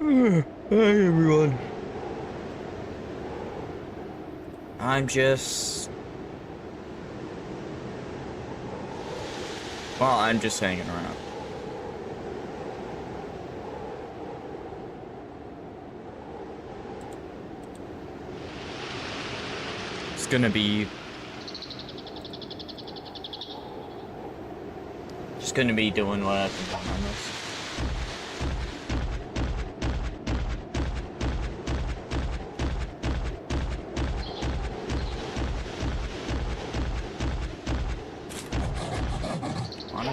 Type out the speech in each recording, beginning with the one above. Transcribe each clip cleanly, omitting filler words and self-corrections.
Hi everyone. I'm just... Well, I'm just hanging around. It's gonna be... Just gonna be doing what I've been doing on this.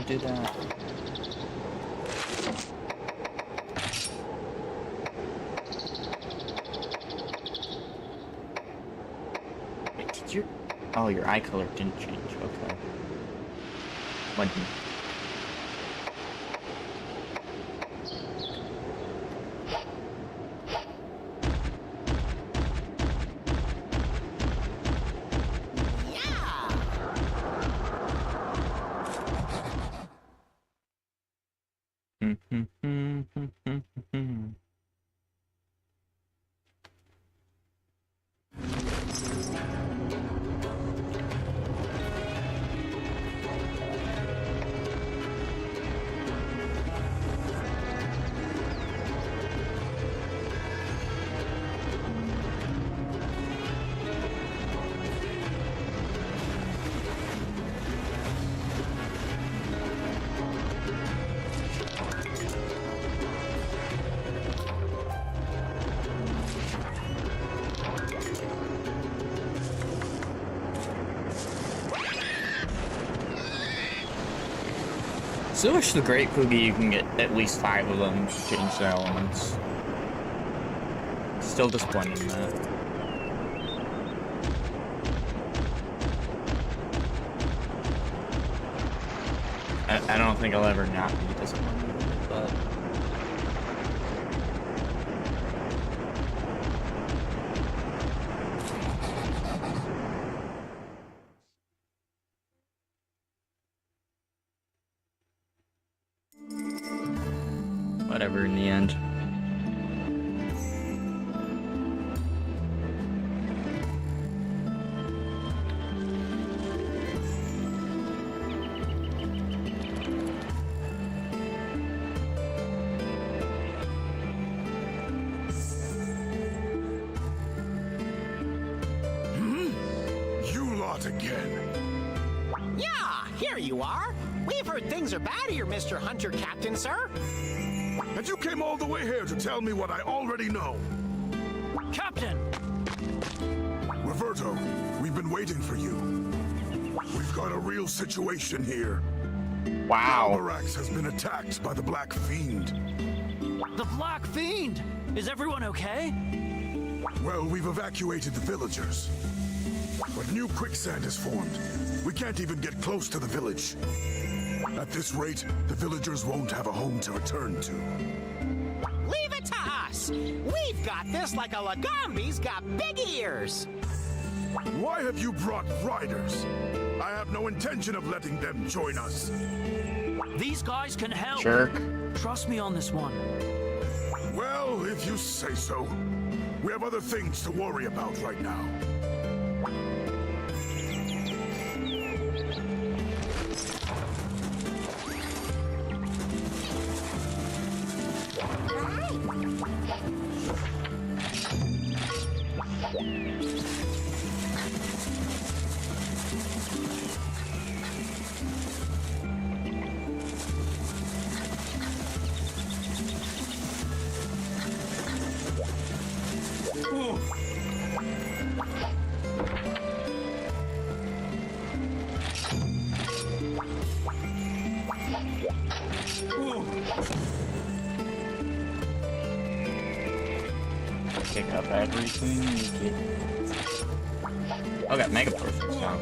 Do that. Wait, did you? Oh, your eye color didn't change. Okay. What? So wish the Great Cookie you can get at least 5 of them to change the elements. Still disappointed in that. I don't think I'll ever not be disappointed in it, but... whatever in the end. You lot again. Yeah, here you are. We've heard things are bad here, Mr. Hunter Captain, sir. And you came all the way here to tell me what I already know. Captain! Roberto, we've been waiting for you. We've got a real situation here. Wow. Alberax has been attacked by the Black Fiend. The Black Fiend! Is everyone okay? Well, we've evacuated the villagers. But new quicksand has formed. We can't even get close to the village. At this rate, the villagers won't have a home to return to. Leave it to us! We've got this like a Lagambi's got big ears! Why have you brought riders? I have no intention of letting them join us. These guys can help. Jerk. Trust me on this one. Well, if you say so. We have other things to worry about right now. Pick up everything you get. Oh, got mega potions now.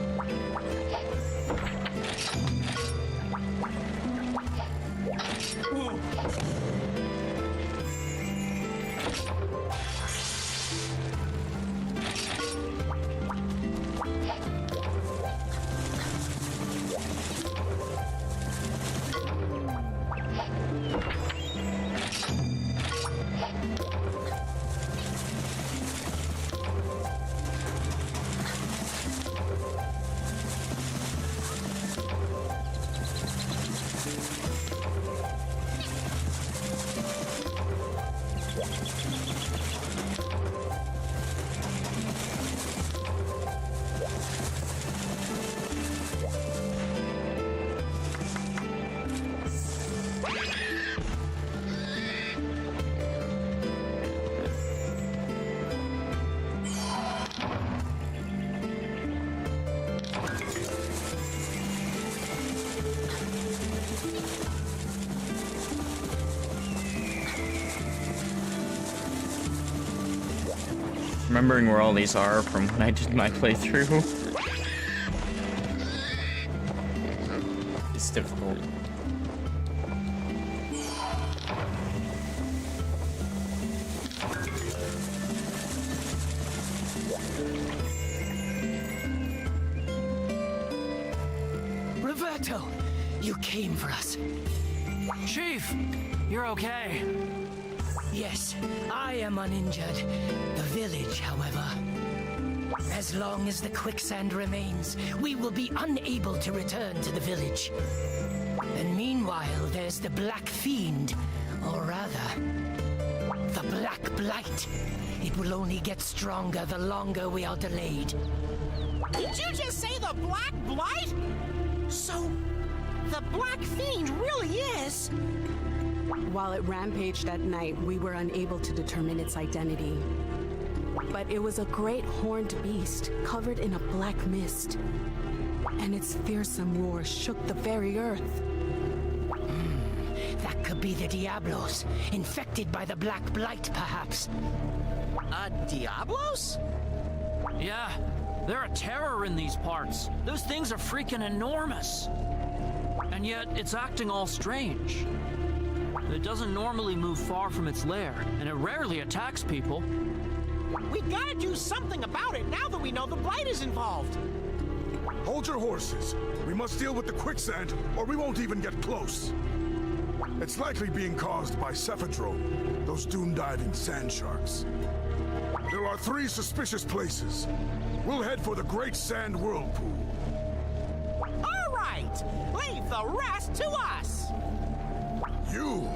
Remembering where all these are from when I did my playthrough. It's difficult. Roberto, you came for us. Chief, you're okay. Yes, I am uninjured. The village, however. As long as the quicksand remains, we will be unable to return to the village. And meanwhile, there's the Black Fiend, or rather, the Black Blight. It will only get stronger the longer we are delayed. Did you just say the Black Blight? So, the Black Fiend really is... While it rampaged at night, we were unable to determine its identity. But it was a great horned beast covered in a black mist. And its fearsome roar shook the very earth. That could be the Diablos, infected by the Black Blight, perhaps. Diablos? Yeah, they're a terror in these parts. Those things are freaking enormous. And yet, it's acting all strange. It doesn't normally move far from its lair, and it rarely attacks people. We gotta do something about it now that we know the Blight is involved. Hold your horses. We must deal with the quicksand, or we won't even get close. It's likely being caused by Cephadrome, those dune-diving sand sharks. There are 3 suspicious places. We'll head for the Great Sand Whirlpool. All right, leave the rest to us. You?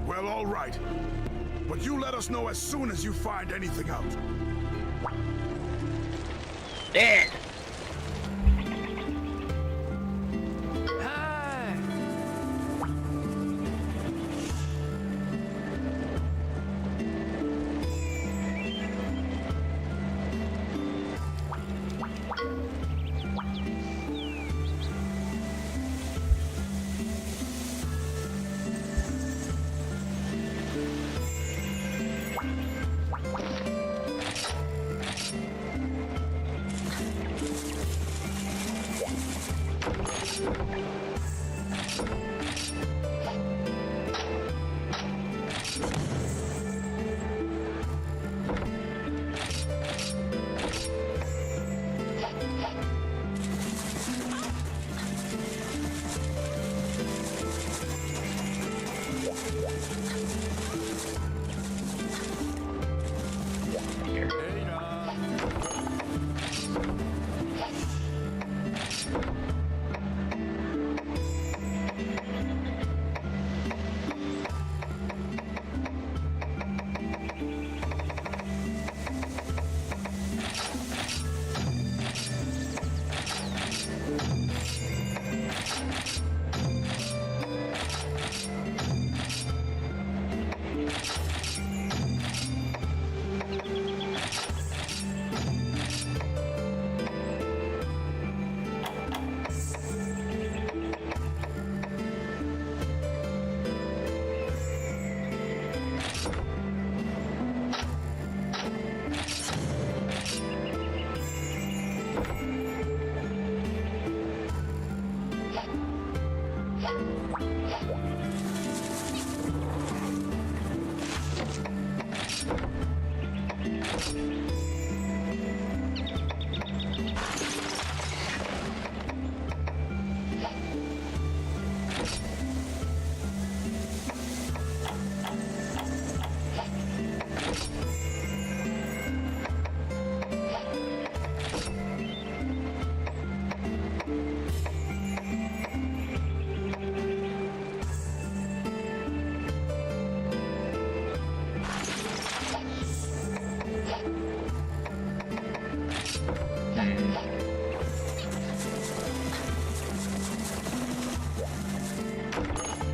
Well, all right. But you let us know as soon as you find anything out. There! Hey!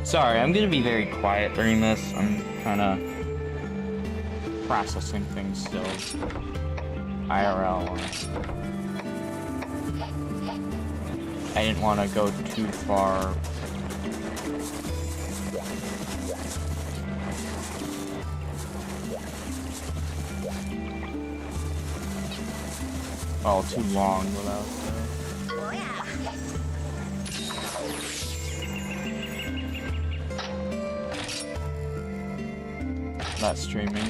Sorry, I'm gonna be very quiet during this. I'm kind of processing things still. IRL. I didn't want to go too far. Oh, too long without. Not streaming.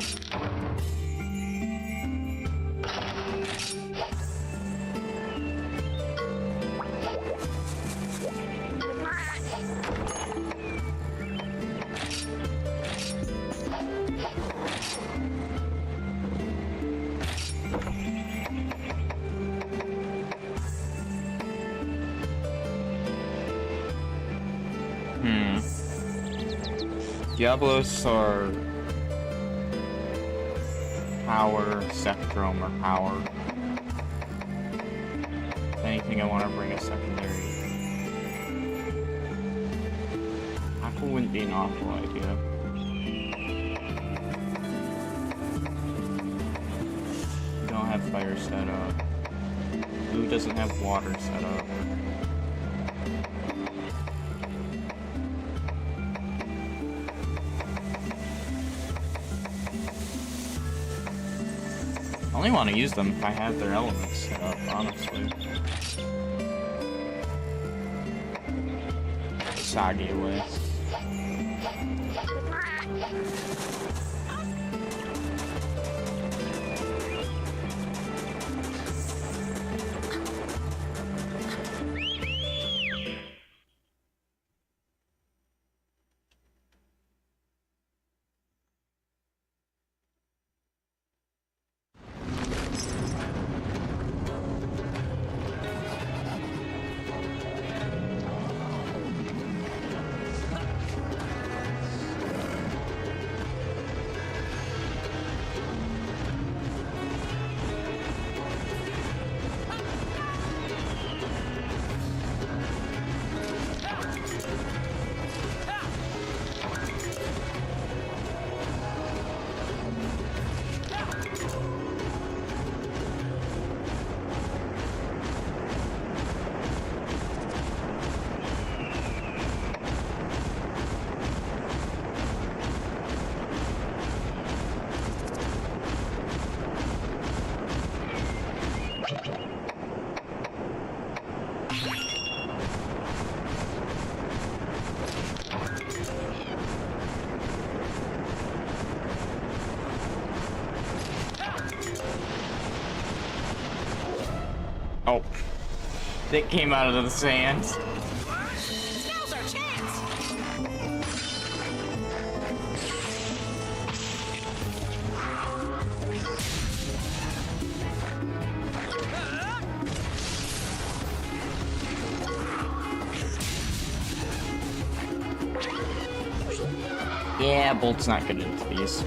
Diablos are power, Sectrum, or power. Anything I want to bring a secondary. Aqua wouldn't be an awful idea. You don't have fire set up. Blue doesn't have water set up. I only want to use them if I have their elements set up, honestly. Soggy away. Oh. It came out of the sand. Now's our chance! Yeah, Bolt's not good into these.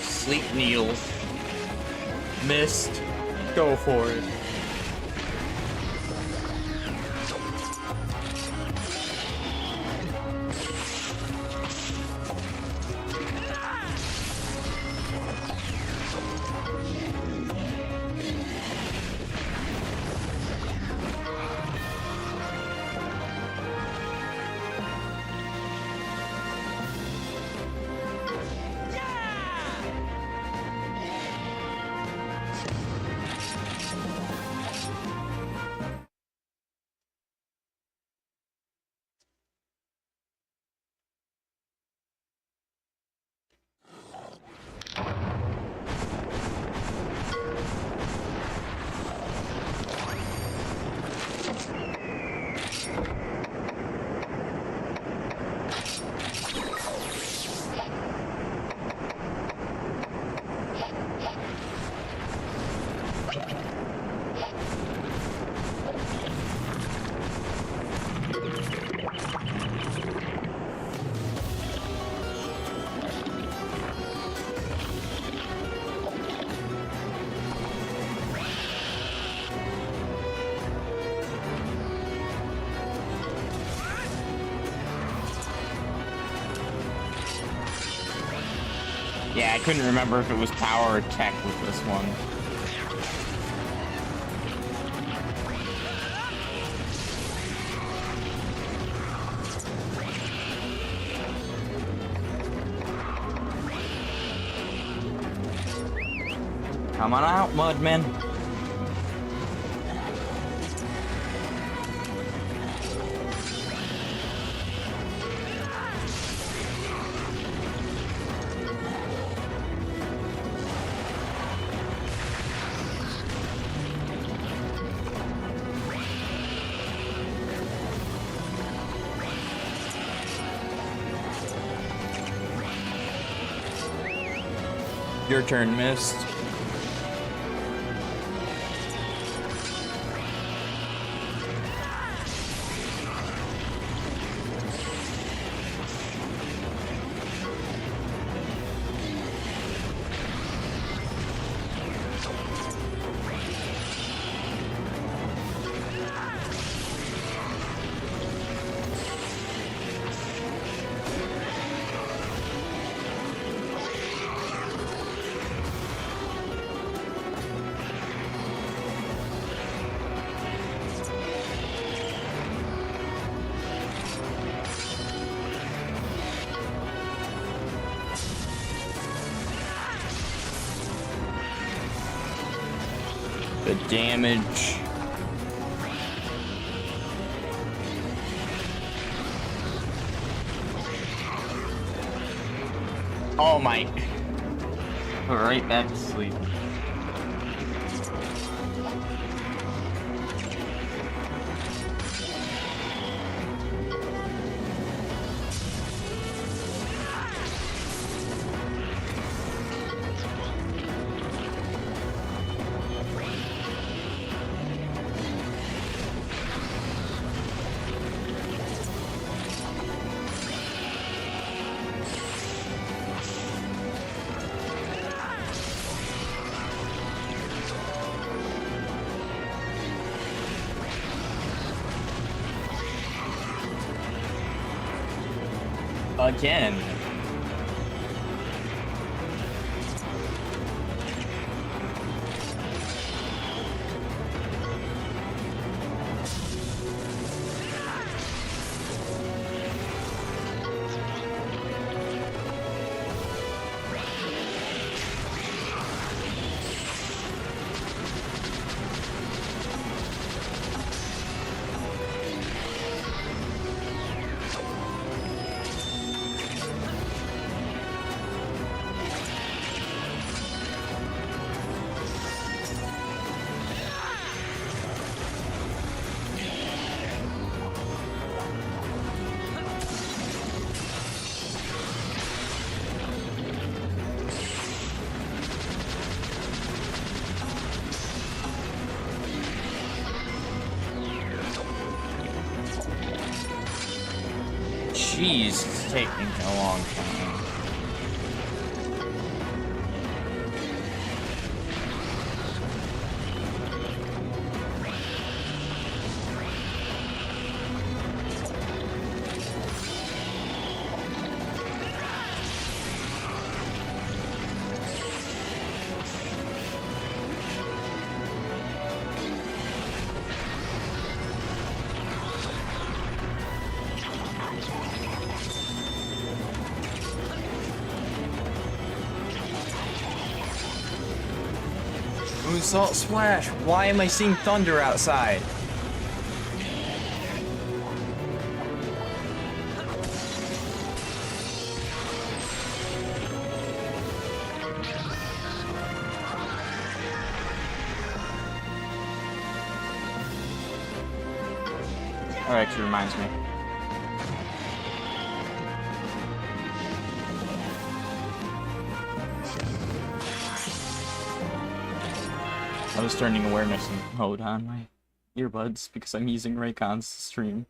Sleep kneel. Missed. Go for it. I couldn't remember if it was power or tech with this one. Come on out, Mudman. Your turn, Mist. The damage. Oh my. Right back to sleep. Again. Jeez, it's taking a long time. Moonsault Splash! Why am I seeing thunder outside? That actually reminds me. I was turning awareness mode on my earbuds because I'm using Raycon's stream.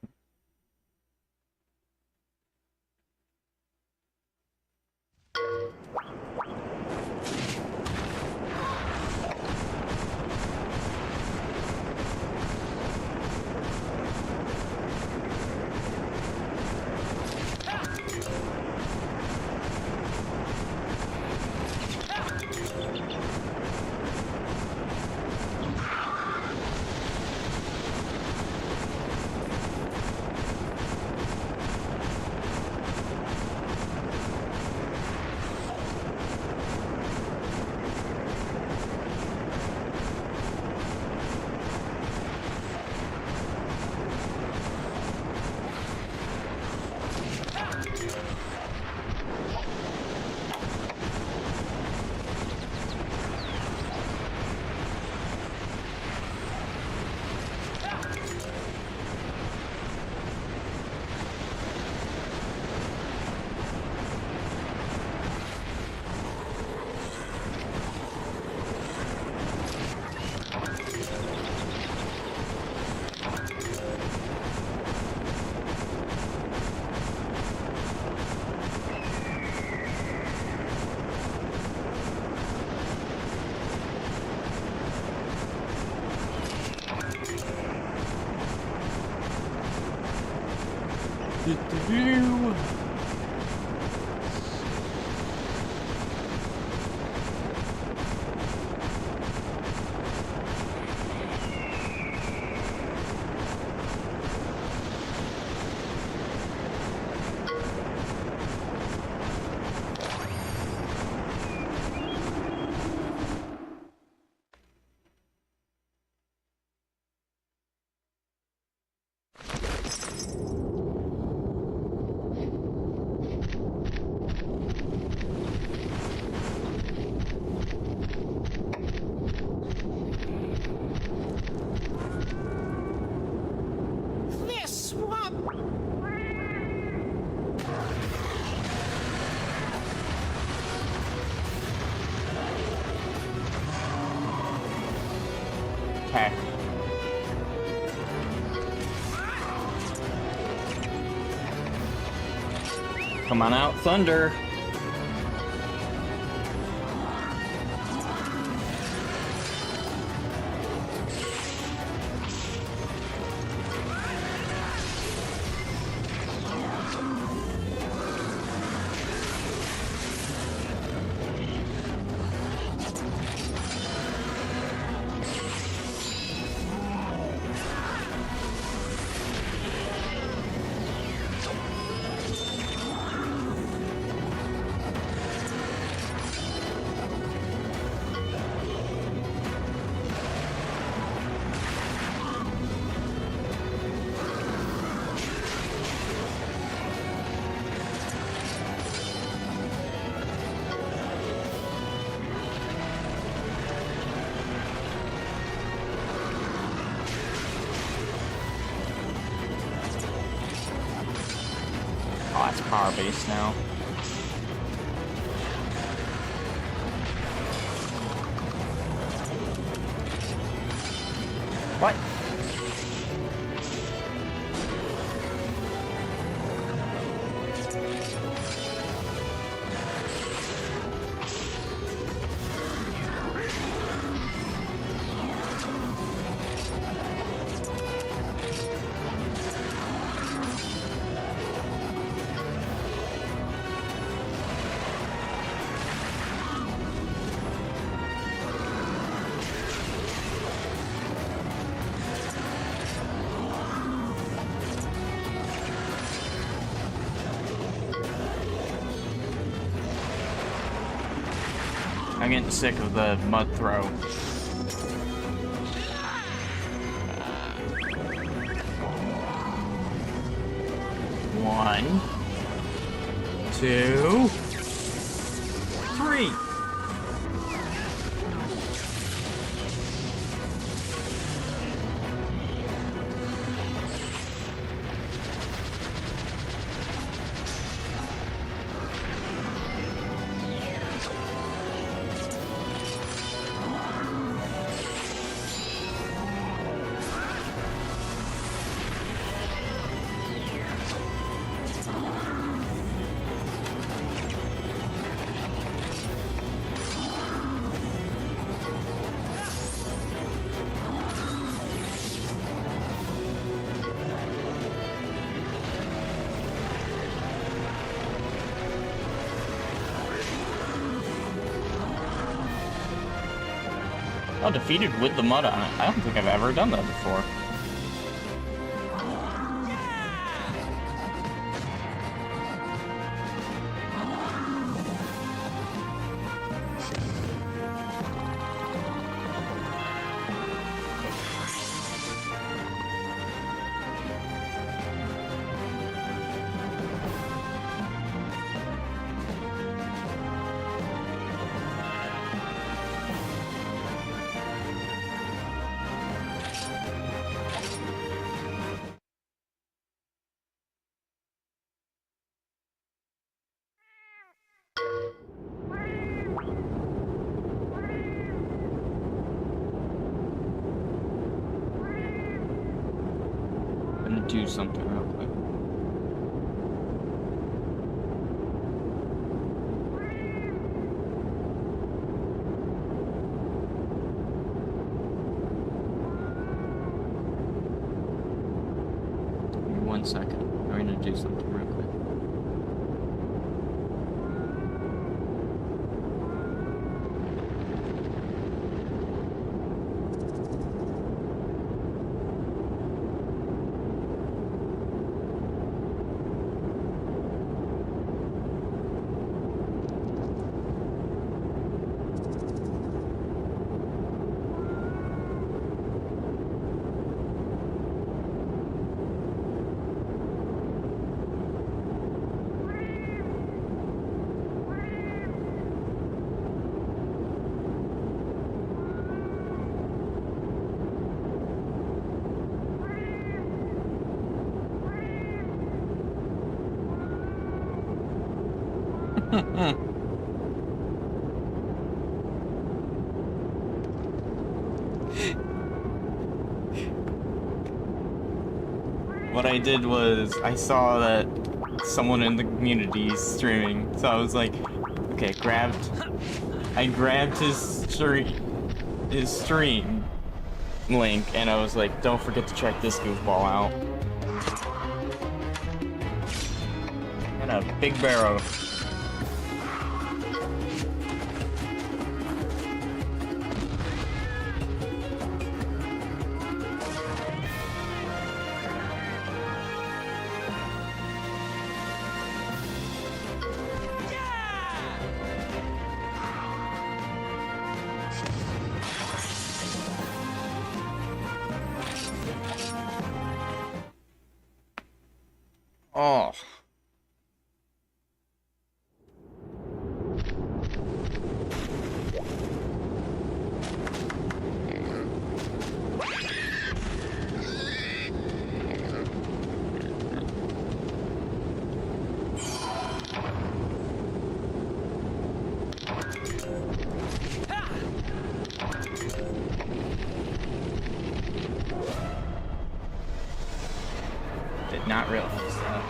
Do-do-do. This swamp. Okay. Come on out, Thunder. Oh, it's power base now. What? I'm getting sick of the mud throw. One, two, three. Oh, defeated with the mud on it. I don't think I've ever done that before. I'm gonna do something real quick. Give me 1 second. trying to do something real quick. What I did was I saw that someone in the community is streaming, so I was like, okay, I grabbed his stream link, and I was like, don't forget to check this goofball out. And a big barrel. Oh. Did not realize that.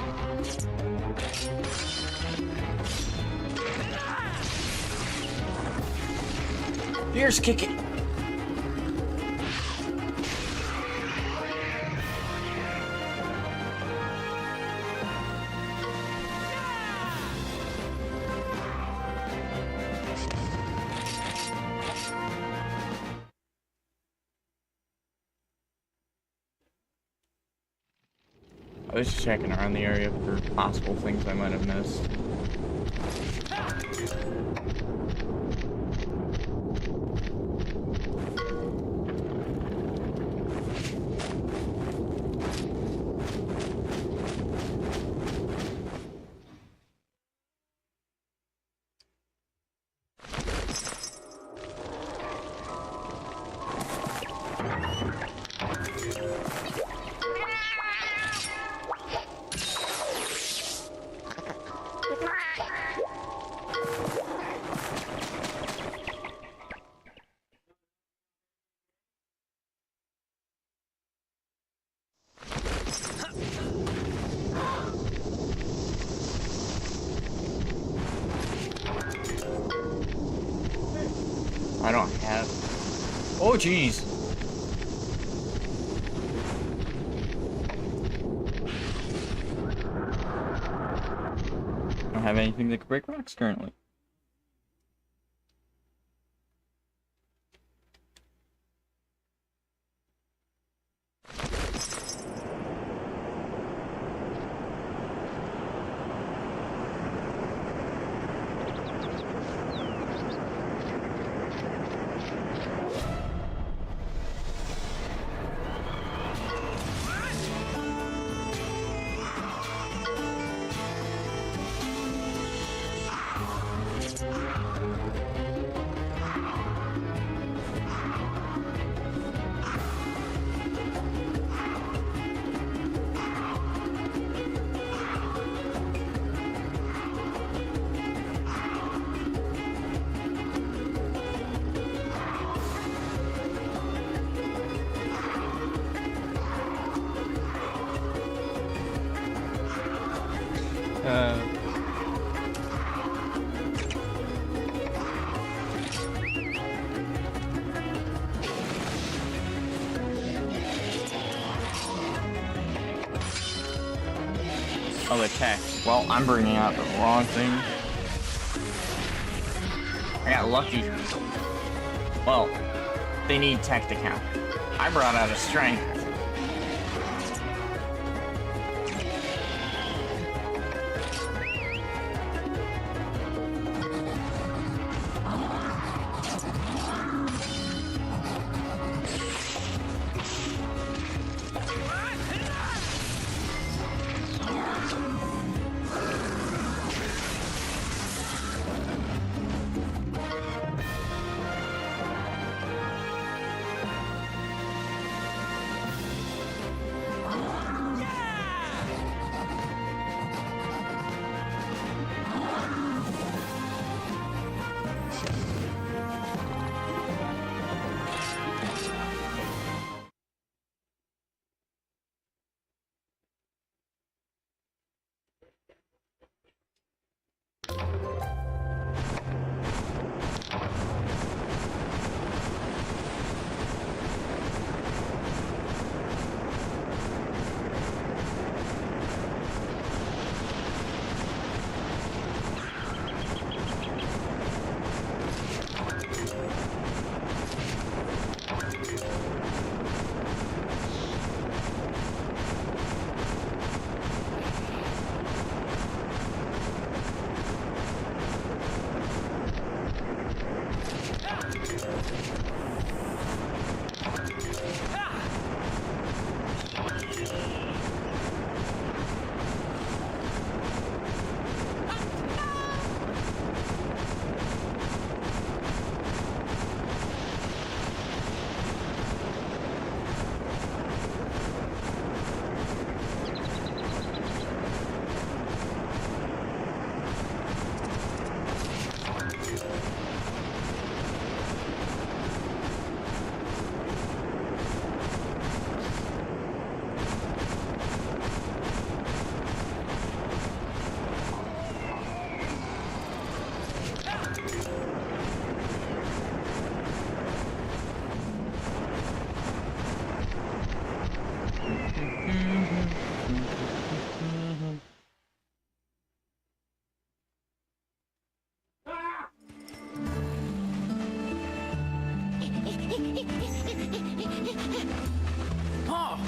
Fierce kick it. I was just checking around the area for possible things I might have missed. I don't have... Oh, jeez. I don't have anything that can break rocks currently. Oh, the tech. Well, I'm bringing out the wrong thing. I got lucky. Well, they need tech to count. I brought out a strength.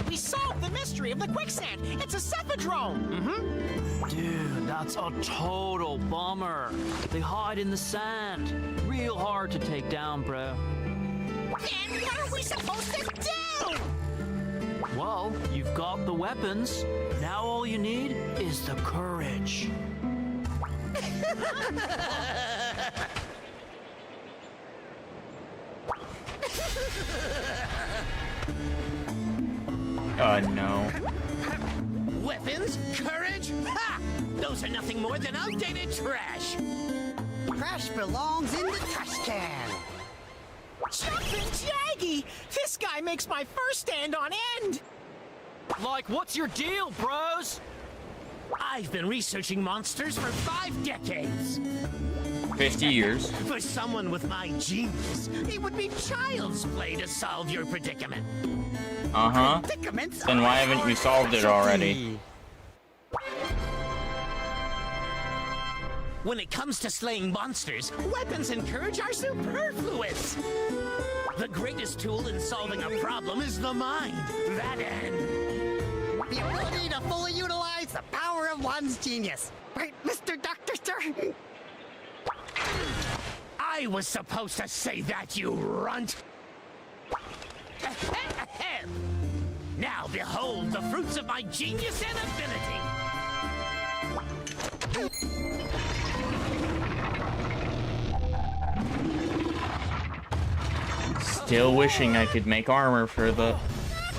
We solved the mystery of the quicksand. It's a cephadrome. Dude, that's a total bummer. They hide in the sand. Real hard to take down, bro. Then what are we supposed to do? Well, you've got the weapons. Now all you need is the courage. No. Weapons? Courage? Ha! Those are nothing more than outdated trash. Trash belongs in the trash can. Jumpin' Jaggy! This guy makes my fur stand on end! Like, what's your deal, bros? I've been researching monsters for 5 decades. 50 years. For someone with my genius, it would be child's play to solve your predicament. Uh-huh. Predicaments Then why haven't you solved it already? When it comes to slaying monsters, weapons and courage are superfluous. The greatest tool in solving a problem is the mind. That end. The ability to fully utilize the power of one's genius. Right, Mr. Dr. Sir? I was supposed to say that, you runt. Now behold the fruits of my genius and ability. Still wishing I could make armor for the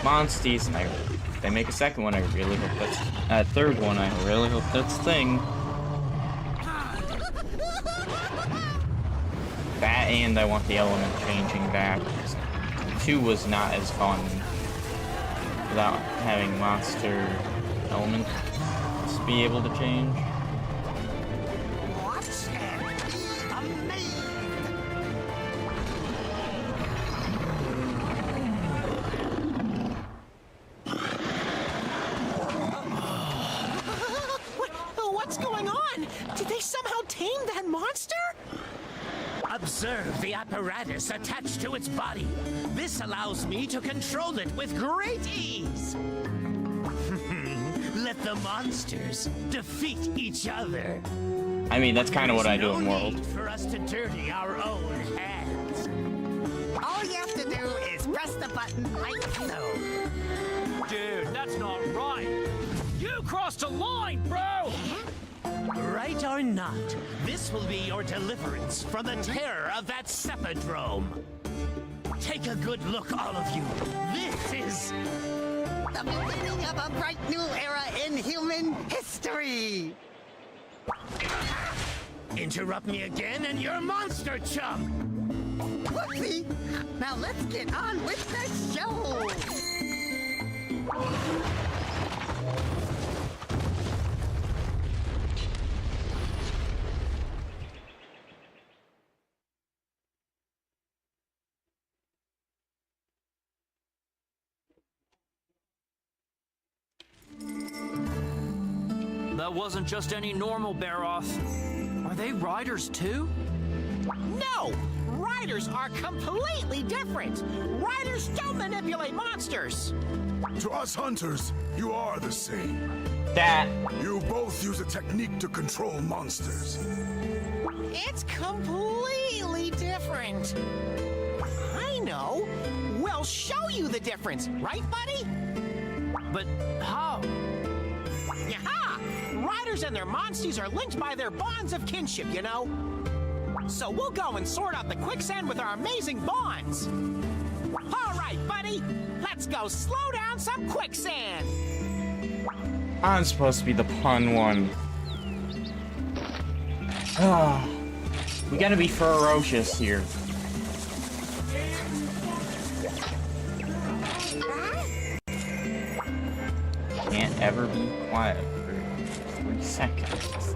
monsties, and if they make a second one, I really hope that's third one. I really hope that's a thing. That, and I want the element changing back. 2 was not as fun without having monster elements be able to change. Watch and be amazed! monster? Observe the apparatus attached to its body. This allows me to control it with great ease. Let the monsters defeat each other. I mean, that's kind of what I do in No World. need for us to dirty our own hands. All you have to do is press the button like so. Dude, that's not right. You crossed a line, bro! Right or not, this will be your deliverance from the terror of that Cephodrome. Take a good look, all of you. This is The beginning of a bright new era in human history. Interrupt me again and you're monster chump! Whoopsie! Now let's get on with the show. That wasn't just any normal Baroth. Are they riders too? No! Riders are completely different! Riders don't manipulate monsters! To us hunters, you are the same. That. You both use a technique to control monsters. It's completely different! I know! We'll show you the difference, right, buddy? But how? Yaha! Riders and their monsties are linked by their bonds of kinship, you know? So we'll go and sort out the quicksand with our amazing bonds! All right, buddy! Let's go slow down some quicksand! I'm supposed to be the pun one. Ah, we gotta be ferocious here. Can't ever be quiet for 3 seconds.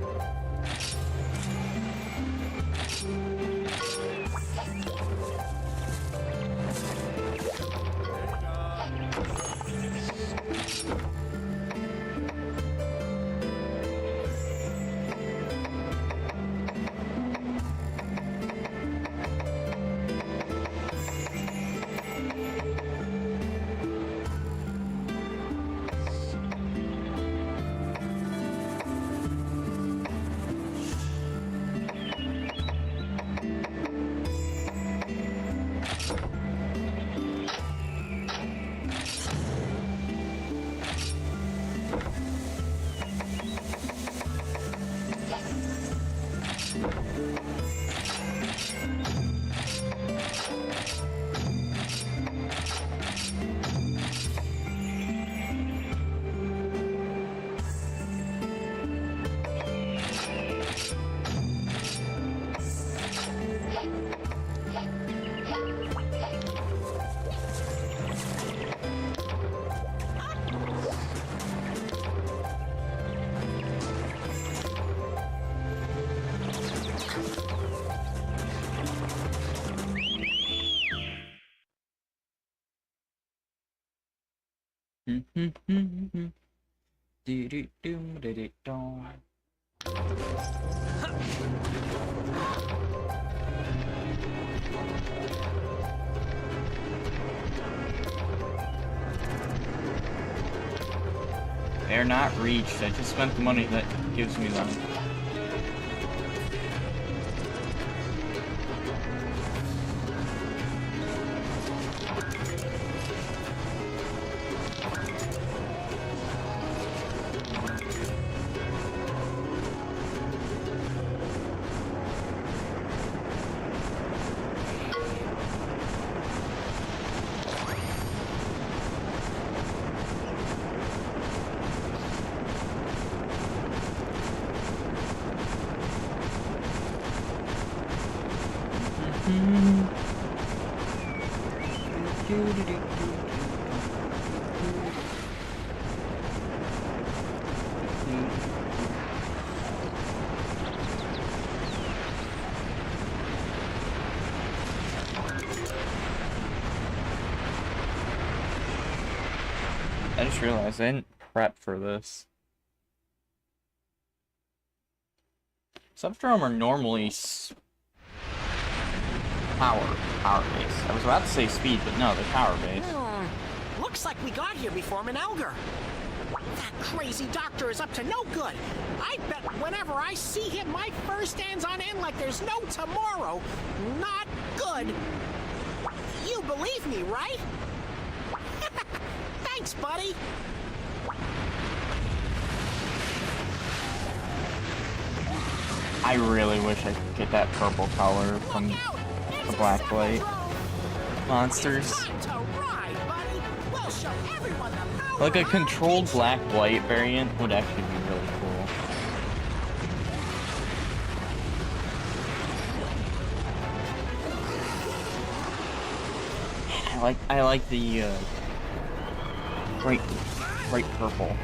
They're not reached. I just spent the money that gives me them. I just realized I didn't prep for this. Subdrome are normally power base. I was about to say speed, but no, they're power base. Looks like we got here before Menelger. That crazy doctor is up to no good. I bet whenever I see him, my fur stands on end like there's no tomorrow. Not good. You believe me, right? Thanks, buddy. I really wish I could get that purple color from the black light monsters. Like a controlled black-white variant would actually be really cool. I like the bright purple.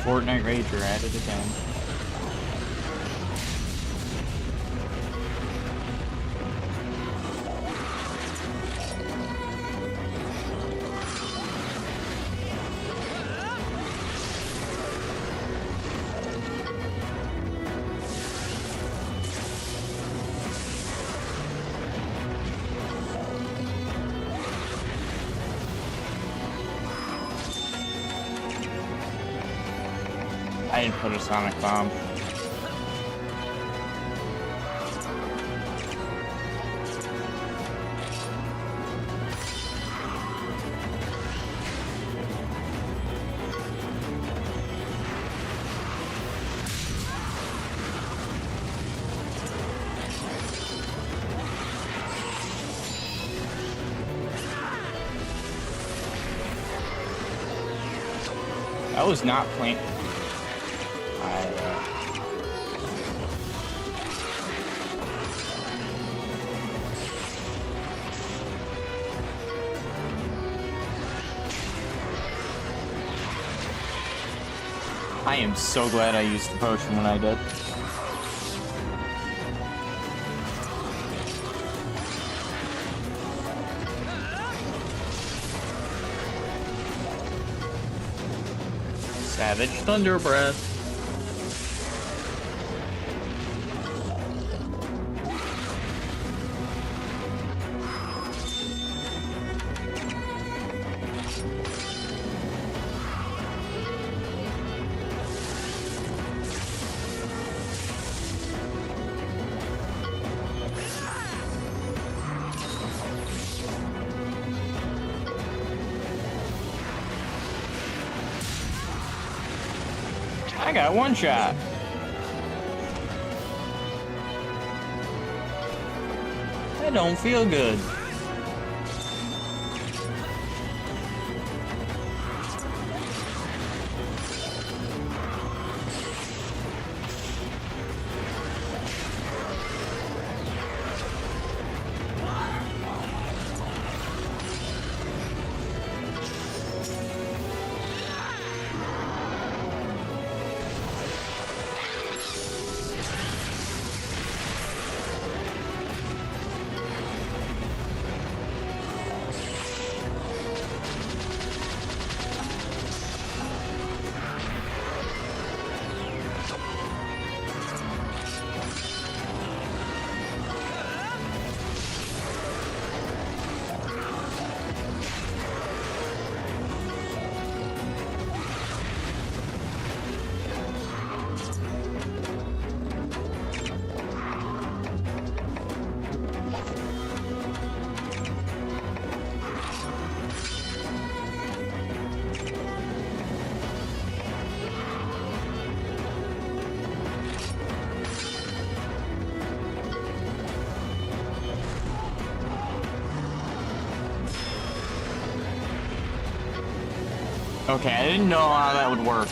Fortnite Rager at it again. I didn't put a sonic bomb. I was not playing. I am so glad I used the potion when I did. Savage Thunder Breath. I got one shot. I don't feel good. Okay, I didn't know how that would work.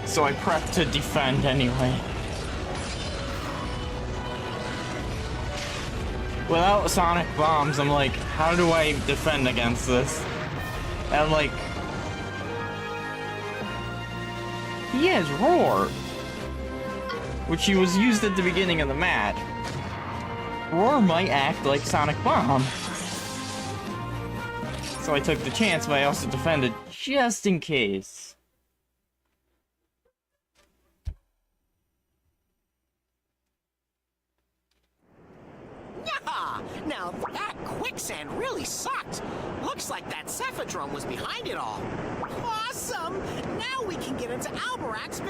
So I prepped to defend anyway. Without sonic bombs, I'm like, how do I defend against this? And like... He has Roar, which he was used at the beginning of the match. Roar might act like Sonic Bomb. So I took the chance, but I also defended just in case. Yeah! Now that quicksand really sucked. Looks like that Cephadrome was behind it all. Awesome! Now we can get into Albarak's...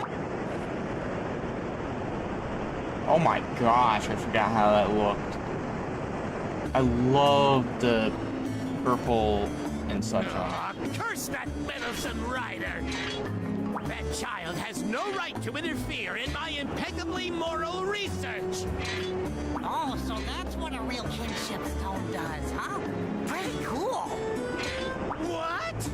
Oh my gosh, I forgot how that looked. I love the purple and such on it. Curse that meddlesome rider! That child has no right to interfere in my impeccably moral research! Oh, so that's what a real kinship stone does, huh? Pretty cool. What?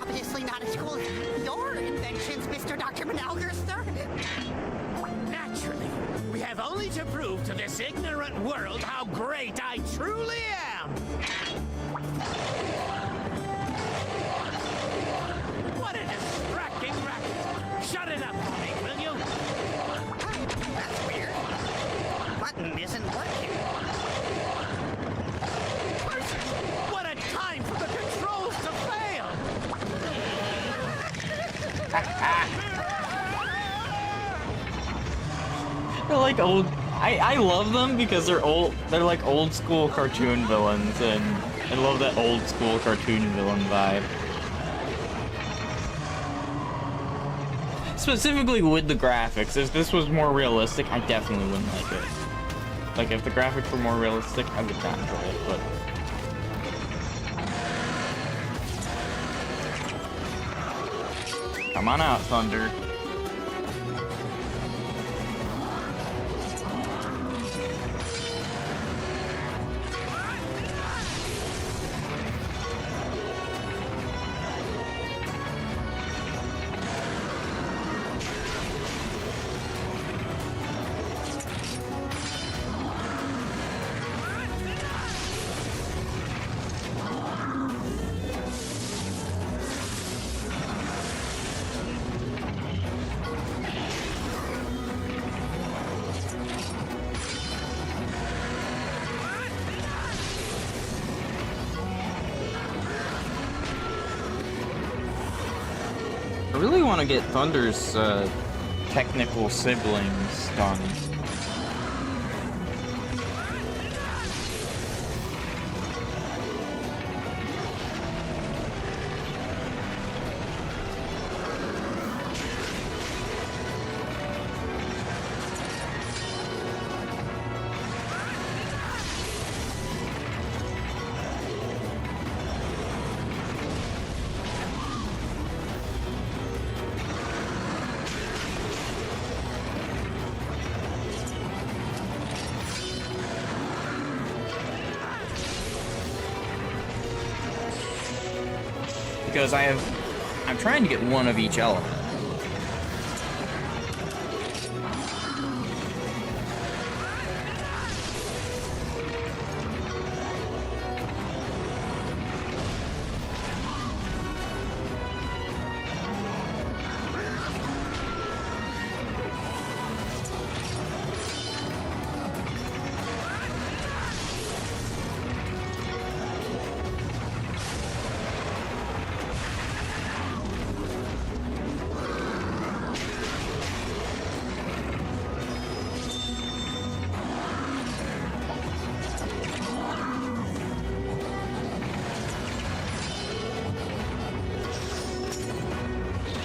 Obviously not as cool as your inventions, Mr. Dr. Manalgerster. Naturally, we have only to prove to this ignorant world how great I truly am! What a distracting racket! Shut it up for me, will you? That's weird. Button isn't working. What a time for the controls to fail! They're like old... I love them because they're old. They're like old school cartoon villains, and I love that old school cartoon villain vibe. Specifically with the graphics. If this was more realistic, I definitely wouldn't like it. Like, if the graphics were more realistic, I would not enjoy it, but... Come on out, Thunder. I really want to get Thunder's technical siblings done. Because I'm trying to get one of each element.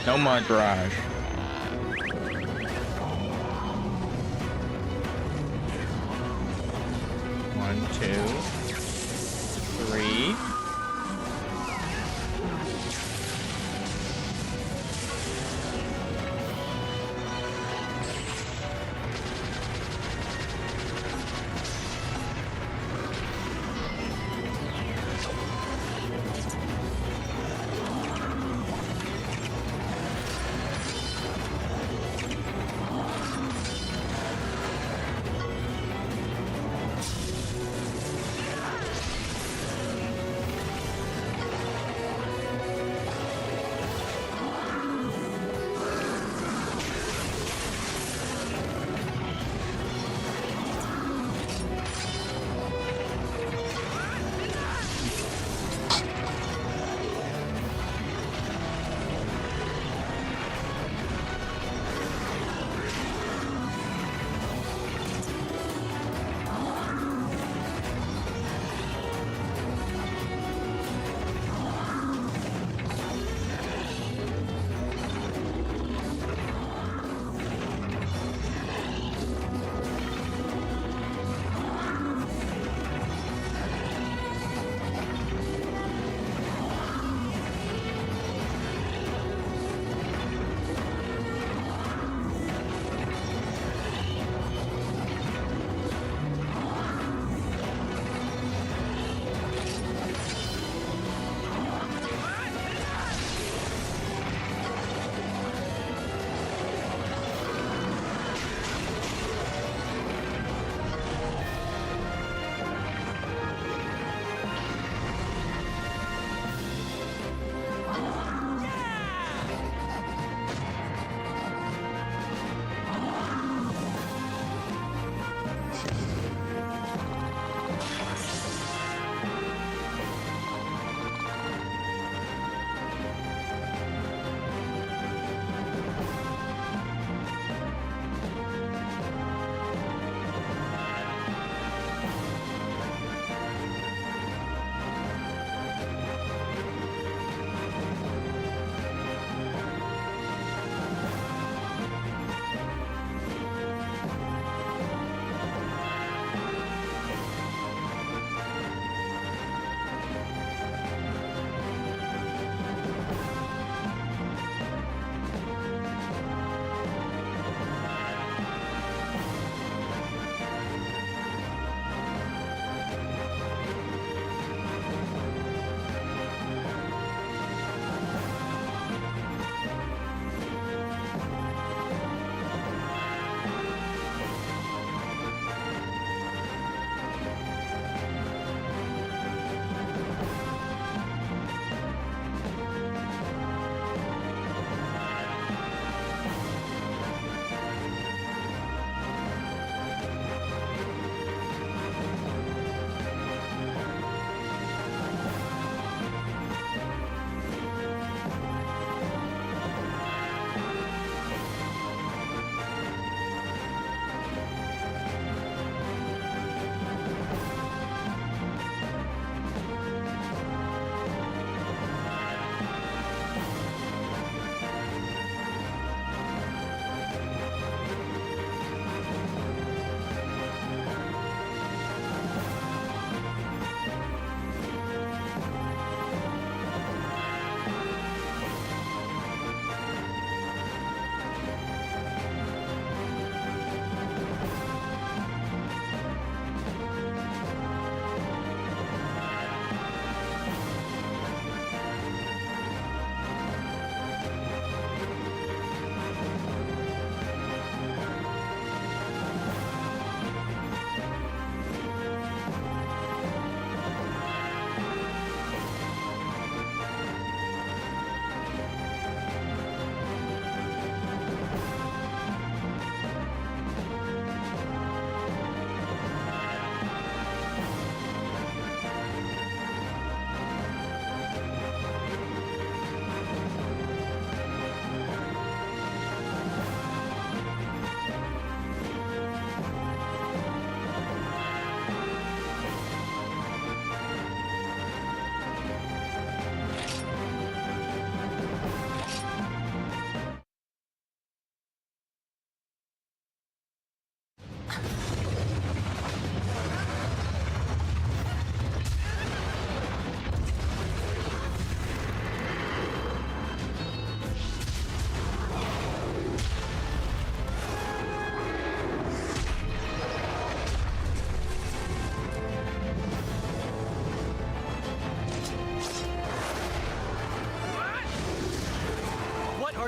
No mud garage. One, two, three.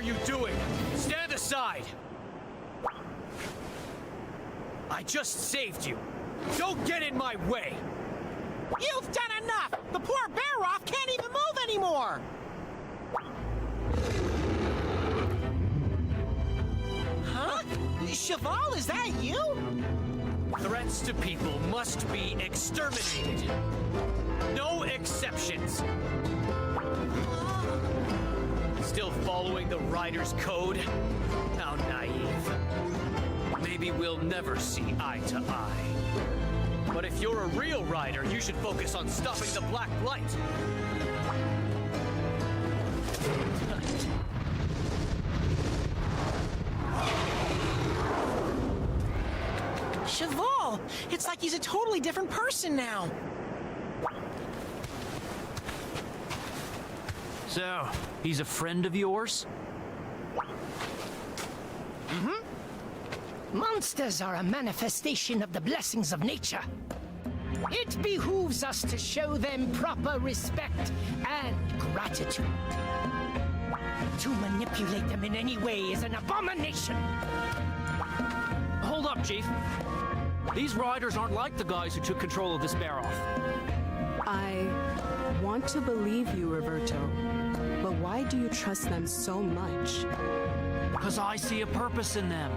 you doing? Stand aside! I just saved you. Don't get in my way! You've done enough! The poor Bear-Off can't even move anymore! Huh? Cheval, is that you? Threats to people must be exterminated. No exceptions. Still following the Rider's code? How naive. Maybe we'll never see eye to eye. But if you're a real rider, you should focus on stopping the Black Light. Cheval! It's like he's a totally different person now. So, he's a friend of yours? Monsters are a manifestation of the blessings of nature. It behooves us to show them proper respect and gratitude. To manipulate them in any way is an abomination. Hold up, Chief. These riders aren't like the guys who took control of this bear-off. I want to believe you, Roberto. But why do you trust them so much? Because I see a purpose in them.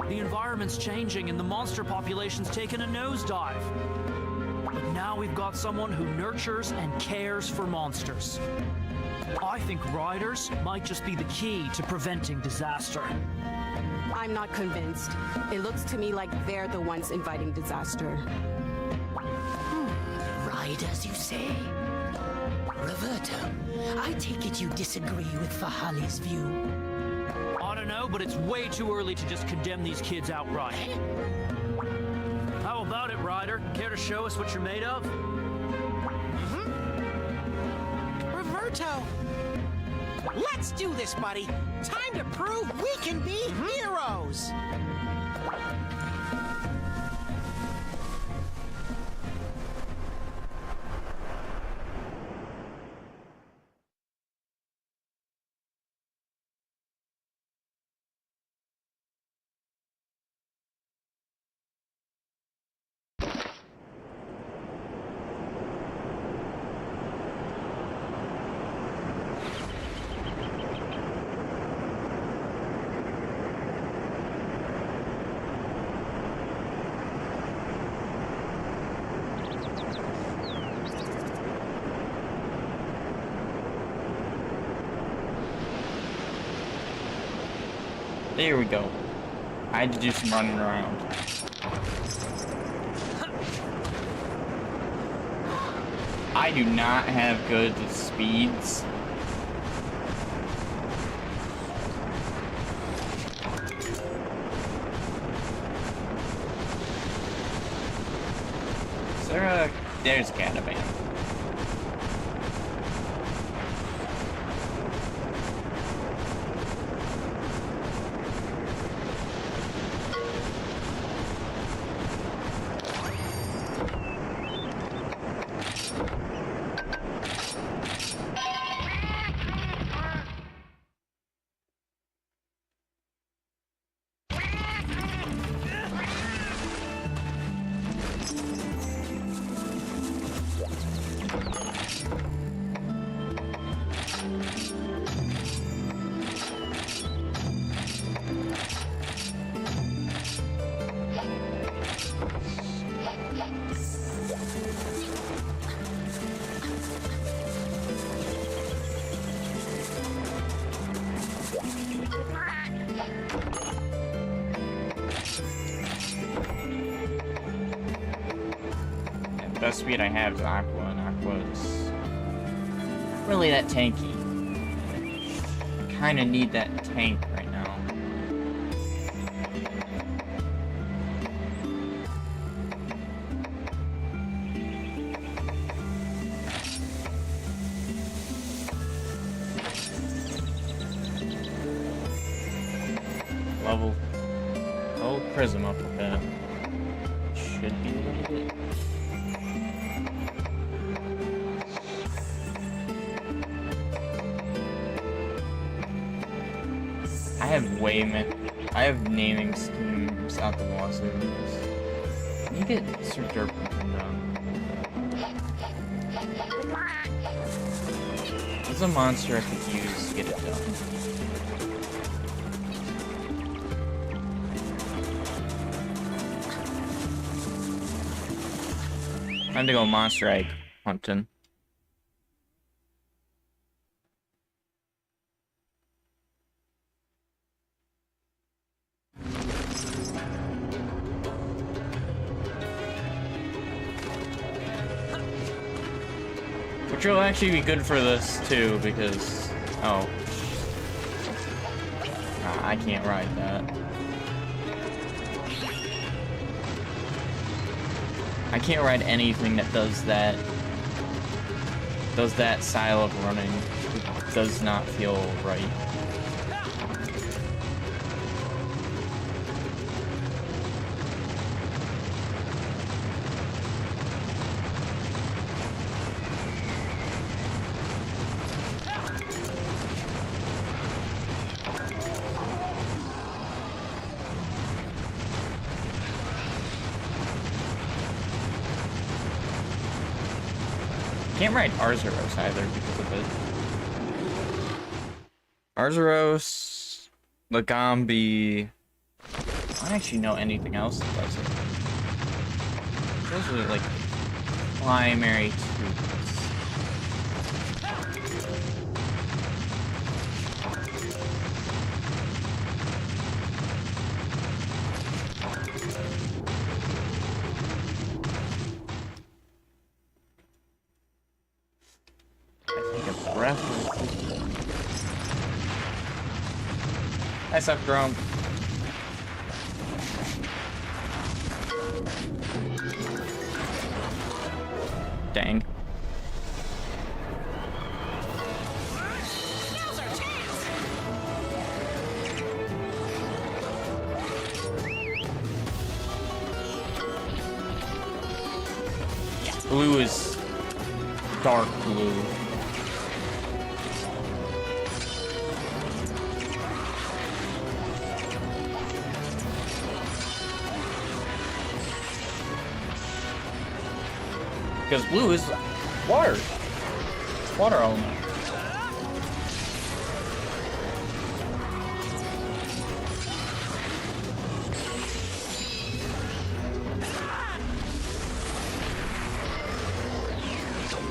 The environment's changing and the monster population's taken a nosedive. But now we've got someone who nurtures and cares for monsters. I think riders might just be the key to preventing disaster. I'm not convinced. It looks to me like they're the ones inviting disaster. Riders, you say? Roberto, I take it you disagree with Fahali's view. I don't know, but it's way too early to just condemn these kids outright. How about it, Ryder? Care to show us what you're made of? Roberto! Let's do this, buddy! Time to prove we can be heroes! There we go. I had to do some running around. I do not have good speeds. Is there a... There's a catavan. The best speed I have is Aqua, and Aqua's really that tanky. Kinda need that tank right now. Level Prism up a bit. Should be able to get. way I have naming schemes out the wazoo. I need to get Sir Derpington done. There's a monster I could use to get it done. Time to go monster egg hunting. Which will actually be good for this too, because I can't ride that. I can't ride anything that does that style of running. It does not feel right. Can't ride Arzuros either because of it. Arzuros, Lagambi. I don't actually know anything else that does it. Those are like primary tools. I suck, drone. Dang. Blue is dark blue. Because blue is water. Water element.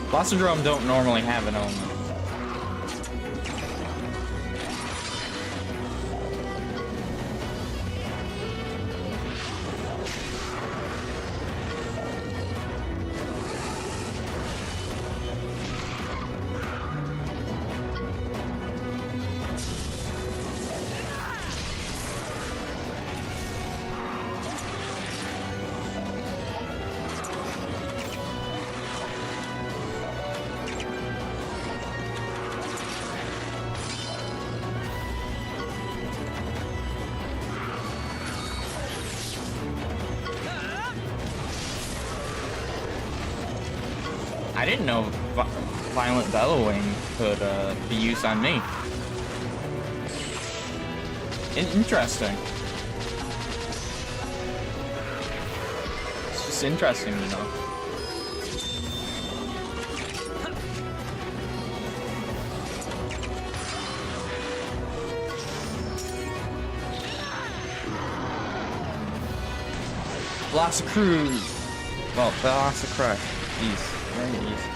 Blossomdrome don't normally have an element. I didn't know Violent Bellowing could be used on me. Interesting. It's just interesting to know. Velocicruise! Well, Velocicrush. Ease. Very easy.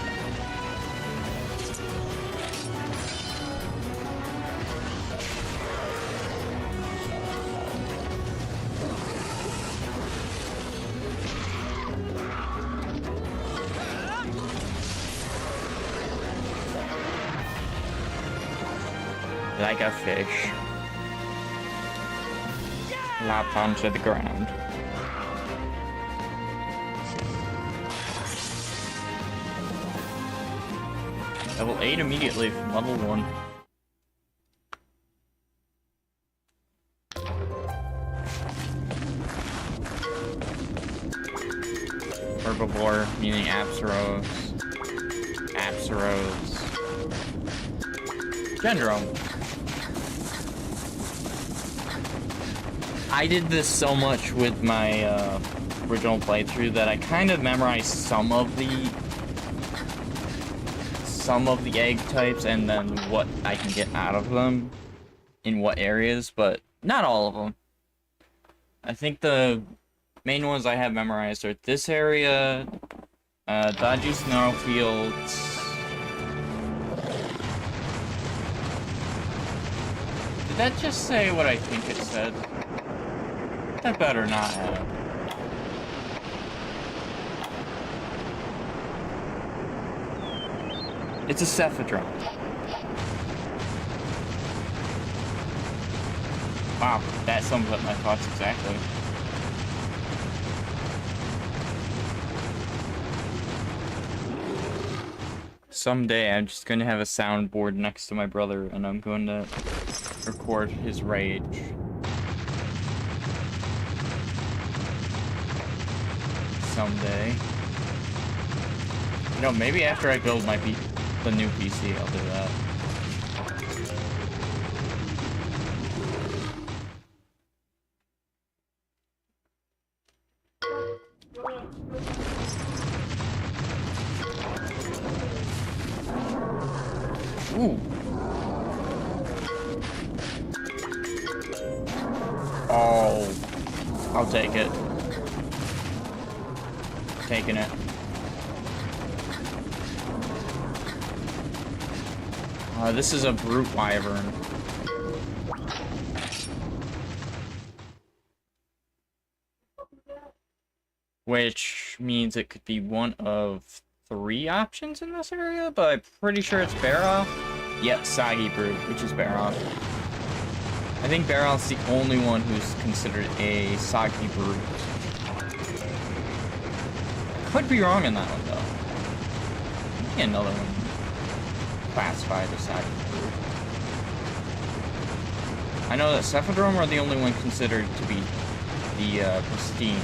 Like a fish. Lopped onto the ground. Level 8 immediately from level 1. Herbivore, meaning Apsaros. Apsaros. Gendrome. I did this so much with my original playthrough that I kind of memorized some of the egg types and then what I can get out of them in what areas, but not all of them. I think the main ones I have memorized are this area, Dodgy Snarlfields. Did that just say what I think it said? That better not have. It's a Cephadron. Wow, that sums up my thoughts exactly. Someday I'm just going to have a soundboard next to my brother and I'm going to record his rage. Someday. You know, maybe after I build the new PC, I'll do that. Ooh. Oh. I'll take it. Taking it. This is a brute wyvern. Which means it could be one of 3 options in this area, but I'm pretty sure it's Baroth. Yep, Soggy Brute, which is Baroth. I think Baroth's the only one who's considered a Soggy Brute. Could be wrong in that one, though. Maybe another one classified as Soggy Brute. I know that Cephadrome are the only one considered to be the pristine.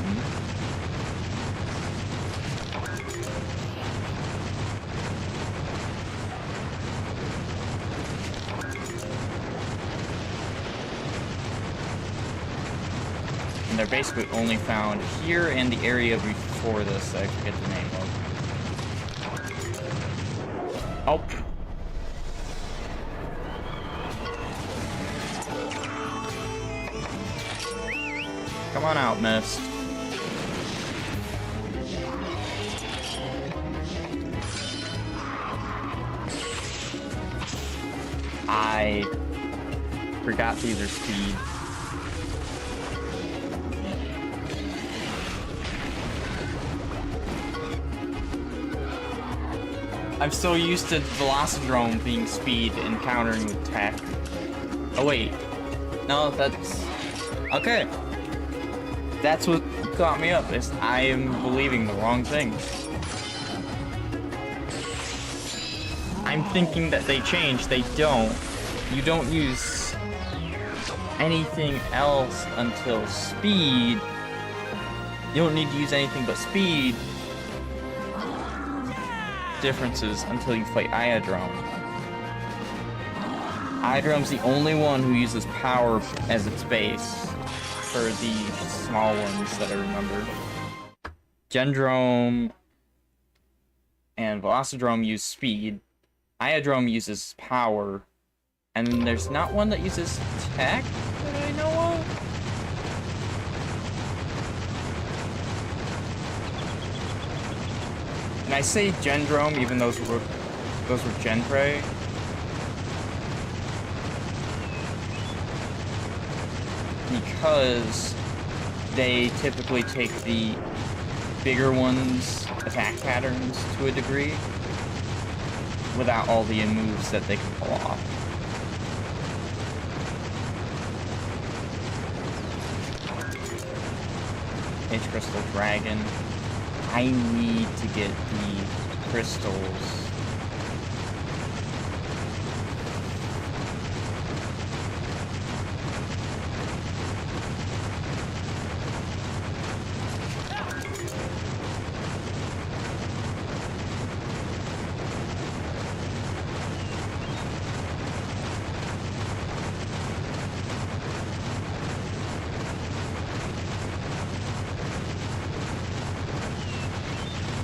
And they're basically only found here and the area before this that I forget the name of. Oh. Come on out, Mist. I forgot these are speed. I'm so used to Velocidrome being speed and countering with tech. Oh wait. No, that's... Okay. That's what got me up, is I am believing the wrong thing. I'm thinking that they changed, they don't. You don't use anything else until speed. You don't need to use anything but speed differences until you fight Iadrome. Iadrome's the only one who uses power as its base for the small ones that I remember. Gendrome and Velocidrome use speed. Iadrome uses power. And then there's not one that uses tech that I know of. And I say Gendrome, even those were Genpray. Because they typically take the bigger ones' attack patterns to a degree without all the moves that they can pull off. H Crystal Dragon. I need to get the crystals.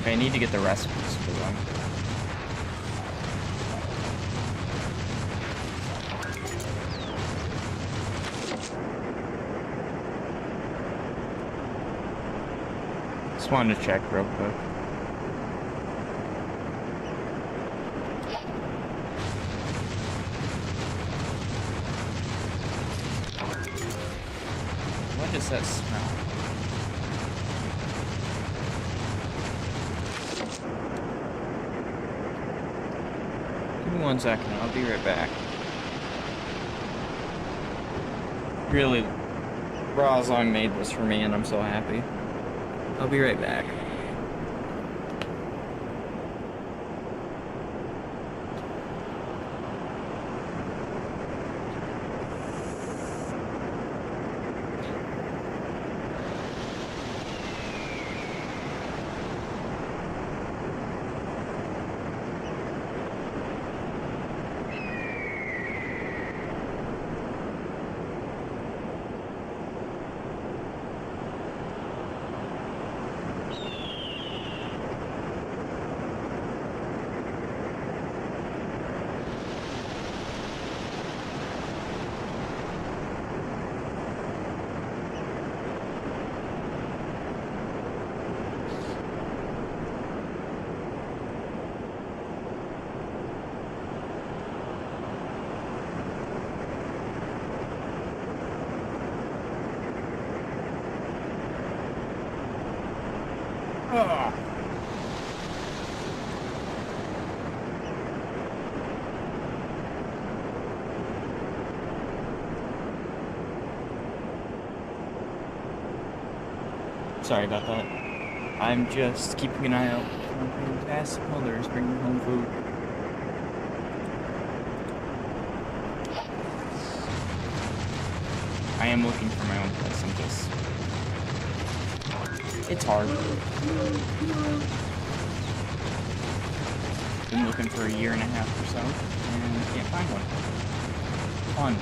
Okay, I need to get the recipes for them. Just wanted to check real quick. What does that smell? Give me 1 second, I'll be right back. Really, Razong made this for me and I'm so happy. I'll be right back. Ugh. Sorry about that. I'm just keeping an eye out for fantastic mothers bringing home food. I am looking for my own place. I'm just... It's hard. Been looking for 1.5 years or so, and can't find one. Fun.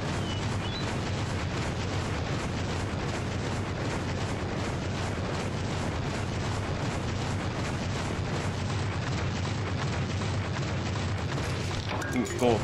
Ooh, gold.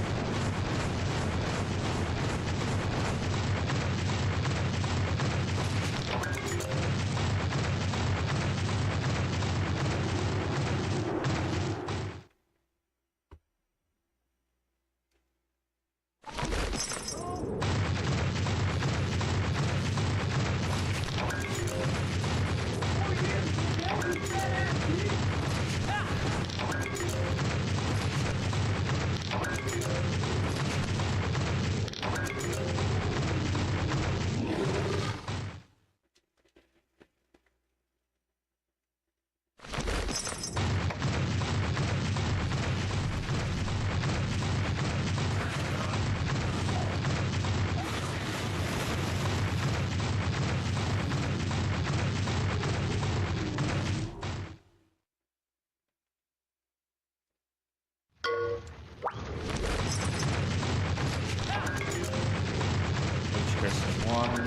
Crystal water.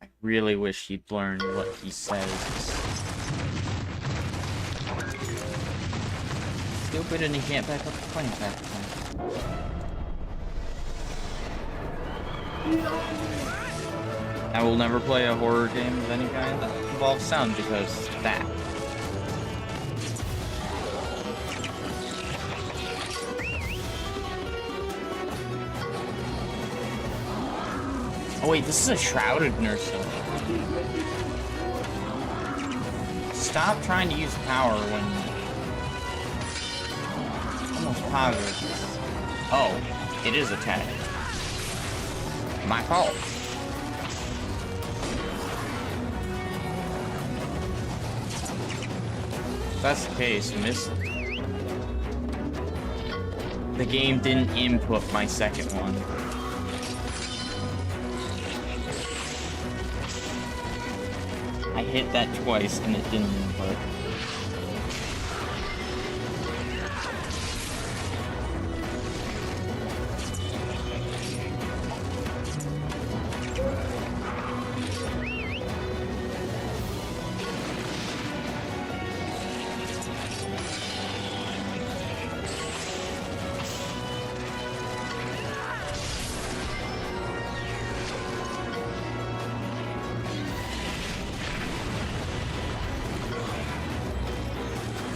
I really wish he'd learn what he says. Stupid, and he can't back up the plane fast enough. I will never play a horror game of any kind that involves sound because that. Oh wait, this is a shrouded nurse. Stop trying to use power when... Almost positive. Oh, it is attack. My fault. If that's the case, the game didn't input my second one. I hit that twice and it didn't input.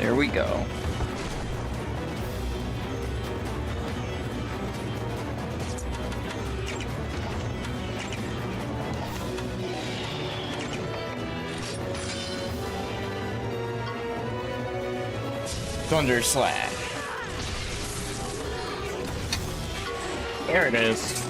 There we go. Thunder Slash. There it is.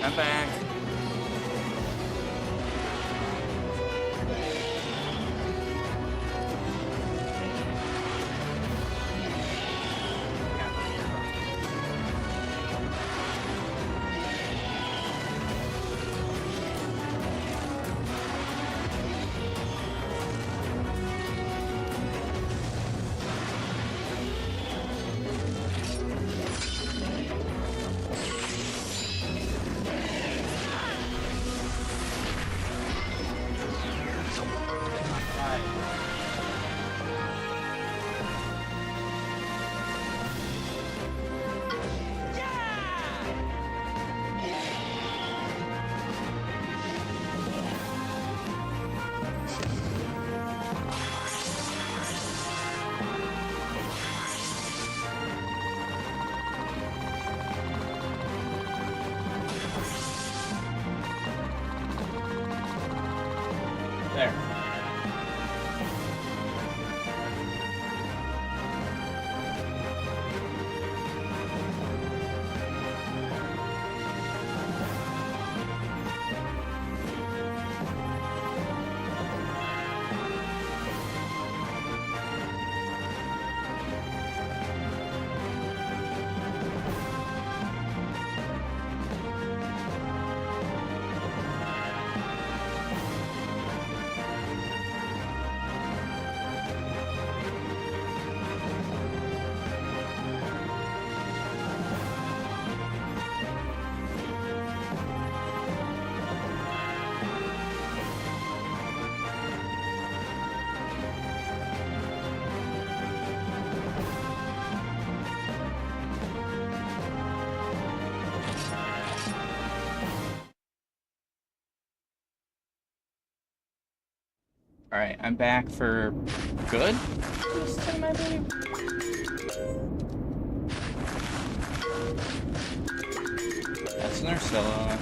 I'm back. There. Alright, I'm back for good this time, I believe. That's Nursilla.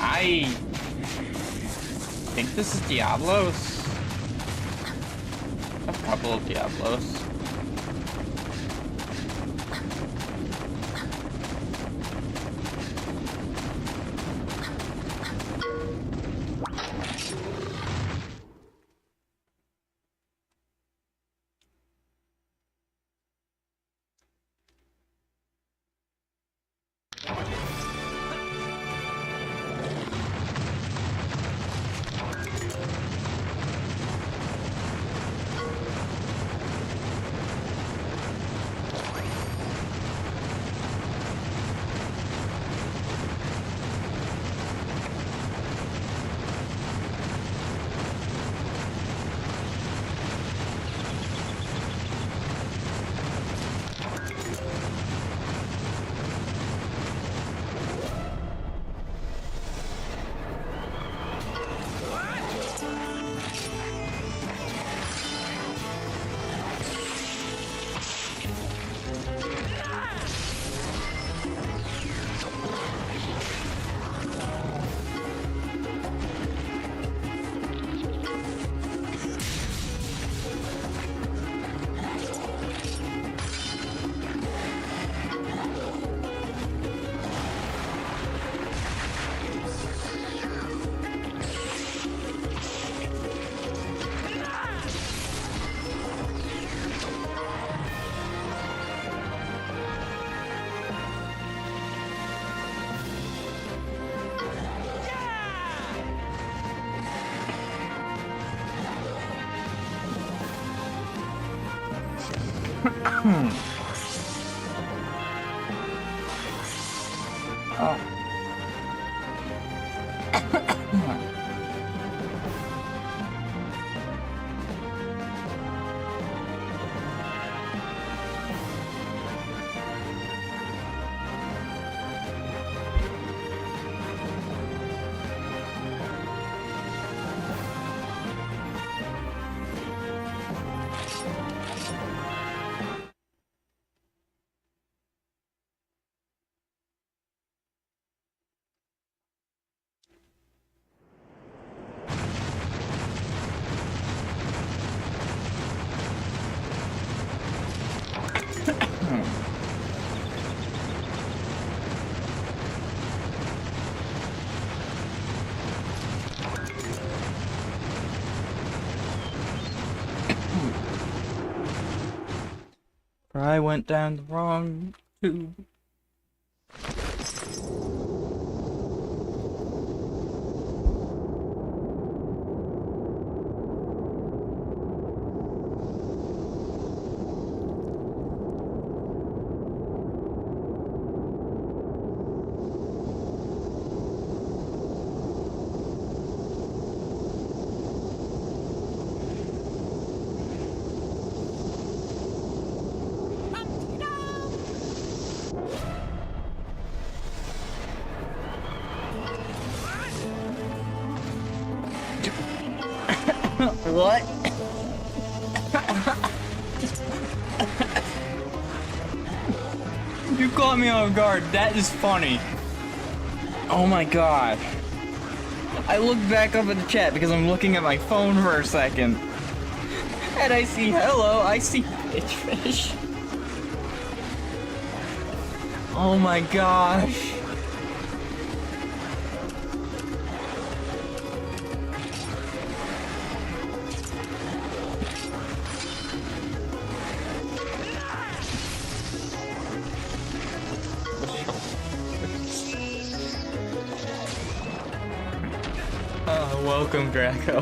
I think this is Diablos. A couple of Diablos. Oh. I went down the wrong tube. What? You caught me off guard. That is funny. Oh my god. I looked back up at the chat because I'm looking at my phone for a second. And I see hello, I see bitch fish. Oh my gosh. Welcome, Draco.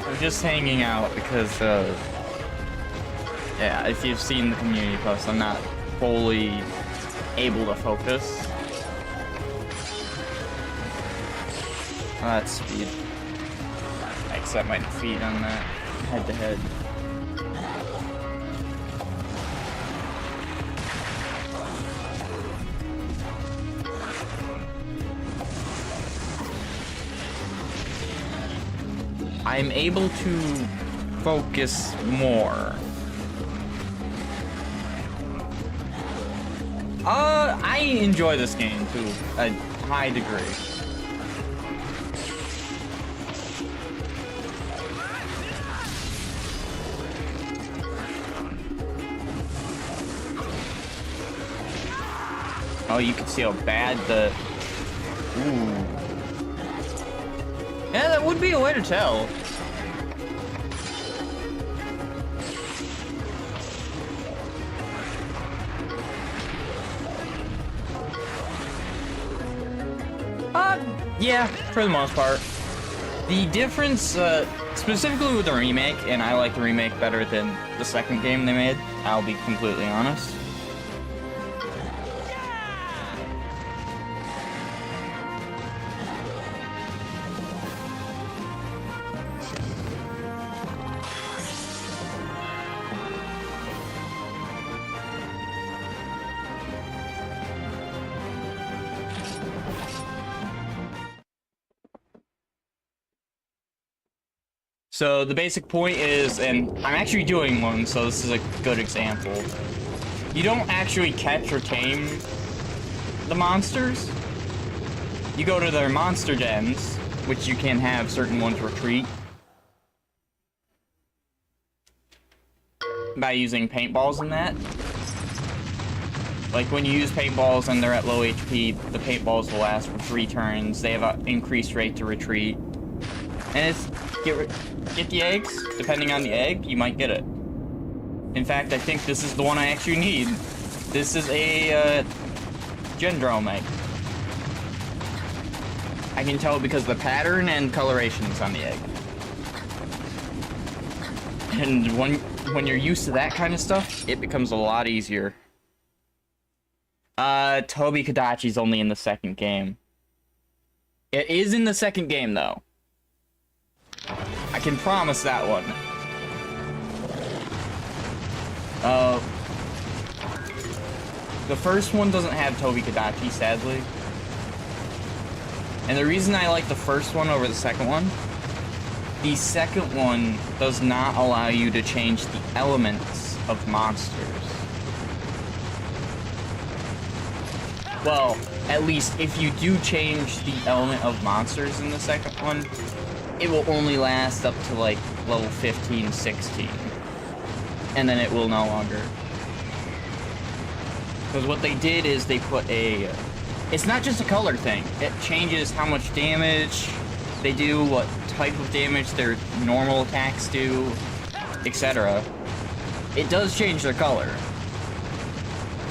I'm just hanging out because, yeah, if you've seen the community post, I'm not fully able to focus. Oh, that's speed. I accept my defeat on that head-to-head. I'm able to focus more. I enjoy this game to a high degree. Oh, you can see how bad the... Ooh. Yeah, that would be a way to tell. Yeah, for the most part. The difference, specifically with the remake, and I like the remake better than the second game they made, I'll be completely honest. So the basic point is, and I'm actually doing one, so this is a good example. You don't actually catch or tame the monsters. You go to their monster dens, which you can have certain ones retreat by using paintballs and that. Like when you use paintballs and they're at low HP, the paintballs will last for 3 turns. They have an increased rate to retreat. And it's get the eggs. Depending on the egg, you might get it. In fact, I think this is the one I actually need. This is a Gendrome egg. I can tell because the pattern and coloration is on the egg. And when you're used to that kind of stuff, it becomes a lot easier. Toby Kadachi's only in the second game. It is in the second game, though. I can promise that one. The first one doesn't have Toby Kadachi, sadly. And the reason I like the first one over the second one, the second one does not allow you to change the elements of monsters. Well, at least if you do change the element of monsters in the second one, it will only last up to like level 15, 16. And then it will no longer. Because what they did is they put a... It's not just a color thing. It changes how much damage, they do, what type of damage their normal attacks do, etc. It does change their color.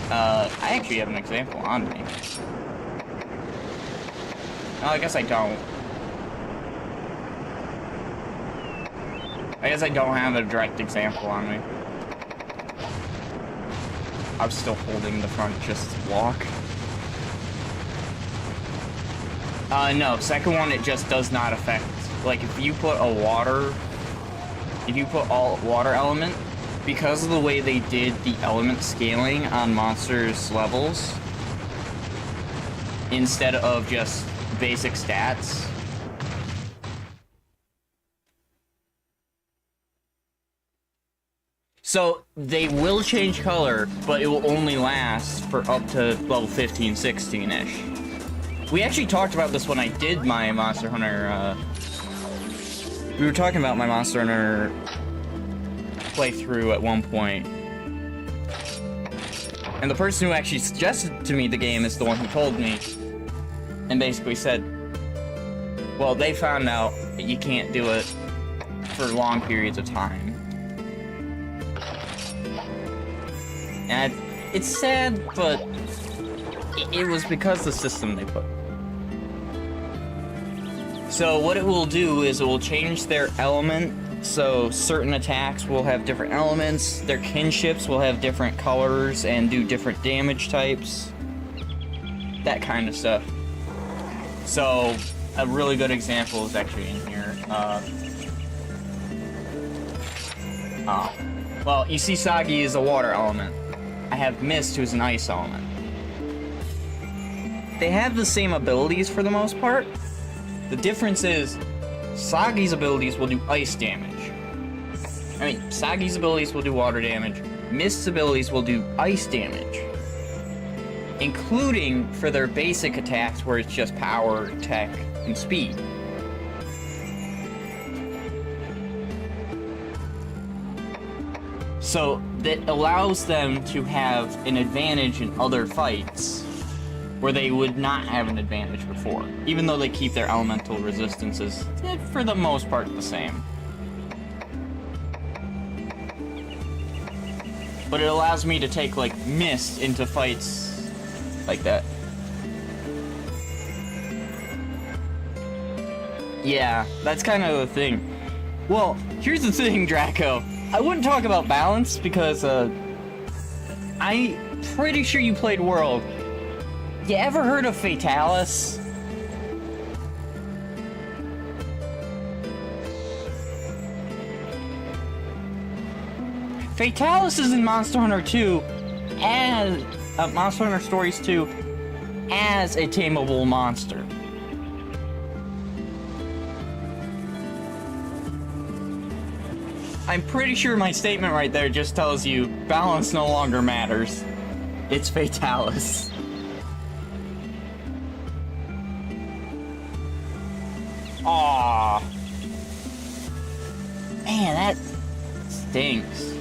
I actually have an example on me. Oh, I guess I don't. I guess I don't have a direct example on me. I'm still holding the front just to walk. No, second one, it just does not affect, like, if you put all water element, because of the way they did the element scaling on monsters' levels, instead of just basic stats, so they will change color, but it will only last for up to level 15, 16-ish. We actually talked about this when I did my Monster Hunter, we were talking about my Monster Hunter playthrough at one point. And the person who actually suggested to me the game is the one who told me, and basically said, well, they found out that you can't do it for long periods of time. And it's sad, but it was because the system they put. So what it will do is it will change their element, so certain attacks will have different elements, their kinships will have different colors and do different damage types, that kind of stuff. So a really good example is actually in here. Well, you see Sagi is a water element. I have Mist, who's an ice element. They have the same abilities for the most part. The difference is, Sagi's abilities will do ice damage. I mean, Sagi's abilities will do water damage. Mist's abilities will do ice damage. Including for their basic attacks where it's just power, tech, and speed. So, that allows them to have an advantage in other fights where they would not have an advantage before, even though they keep their elemental resistances, for the most part, the same. But it allows me to take, like, Mist into fights like that. Yeah, that's kind of the thing. Well, here's the thing, Draco. I wouldn't talk about balance because, I'm pretty sure you played World. You ever heard of Fatalis? Fatalis is in Monster Hunter 2 as Monster Hunter Stories 2 as a tameable monster. I'm pretty sure my statement right there just tells you balance no longer matters. It's Fatalis. Aww. Man, that stinks.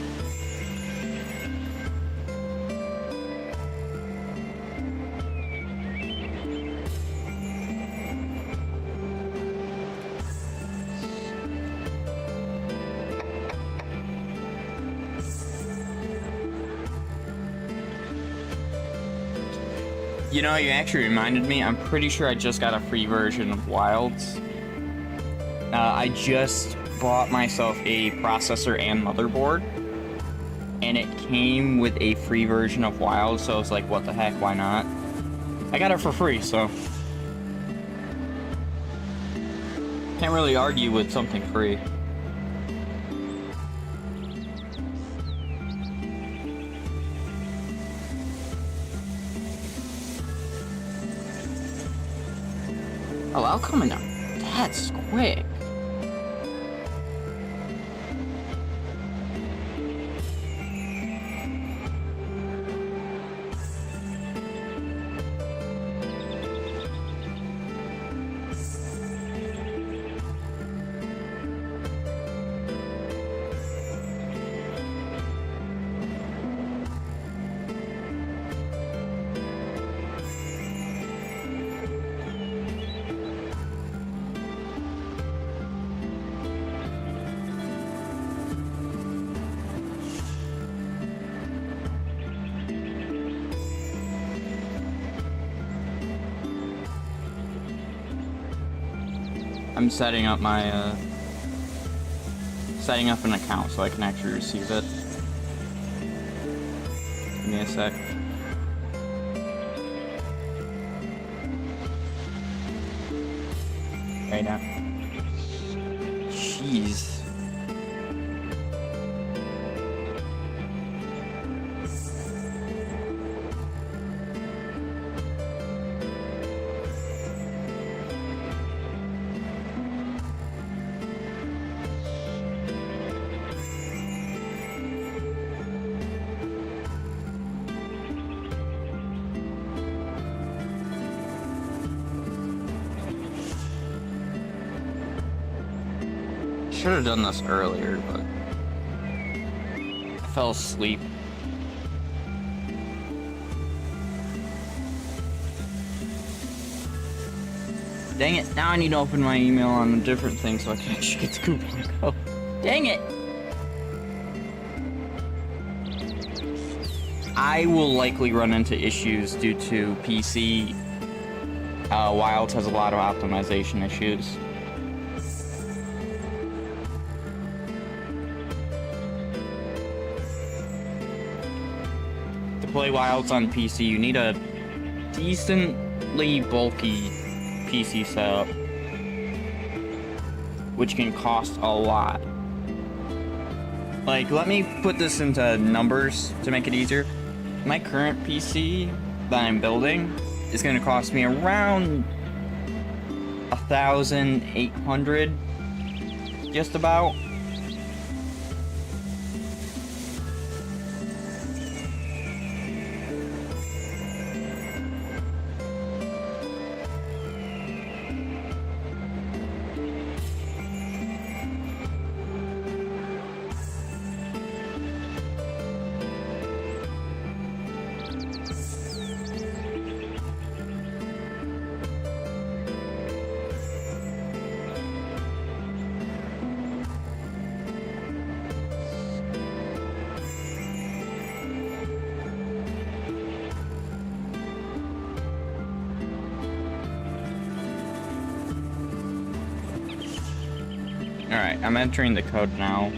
You know, you actually reminded me, I'm pretty sure I just got a free version of Wilds. I just bought myself a processor and motherboard, and it came with a free version of Wilds, so I was like, what the heck, why not? I got it for free, so can't really argue with something free. Oh, I'll come in now. That's quick. I'm setting up my, setting up an account so I can actually receive it. Give me a sec. Right now. Jeez. Should have done this earlier, but I fell asleep. Dang it, now I need to open my email on a different thing so I can actually get the coupon code. Dang it! I will likely run into issues due to PC. Wilds has a lot of optimization issues. To play Wilds on PC, you need a decently bulky PC setup, which can cost a lot. Like, let me put this into numbers to make it easier. My current PC that I'm building is going to cost me around 1,800, just about. Alright, I'm entering the code now.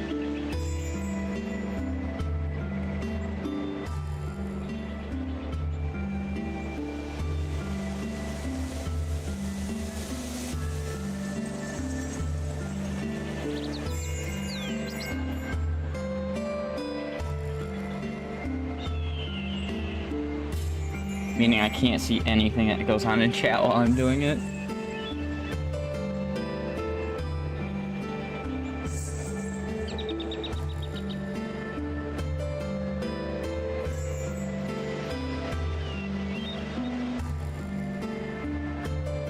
Meaning I can't see anything that goes on in chat while I'm doing it.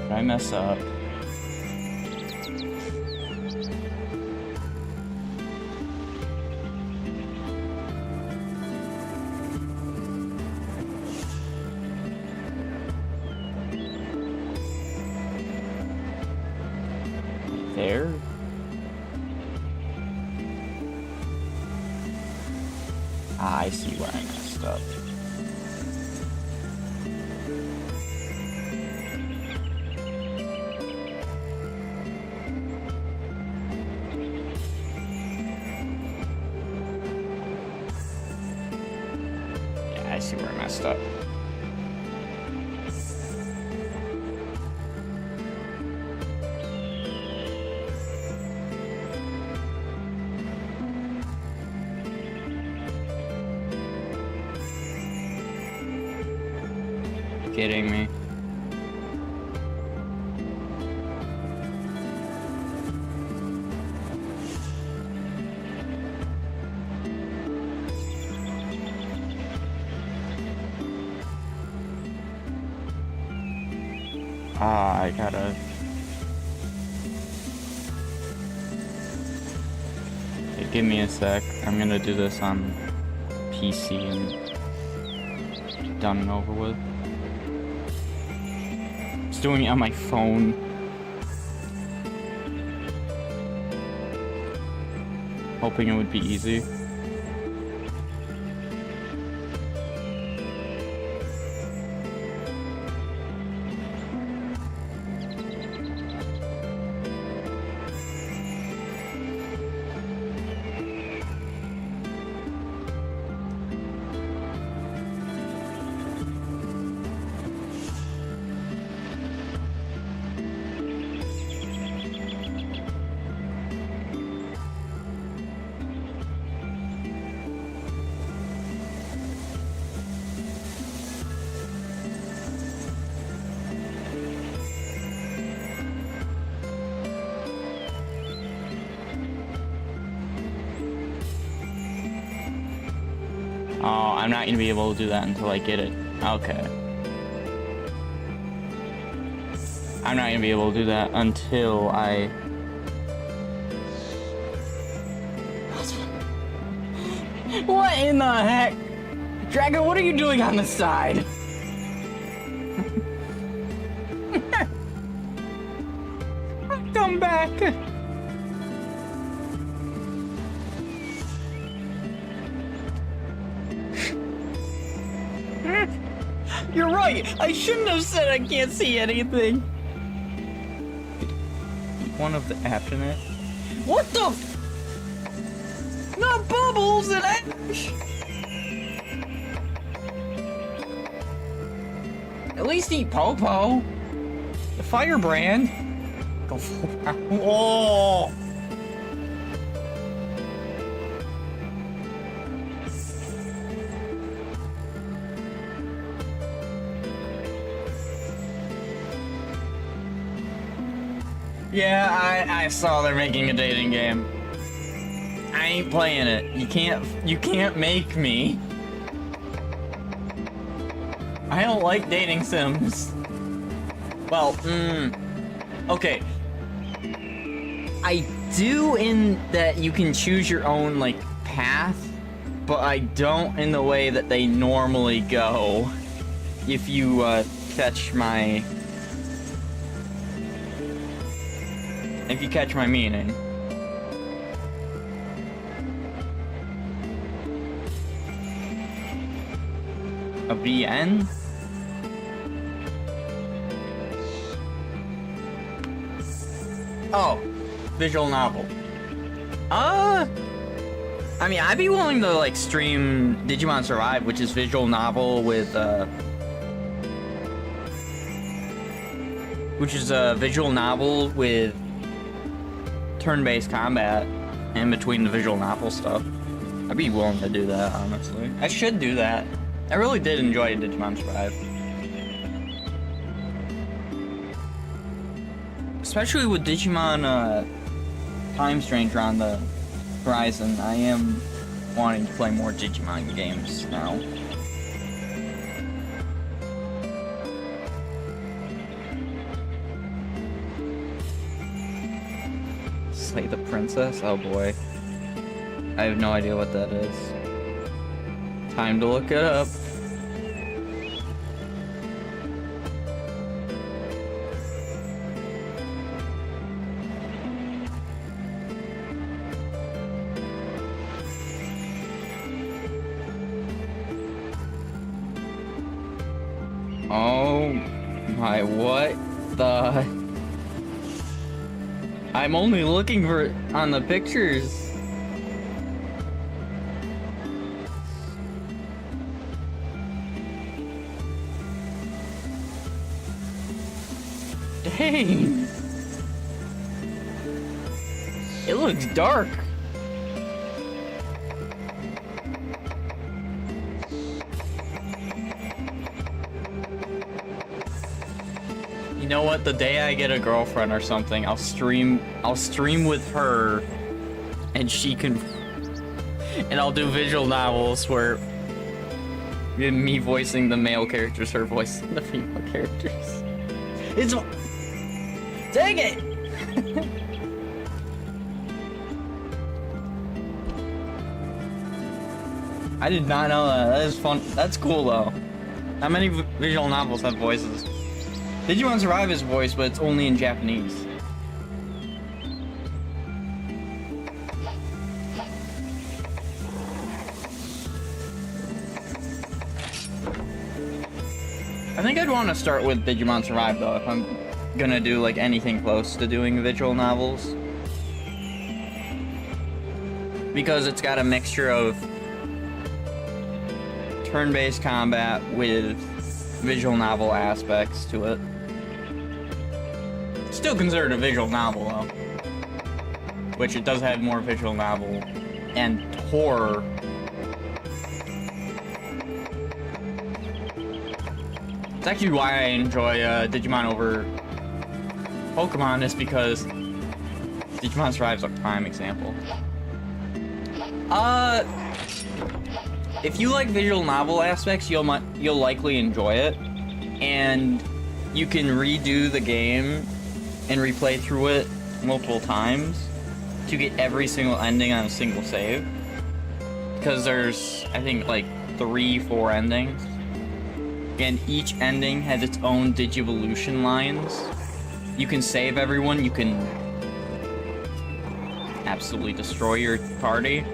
Did I mess up? There? Ah, I see where I messed up. Yeah, I see where I messed up. Kidding me? Ah, I gotta... Okay, give me a sec. I'm gonna do this on PC and be done and over with. Doing it on my phone. Hoping it would be easy. Oh, I'm not gonna be able to do that until I get it. Okay. I'm not gonna be able to do that until I... What in the heck? Dragon, what are you doing on the side? Come back! You're right! I shouldn't have said I can't see anything! One of the aftermath? What the f- Not bubbles and ash! At least eat Popo. The firebrand. Go for Whoa! Yeah, I saw they're making a dating game. I ain't playing it. You can't make me. I don't like dating sims. Well, okay. I do in that you can choose your own, like, path, but I don't in the way that they normally go. If you, catch my... If you catch my meaning. A VN? Oh, visual novel. I mean, I'd be willing to, like, stream Digimon Survive, which is visual novel with, which is a visual novel with turn-based combat in between the visual novel stuff. I'd be willing to do that, honestly. I should do that. I really did enjoy Digimon Survive. Especially with Digimon Time Stranger on the horizon, I am wanting to play more Digimon games now. Slay the Princess? Oh boy. I have no idea what that is. Time to look it up. Oh my, what the... I'm only looking for it on the pictures. Dang. It looks dark. You know what? The day I get a girlfriend or something, I'll stream with her, and she can, and I'll do visual novels where me voicing the male characters, her voicing the female characters. It's, dang it! I did not know that. That is fun. That's cool though. How many visual novels have voices? Digimon Survive is voiced, but it's only in Japanese. I think I'd want to start with Digimon Survive though, if I'm gonna do like anything close to doing visual novels. Because it's got a mixture of turn-based combat with visual novel aspects to it. Still considered a visual novel though. Which it does have more visual novel and horror. It's actually why I enjoy Digimon over Pokemon, is because Digimon Survive's a prime example. if you like visual novel aspects, you'll likely enjoy it, and you can redo the game and replay through it multiple times to get every single ending on a single save. Because there's, I think, like 3-4 endings, and each ending has its own Digivolution lines. You can save everyone, you can absolutely destroy your party.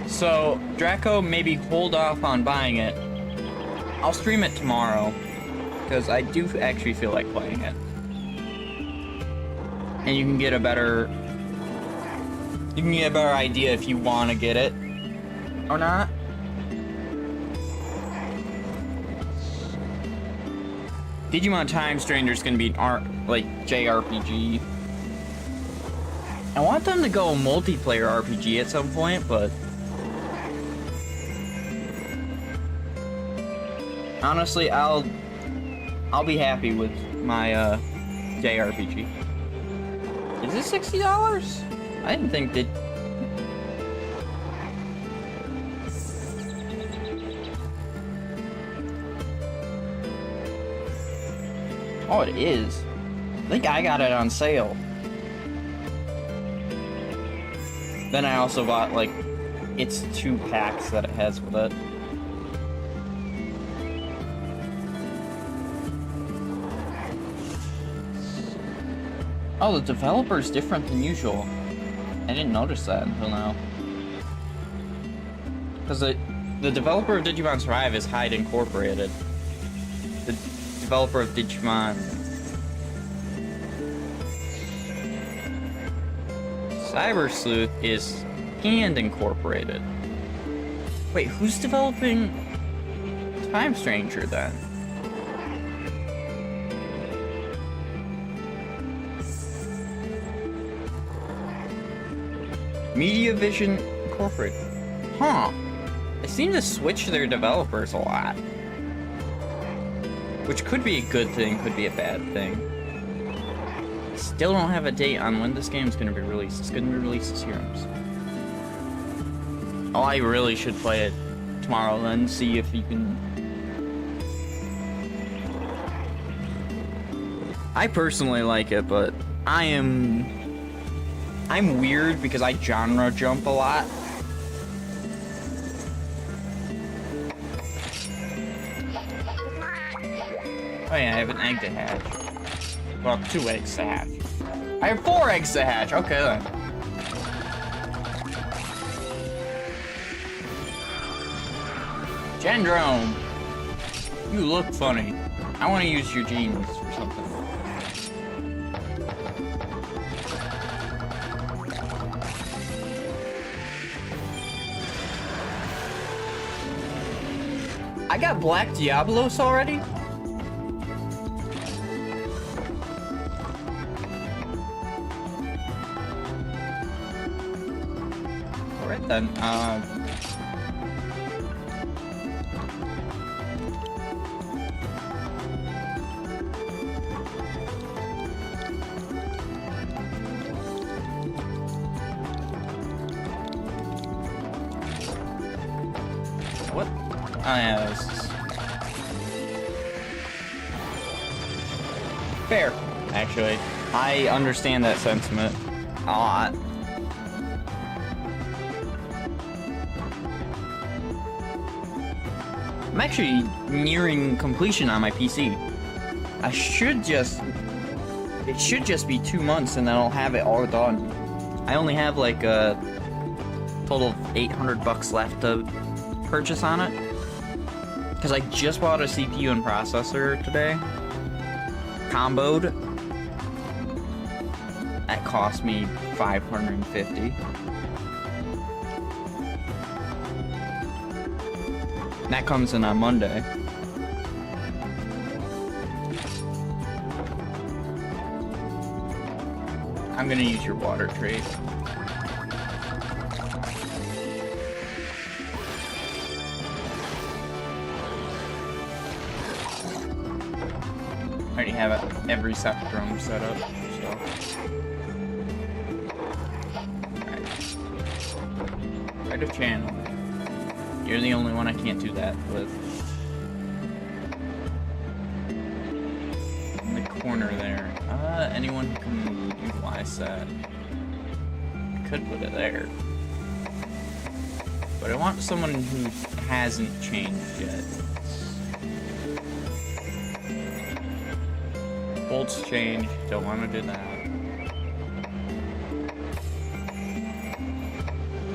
So, Draco, maybe hold off on buying it. I'll stream it tomorrow, because I do actually feel like playing it. And you can get a better idea if you want to get it or not. Digimon Time Stranger is going to be an JRPG. I want them to go multiplayer RPG at some point, but honestly, I'll be happy with my JRPG. Is this $60? I didn't think that. Oh, it is. I think I got it on sale. Then I also bought, like, it's 2 packs that it has with it. Oh, the developer's different than usual. I didn't notice that until now. Because the developer of Digimon Survive is Hyde Incorporated. The developer of Digimon Cyber Sleuth is Hand Incorporated. Wait, who's developing Time Stranger then? Media Vision Incorporated. Huh. They seem to switch their developers a lot. Which could be a good thing, could be a bad thing. Still don't have a date on when this game is going to be released. It's going to be released this year. Oh, I really should play it tomorrow then, see if you can... I personally like it, but I'm weird because I genre jump a lot. Oh yeah, I have an egg to hatch. Well, 2 eggs to hatch. I have 4 eggs to hatch. Okay then. Gendrome, you look funny. I want to use your genes for something. I got Black Diablos already? Alright then, what? Oh yeah, this is... fair, actually. I understand that sentiment a lot. I'm actually nearing completion on my PC. It should just be 2 months and then I'll have it all done. I only have like a total of $800 left to purchase on it. Because I just bought a CPU and processor today. Comboed. That cost me $550. That comes in on Monday. I'm gonna use your water trait. I already have every Septrum set up, so. Narrative channel. You're the only one I can't do that with. In the corner there. Anyone who can utilize that. I could put it there. But I want someone who hasn't changed yet. Bolts change, don't want to do that.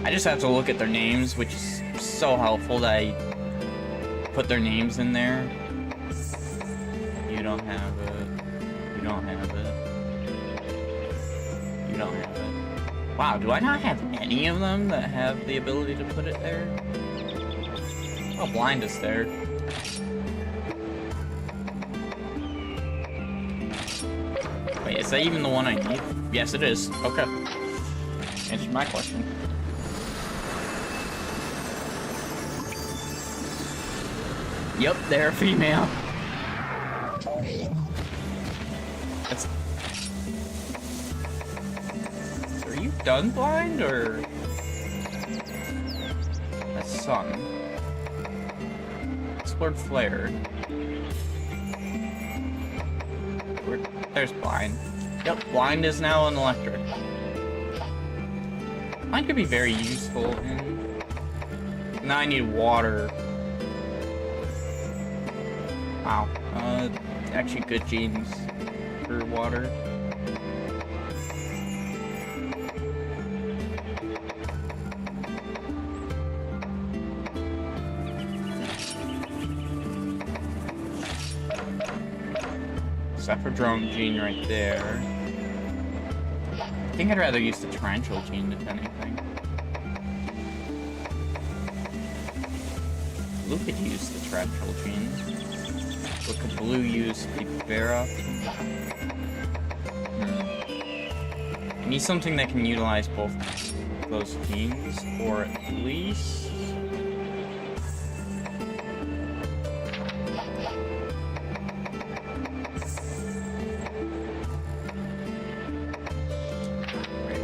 I just have to look at their names, which is so helpful that I put their names in there. You don't have it. You don't have it. You don't have it. Wow, do I not have any of them that have the ability to put it there? Oh, blind is there. Wait, is that even the one I need? Yes, it is. Okay. Answered my question. Yep, they're female. That's... So are you done blind, or... That's sun. Explored flare. There's blind. Yep, blind is now an electric. Blind could be very useful in... Now I need water. Wow. Actually good genes for water. Cephadrome gene right there. I think I'd rather use the tarantula gene if anything. Blue could use the tarantula gene. But could blue use the Vera? I need something that can utilize both those genes, or at least...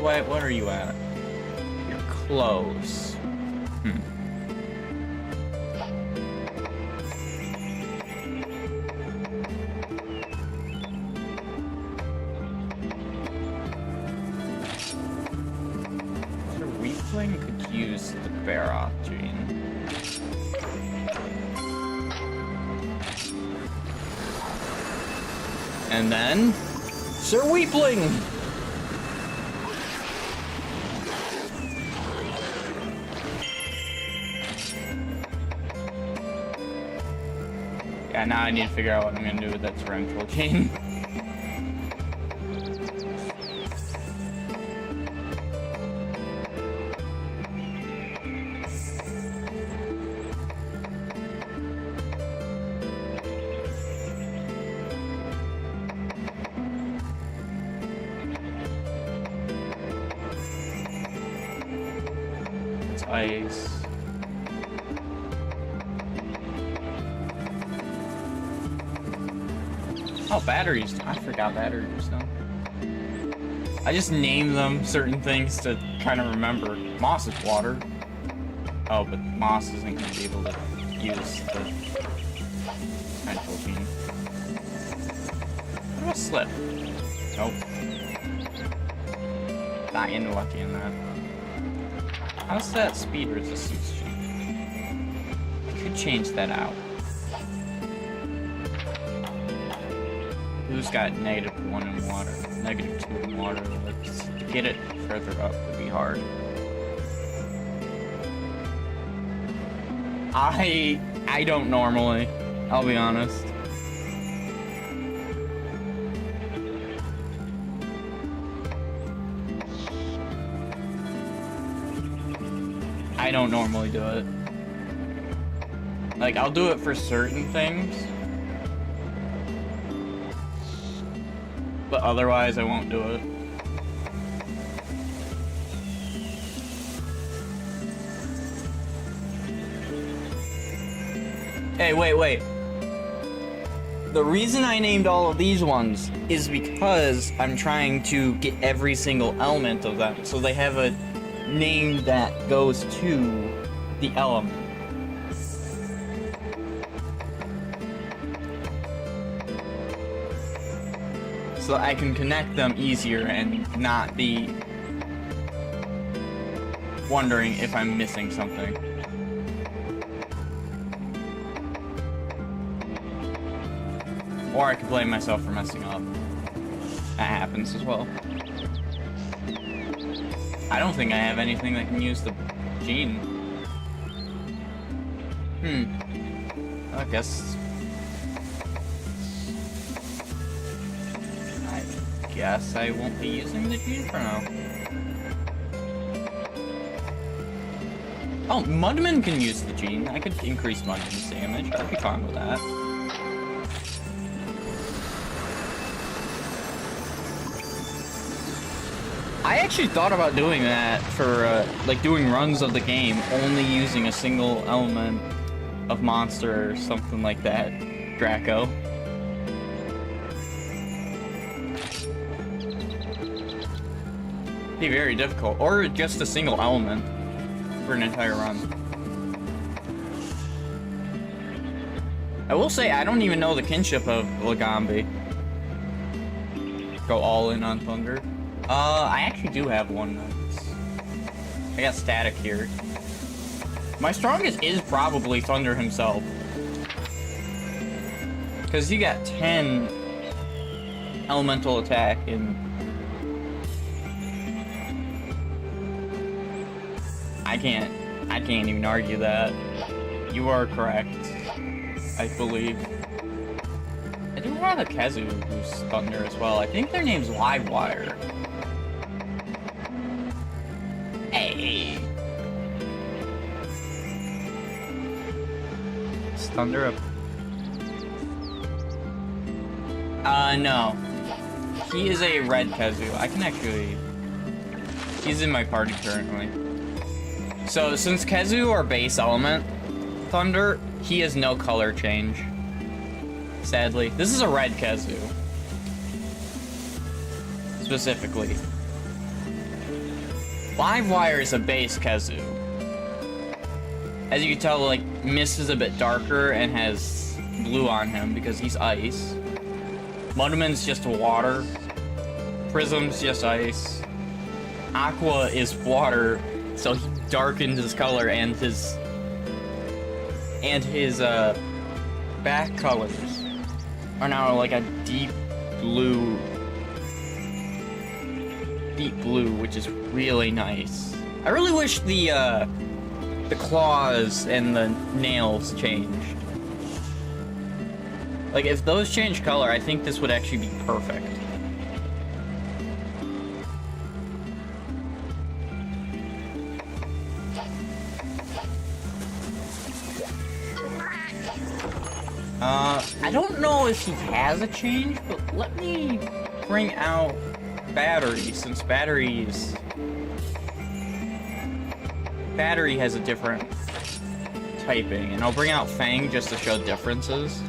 Wait, what are you at? You're close. Could use the Baroth gene. And then, Sir Weepling! Yeah, now I need to figure out what I'm gonna do with that torrential gene. Ice. Oh, batteries. I forgot batteries now. I just name them certain things to kind of remember. Moss is water. Oh, but Moss isn't going to be able to use the potential gene. What about Slip? Nope. Not getting lucky in that. How's that speed resistance gene? I could change that out. Blue's got -1 in water, -2 in water. To get it further up would be hard. I don't normally, I'll be honest. I don't normally do it. Like, I'll do it for certain things, but otherwise I won't do it. Hey, wait. The reason I named all of these ones is because I'm trying to get every single element of them, so they have a name that goes to the element. So I can connect them easier and not be wondering if I'm missing something. Or I could blame myself for messing up. That happens as well. I don't think I have anything that can use the gene. I guess I won't be using the gene for now. Oh, Mudman can use the gene. I could increase Mudman's damage. I'd be fine with that. I actually thought about doing that for, like, doing runs of the game, only using a single element of monster or something like that. Draco. Be very difficult. Or just a single element for an entire run. I will say, I don't even know the kinship of Lagambi. Go all in on Thunder. I actually do have one. I got Static here. My strongest is probably Thunder himself. Because he got 10 elemental attack and I can't even argue that. You are correct, I believe. I do have a Kazu who's Thunder as well. I think their name's Livewire. Hey! Is Thunder up? No. He is a red Kazu. I can actually... He's in my party currently. So, since Kazu are base element Thunder, he has no color change. Sadly. This is a red Kazu. Specifically. Livewire is a base Kazu. As you can tell, like, Mist is a bit darker and has blue on him because he's ice. Mudman's just water. Prism's just ice. Aqua is water, so he darkens his color and his back colors are now like a deep blue, which is really nice. I really wish the claws and the nails changed. Like, if those change color, I think this would actually be perfect. I don't know if he has a change, but let me bring out Battery, since Battery has a different typing, and I'll bring out Fang just to show differences.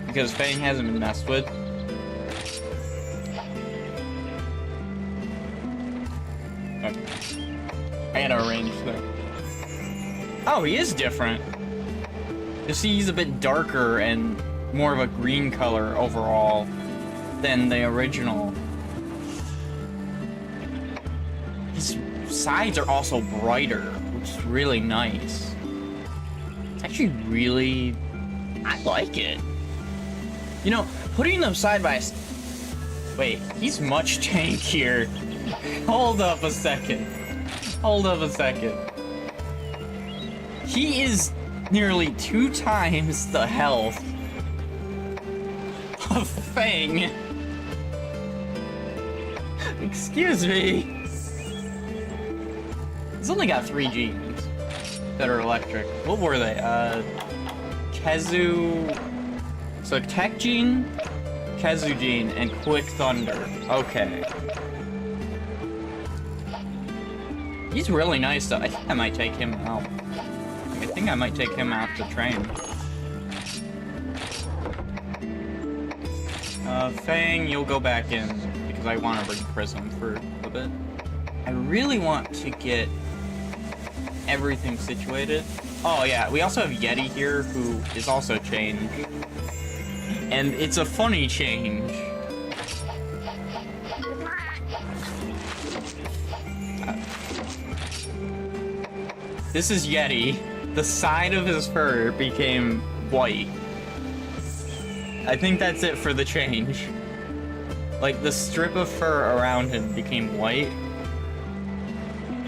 Because Fang hasn't been messed with. Okay. I gotta arrange that. Oh, he is different. You see, he's a bit darker and more of a green color overall than the original. His sides are also brighter, which is really nice. It's actually really... I like it. You know, putting them side by side... Wait, he's much tankier. Hold up a second. Hold up a second. He is nearly 2 times the health of Fang. Excuse me. He's only got 3 genes that are electric. What were they? Kazu... So Tech Gene, Kazu Gene, and Quick Thunder. Okay. He's really nice though. I think I might take him out. I think I might take him out to train. Fang, you'll go back in, because I want to bring Prism for the of it. I really want to get everything situated. Oh yeah, we also have Yeti here, who is also changed. And it's a funny change. This is Yeti. The side of his fur became white. I think that's it for the change. Like, the strip of fur around him became white.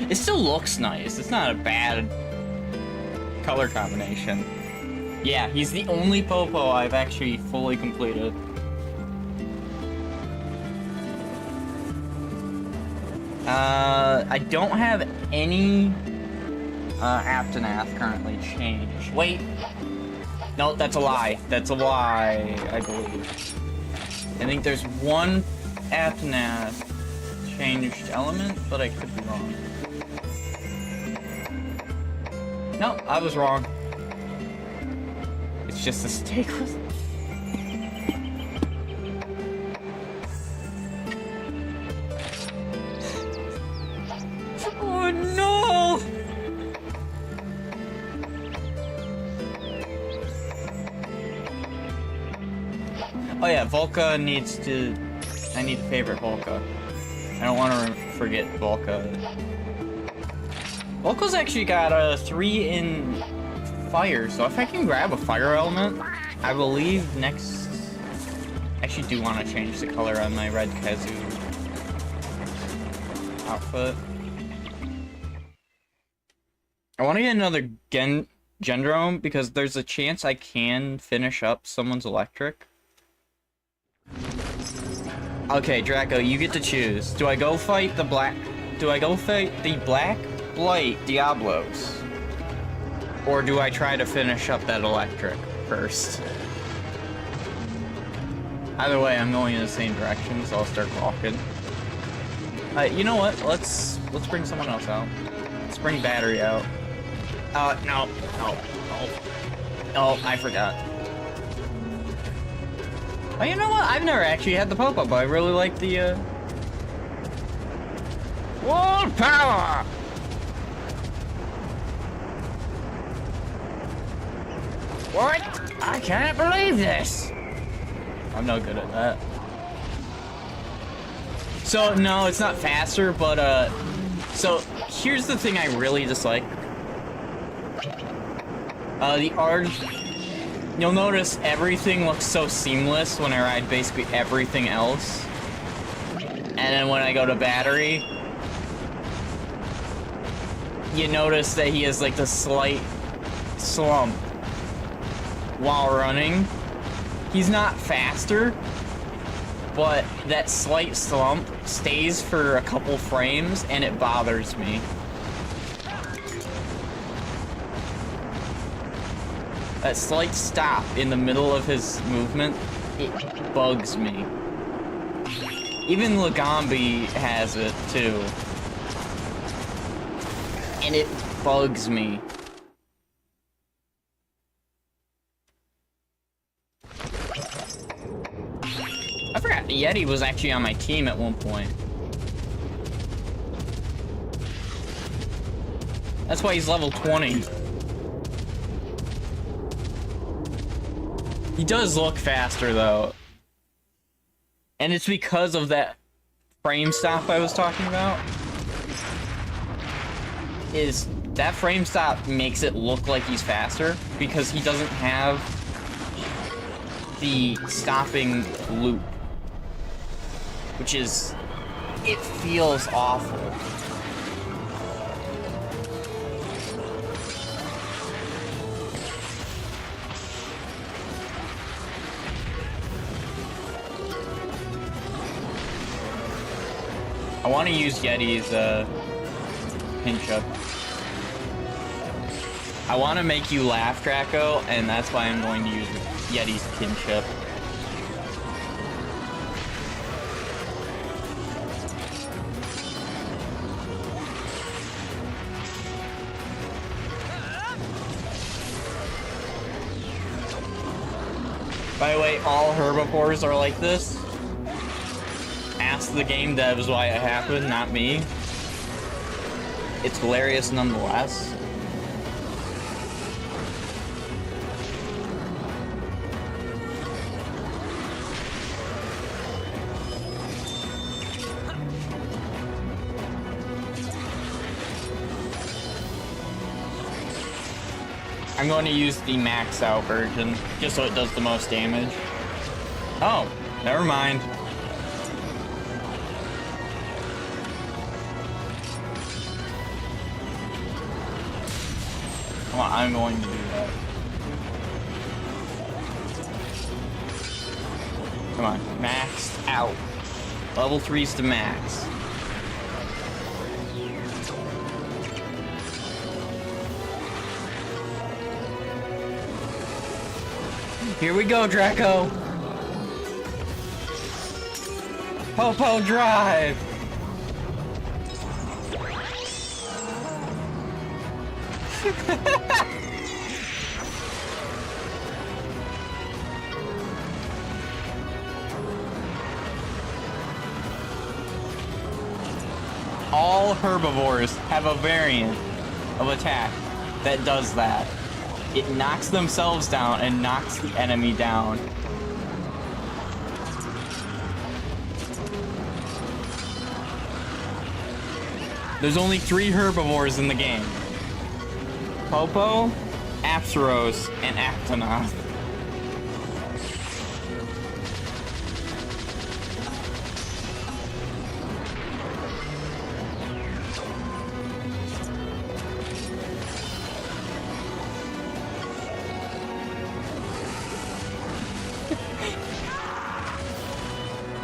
It still looks nice. It's not a bad color combination. Yeah, he's the only Popo I've actually fully completed. I don't have any Aptonath currently changed. Wait. No, that's a lie. That's a lie, I believe. I think there's one Aptonath changed element, but I could be wrong. No, I was wrong. It's just a steak with... Oh no! Oh yeah, Volca needs to... I need to favorite Volca. I don't want to forget Volca. Volca's actually got a 3 in fire, so if I can grab a fire element, I believe next... I actually do want to change the color on my red Kazoo outfit. I want to get another Gendrome because there's a chance I can finish up someone's electric. Okay, Draco, you get to choose. Do I go fight the black... Do I go fight the Black Blight Diablos? Or do I try to finish up that electric first? Either way, I'm going in the same direction, so I'll start walking. You know what? Let's bring someone else out. Let's bring Battery out. No, I forgot. Oh, you know what? I've never actually had the Popo, but I really like the, Wall Power! What? I can't believe this! I'm no good at that. So, no, it's not faster, but, so, here's the thing I really dislike. The art... You'll notice everything looks so seamless when I ride basically everything else. And then when I go to Battery, you notice that he has like the slight slump while running. He's not faster, but that slight slump stays for a couple frames and it bothers me. That slight stop in the middle of his movement, it bugs me. Even Lagambi has it too. And it bugs me. I forgot the Yeti was actually on my team at one point. That's why he's level 20. He does look faster, though. And it's because of that frame stop I was talking about. Is that frame stop makes it look like he's faster because he doesn't have the stopping loop. Which is... it feels awful. I want to use Yeti's pinch up. I want to make you laugh, Draco, and that's why I'm going to use Yeti's pinch up. By the way, all herbivores are like this. That's the game devs why it happened, not me. It's hilarious nonetheless. I'm going to use the max out version, just so it does the most damage. Oh, never mind. Come on, I'm going to do that. Come on, maxed out. Level 3's to max. Here we go, Draco! Popo drive! All herbivores have a variant of attack that does that. It knocks themselves down and knocks the enemy down. There's only 3 herbivores in the game. Popo, Apsaros, and Aptonoth.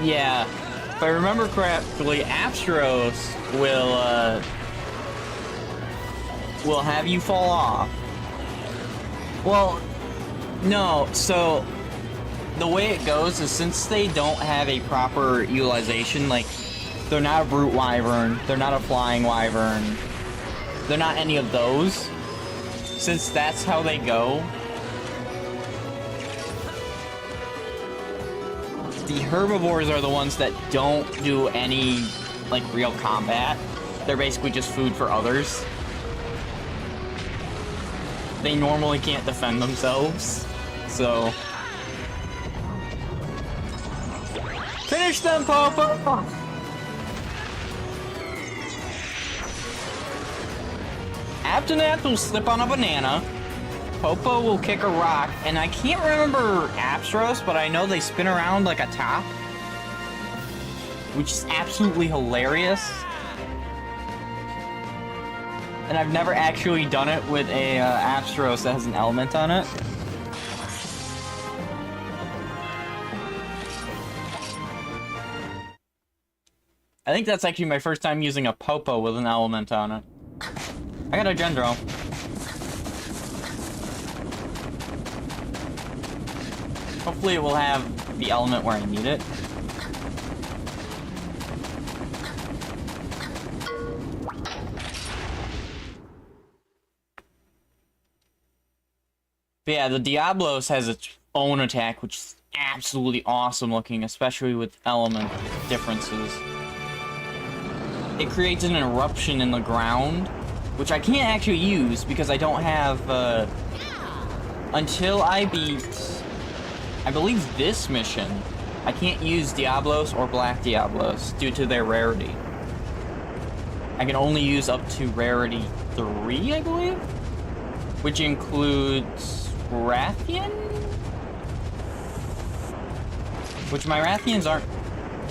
Yeah, if I remember correctly, Apsaros will have you fall off. Well, no, so the way it goes is since they don't have a proper utilization, like they're not a brute wyvern, they're not a flying wyvern, they're not any of those. Since that's how they go, the herbivores are the ones that don't do any, like, real combat. They're basically just food for others. They normally can't defend themselves, so... Finish them, Popo! Aptonoth will slip on a banana. Popo will kick a rock, and I can't remember Apsaros, but I know they spin around like a top, which is absolutely hilarious. And I've never actually done it with a Apsaros that has an element on it. I think that's actually my first time using a Popo with an element on it. I got a Gendro. Hopefully it will have the element where I need it. But yeah, the Diablos has its own attack, which is absolutely awesome looking, especially with element differences. It creates an eruption in the ground, which I can't actually use because I don't have, until I beat... I believe this mission, I can't use Diablos or Black Diablos due to their rarity. I can only use up to rarity 3, I believe? Which includes Rathian? Which my Rathians aren't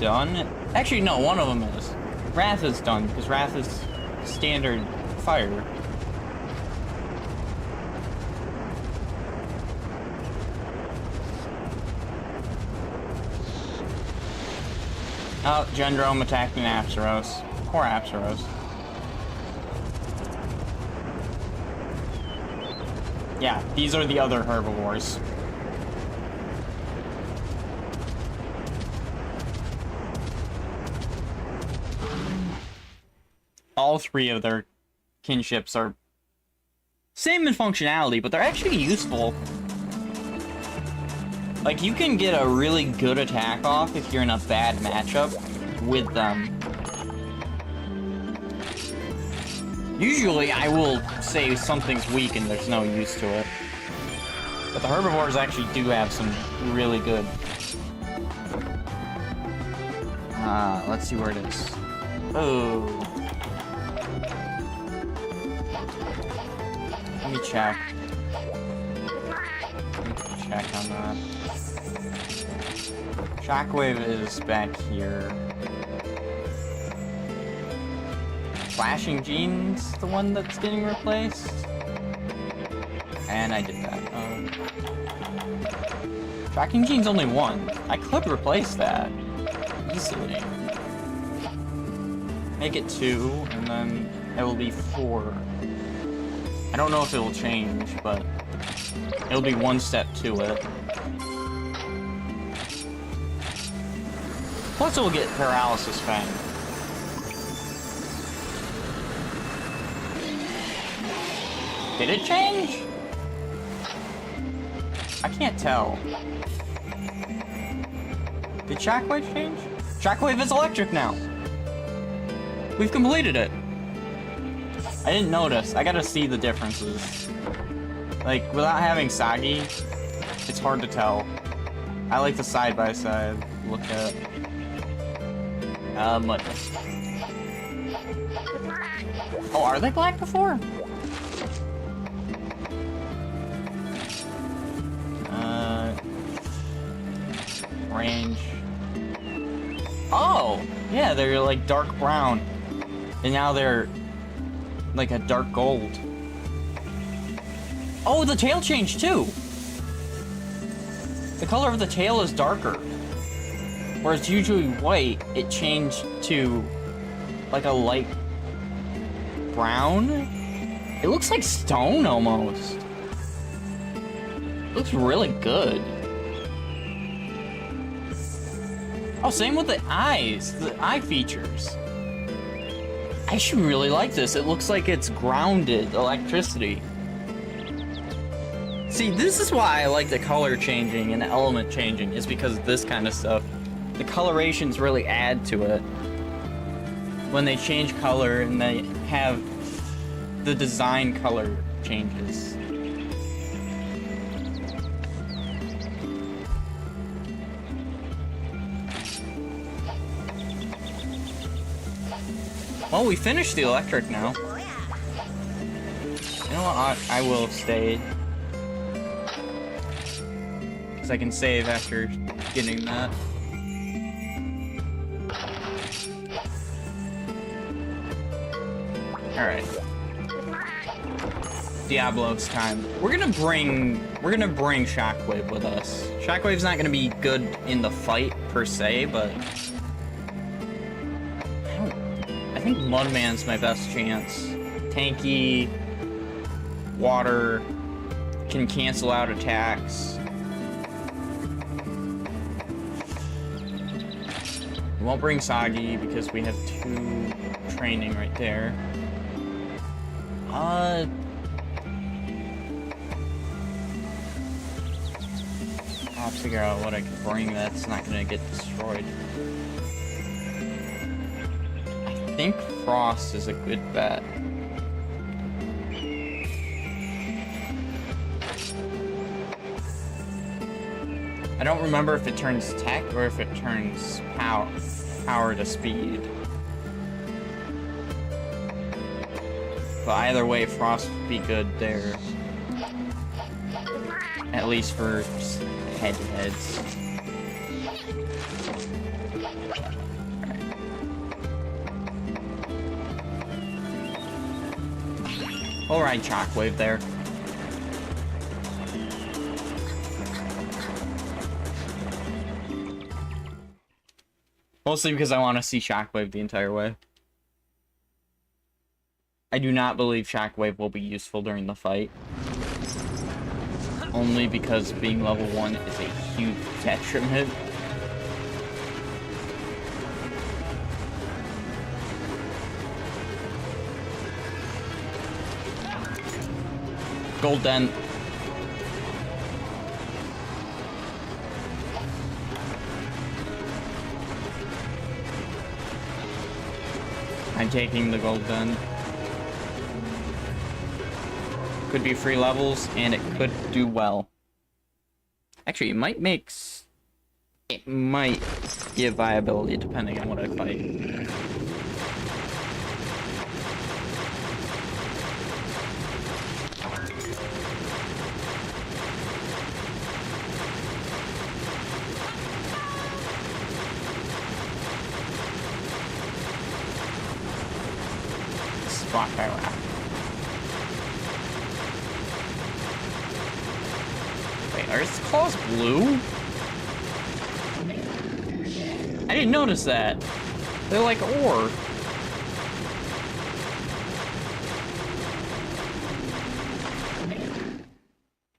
done. Actually, no, one of them is. Wrath is done, because Wrath is standard fire. Oh, Gendrome attacking Apsaros. Poor Apsaros. Yeah, these are the other herbivores. All 3 of their kinships are same in functionality, but they're actually useful. Like, you can get a really good attack off if you're in a bad matchup, with them. Usually I will say something's weak and there's no use to it. But the herbivores actually do have some really good... let's see where it is. Oh. Let me check. Check on that. Shockwave is back here. Flashing Gene's the one that's getting replaced. And I did that. Tracking Gene's only one. I could replace that easily. Make it 2, and then it will be 4. I don't know if it will change, but it'll be one step to it. Plus it will get Paralysis Fang. Did it change? I can't tell. Did Shockwave change? Shockwave is electric now. We've completed it. I didn't notice. I gotta see the differences. Like, without having Sagi, it's hard to tell. I like the side-by-side look at. Mud. Oh, are they black before? Range. Oh! Yeah, they're like dark brown. And now they're like a dark gold. Oh, the tail changed too! The color of the tail is darker. Whereas usually white, it changed to like a light brown? It looks like stone almost. It looks really good. Oh, same with the eyes, the eye features. I actually really like this. It looks like it's grounded electricity. See, this is why I like the color changing and the element changing, is because of this kind of stuff. The colorations really add to it. When they change color and they have the design color changes. Well, we finished the electric now. You know what? I will stay. Because I can save after getting that. Alright. Diablo's time. We're gonna bring Shockwave with us. Shockwave's not gonna be good in the fight per se, but I think Mudman's my best chance. Tanky, water, can cancel out attacks. We won't bring Sagi because we have 2 training right there. I'll figure out what I can bring that's not gonna get destroyed. I think Frost is a good bet. I don't remember if it turns tech or if it turns power to speed. But either way, Frost would be good there. At least for head-to-heads. We'll ride Shockwave there. Mostly because I want to see Shockwave the entire way. I do not believe Shockwave will be useful during the fight. Only because being level 1 is a huge detriment. Golden. I'm taking the gold gun. Could be free levels, and it could do well. Actually, it might make... It might give viability depending on what I fight. Spot fire. Wait, are his claws blue? I didn't notice that. They're like ore.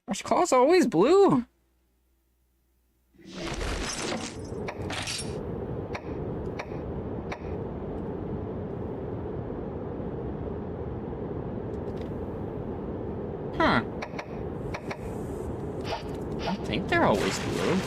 Are his claws always blue? Huh. I think they're always blue.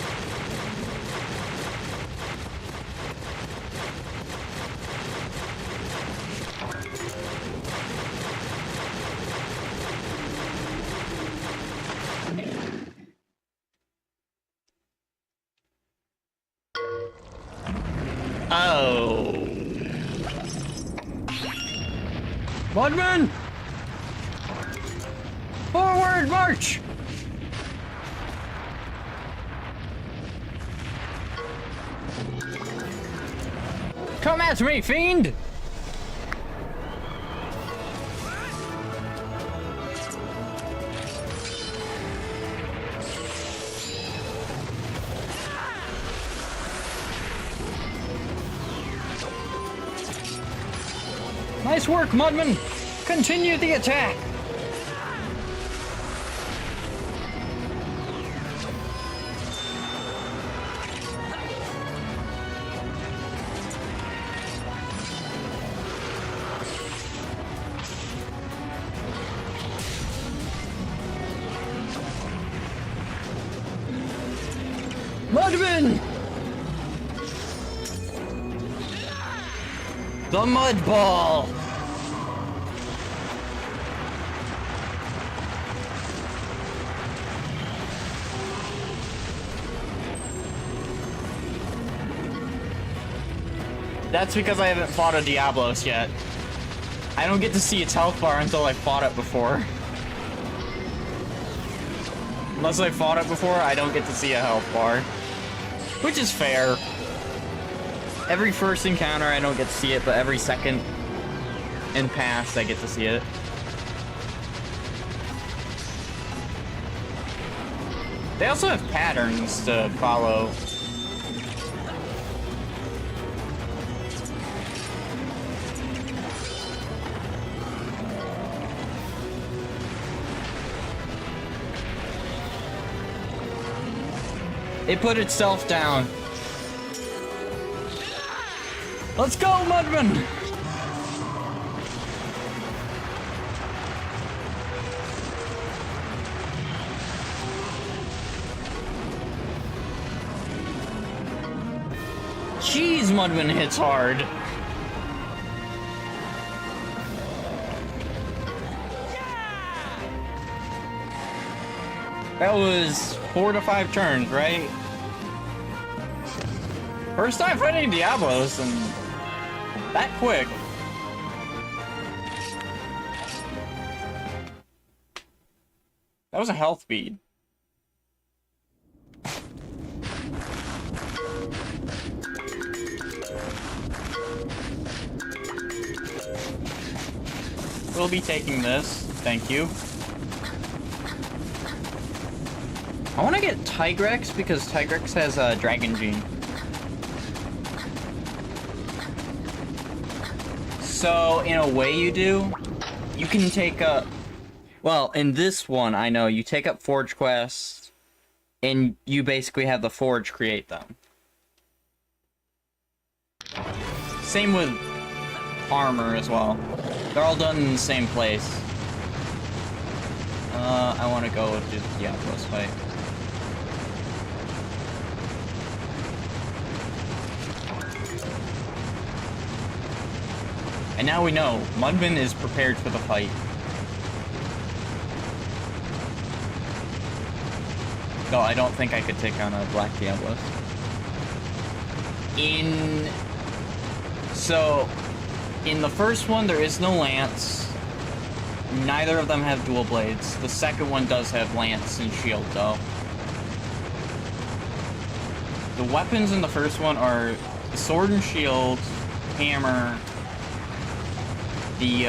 Oh. Mudman! Forward march! Come at me, fiend! Nice work, Mudman! Continue the attack! Mudman! The Mud Ball! That's because I haven't fought a Diablos yet. I don't get to see its health bar until I fought it before. Unless I fought it before, I don't get to see a health bar. Which is fair. Every first encounter, I don't get to see it, but every second and past, I get to see it. They also have patterns to follow. It put itself down. Let's go, Mudman! Jeez, Mudman hits hard. That was 4 to 5 turns, right? First time fighting Diablos, and that quick. That was a health bead. We'll be taking this, thank you. I want to get Tigrex because Tigrex has a Dragon Gene. So, in a way you do. You can take up... Well, in this one, I know, you take up Forge quests, and you basically have the Forge create them. Same with armor as well. They're all done in the same place. I want to go do the Diablos fight. I And now we know, Mudman is prepared for the fight. Though I don't think I could take on a Black Diablo. So, in the first one, there is no lance. Neither of them have dual blades. The second one does have lance and shield, though. The weapons in the first one are the sword and shield, hammer, the,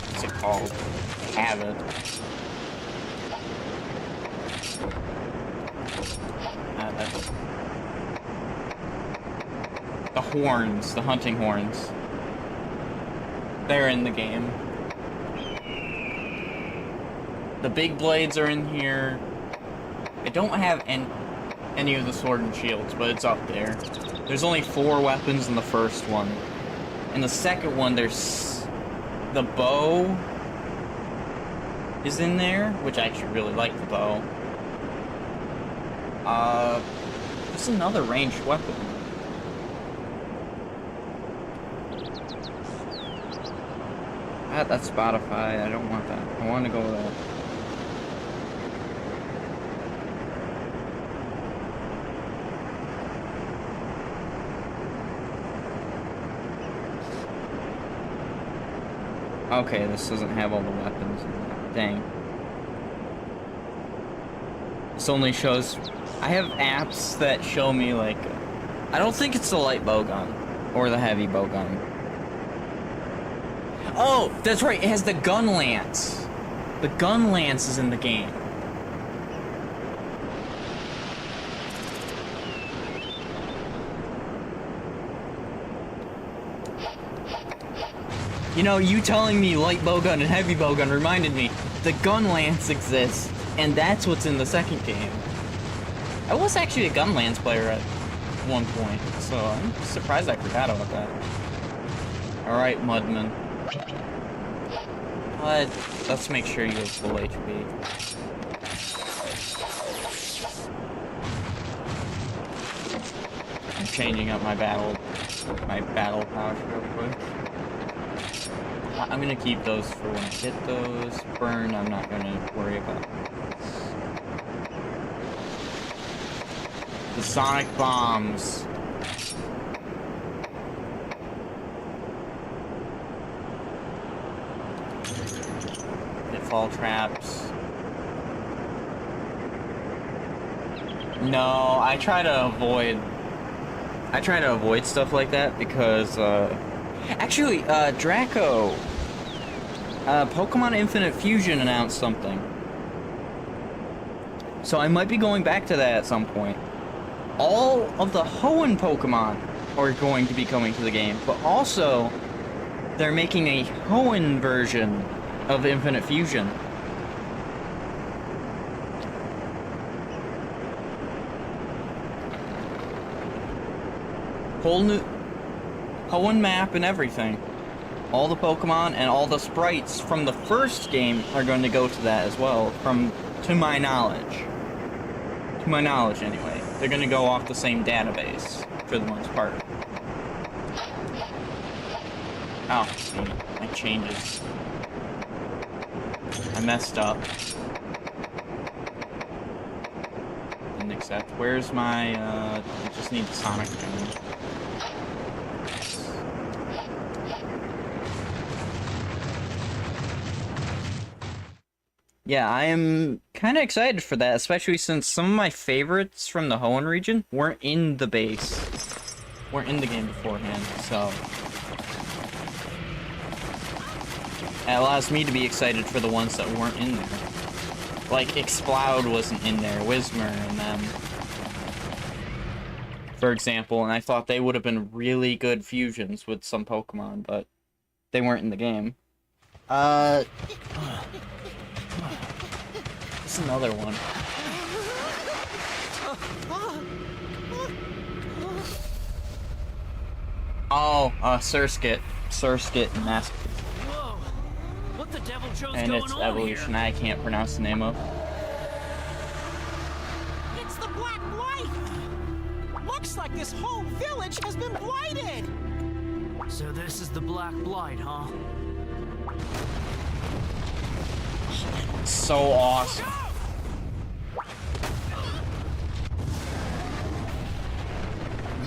what's it called? Habit. The horns, the hunting horns. They're in the game. The big blades are in here. I don't have any of the sword and shields, but it's up there. There's only 4 weapons in the first one. In the second one, there's the bow is in there, which I actually really like the bow. There's another ranged weapon. That's Spotify. I don't want that. I want to go with that. Okay, this doesn't have all the weapons. Dang. This only shows... I have apps that show me, like... I don't think it's the light bowgun. Or the heavy bowgun. Oh! That's right, it has the gun lance. The gun lance is in the game. You know, you telling me light bowgun and heavy bowgun reminded me, the gun lance exists, and that's what's in the second game. I was actually a gun lance player at one point, so I'm surprised I forgot about that. Alright, Mudman. Let's make sure you have full HP. I'm changing up my battle pouch real quick. I'm gonna keep those for when I get those. Burn, I'm not gonna worry about. The sonic bombs. Pitfall traps. No, I try to avoid stuff like that because, actually, Draco, Pokemon Infinite Fusion announced something. So I might be going back to that at some point. All of the Hoenn Pokemon are going to be coming to the game, but also, they're making a Hoenn version of Infinite Fusion. Whole new Hoenn map and everything. All the Pokemon and all the sprites from the first game are going to go to that as well, to my knowledge. To my knowledge, anyway. They're going to go off the same database, for the most part. Oh, my changes. I messed up. Didn't accept. Where's my, I just need the Sonic Gem. Yeah, I am kind of excited for that, especially since some of my favorites from the Hoenn region weren't in the base. Weren't in the game beforehand, so... It allows me to be excited for the ones that weren't in there. Like, Exploud wasn't in there, Whismur and them. For example, and I thought they would have been really good fusions with some Pokemon, but they weren't in the game. It's another one. Oh, Surskit. Surskit and Mask. Whoa! What the devil Joe's And going its on evolution here? I can't pronounce the name of. It's the Black Blight! looks like this whole village has been blighted! So this is the Black Blight, huh? So awesome.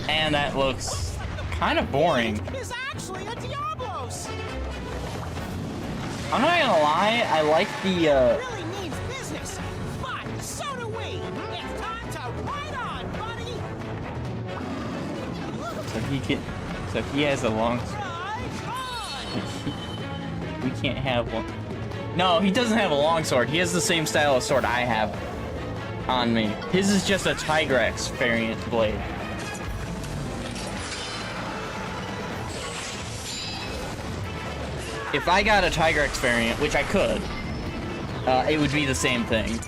And that looks kind of boring. Is actually a Diablos! I'm not gonna lie, I like the, Really needs business, but so do we! It's time to ride on, buddy! so he has a long, Ride on! we can't have one. No, he doesn't have a long sword. He has the same style of sword I have on me. His is just a Tigrex variant blade. If I got a Tigrex variant, which I could, it would be the same thing.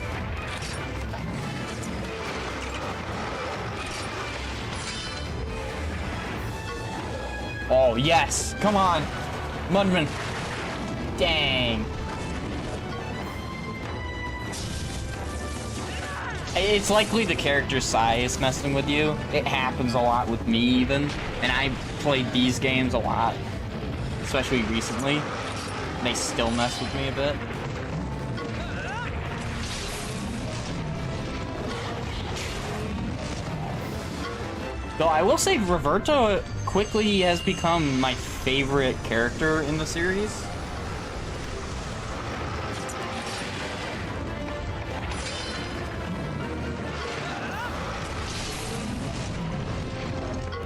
Oh, yes! Come on! Mudman! Dang! It's likely the character size messing with you. It happens a lot with me, even. And I played these games a lot. Especially recently. They still mess with me a bit. Though I will say Roberto quickly has become my favorite character in the series.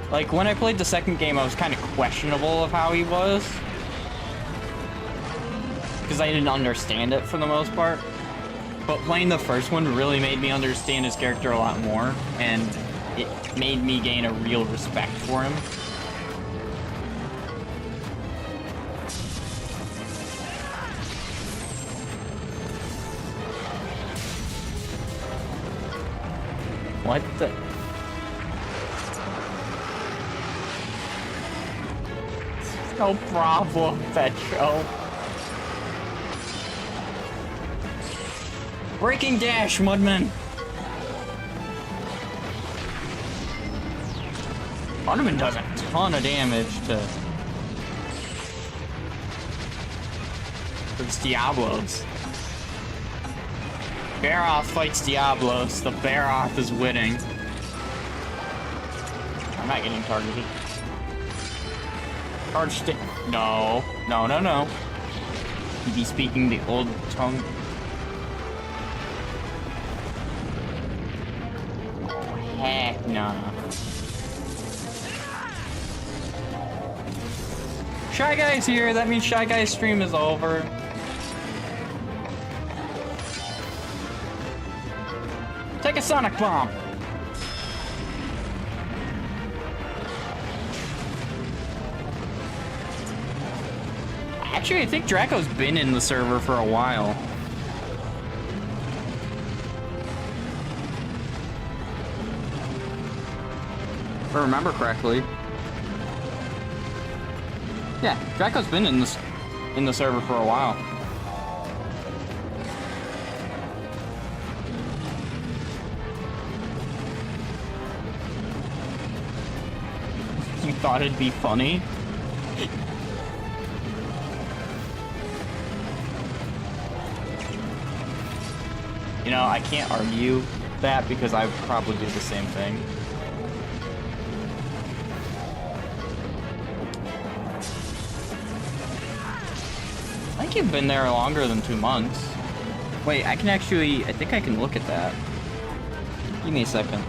Like, when I played the second game, I was kind of questionable of how he was. Because I didn't understand it for the most part. But playing the first one really made me understand his character a lot more. And it made me gain a real respect for him. What the... No problem, Petro. Breaking dash, Mudman. Mudman does a ton of damage to those Diablos. Baroth fights Diablos. The Baroth is winning. I'm not getting targeted. Charge stick. No. No, no, no. You be speaking the old tongue. Heck nah. Shy Guy's here. That means Shy Guy's stream is over. Take a Sonic Bomb. Actually, I think Draco's been in the server for a while. If I remember correctly. Yeah, Draco's been in the server for a while. You thought it'd be funny? You know, I can't argue that because I would probably do the same thing. I think you've been there longer than 2 months. Wait, I think I can look at that. Give me a second.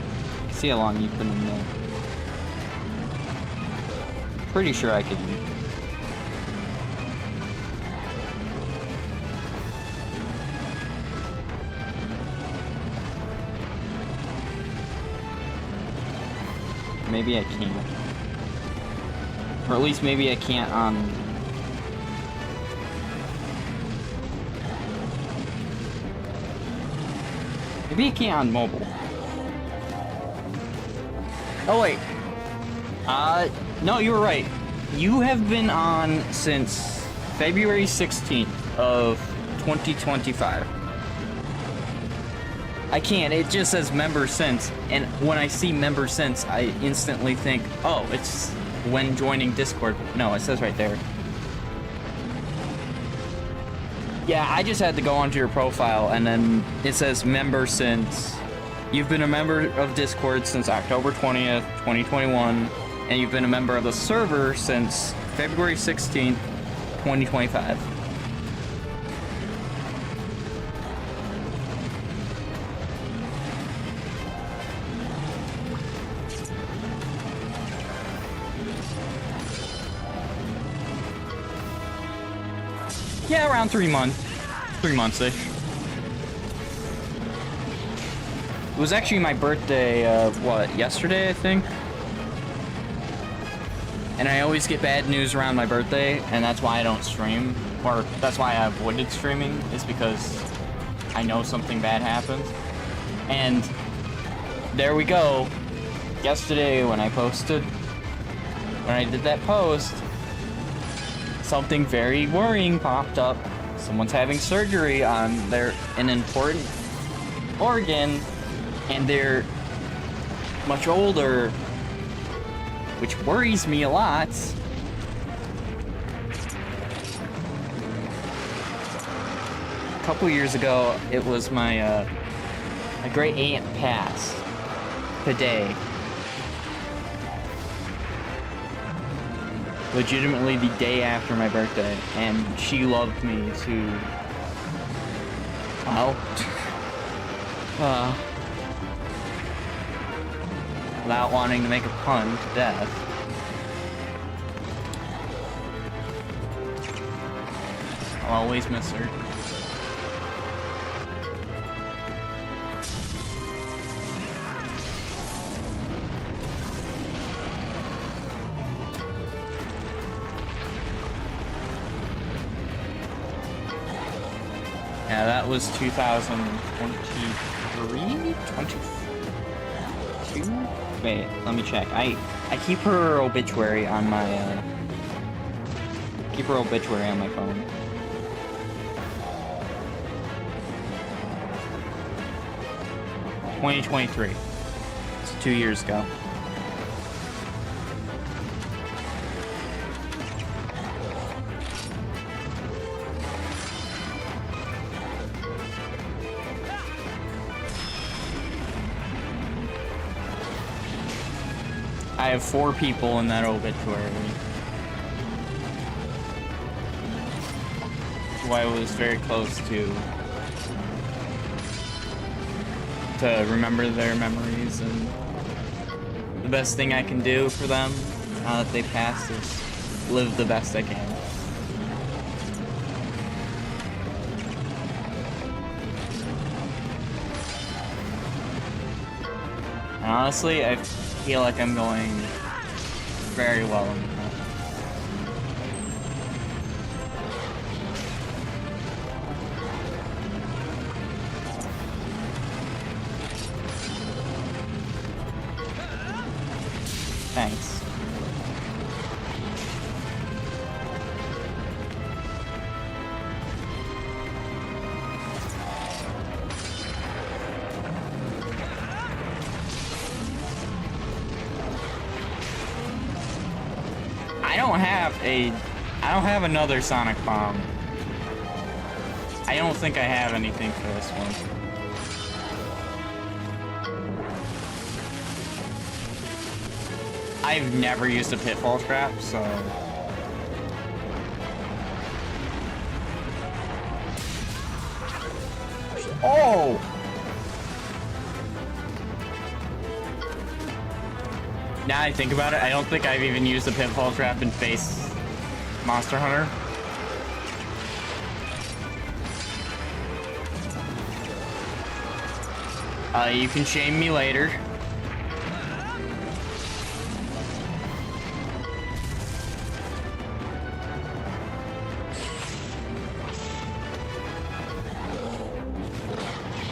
See how long you've been in there. Pretty sure I could. Maybe I can't. Or at least maybe I can't on... Maybe I can't on mobile. Oh wait. No, you were right. You have been on since February 16th of 2025. I can't. It just says member since. And when I see member since, I instantly think, oh, it's when joining Discord. No, it says right there. Yeah, I just had to go onto your profile, and then it says member since. You've been a member of Discord since October 20th, 2021, and you've been a member of the server since February 16th, 2025. Yeah, around 3 months. 3 months-ish. It was actually my birthday, yesterday, I think? And I always get bad news around my birthday, and that's why I don't stream. Or, that's why I avoided streaming, is because I know something bad happened. And there we go. Yesterday, when I did that post, something very worrying popped up. Someone's having surgery on an important organ, and they're much older, which worries me a lot. A couple years ago, it was my great aunt passed today. Legitimately the day after my birthday, and she loved me to, well, without wanting to make a pun, to death. I'll always miss her. Yeah, that was 2023? 22? Wait, let me check. I keep her obituary on my phone. $2023. It's 2 years ago. I have 4 people in that obituary who I was very close to remember their memories, and the best thing I can do for them now that they passed is live the best I can. And honestly, I feel like I'm going very well in that. Thanks. I don't have another Sonic Bomb. I don't think I have anything for this one. I've never used a pitfall trap, so... Oh! Now I think about it, I don't think I've even used a pitfall trap in Face Monster Hunter. You can shame me later.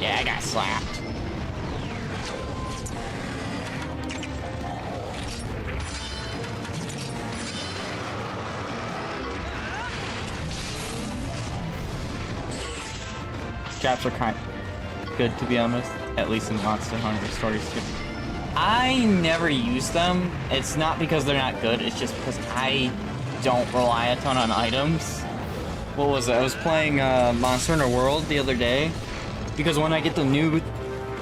Yeah, I got slapped. Traps are kind of good, to be honest. at least in Monster Hunter Stories 2. I never use them. It's not because they're not good, it's just because I don't rely a ton on items. What was it? I was playing Monster Hunter World the other day, because when I get the new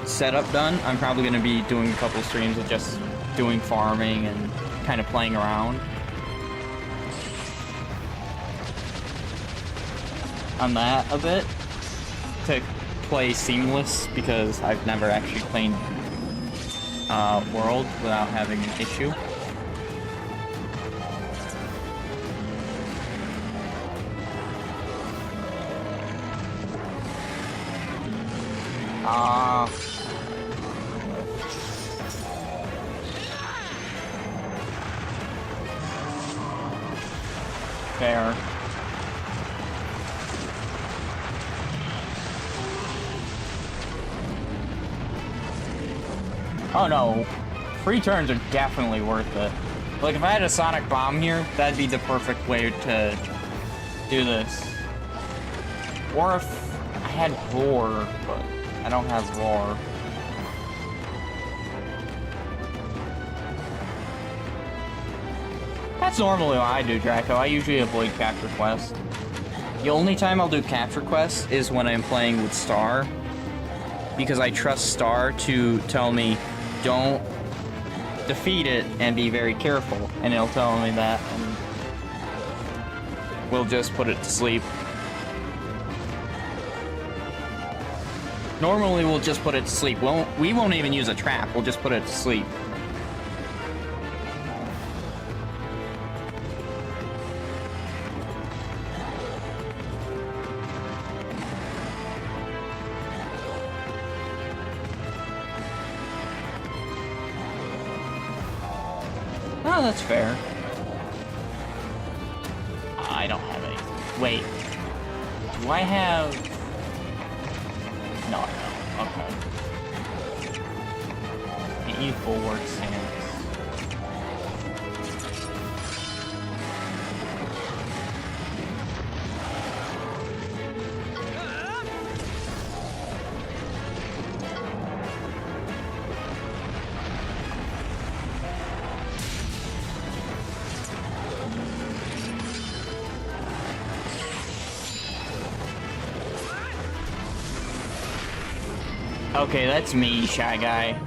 setup done, I'm probably going to be doing a couple streams of just doing farming and kind of playing around on that a bit to play seamless, because I've never actually played World without having an issue. Fair. Oh no, free turns are definitely worth it. Like if I had a sonic bomb here, that'd be the perfect way to do this. Or if I had roar, but I don't have roar. That's normally what I do, Draco. I usually avoid capture quests. The only time I'll do capture quests is when I'm playing with Star, because I trust Star to tell me, don't defeat it and be very careful, and it'll tell me that, and we'll just put it to sleep. Normally we'll just put it to sleep. We won't even use a trap, we'll just put it to sleep. Oh, that's fair. I don't have any. Wait. Do I have... No, I don't. Okay. Can't use bulwark stance. Okay, that's me, Shy Guy.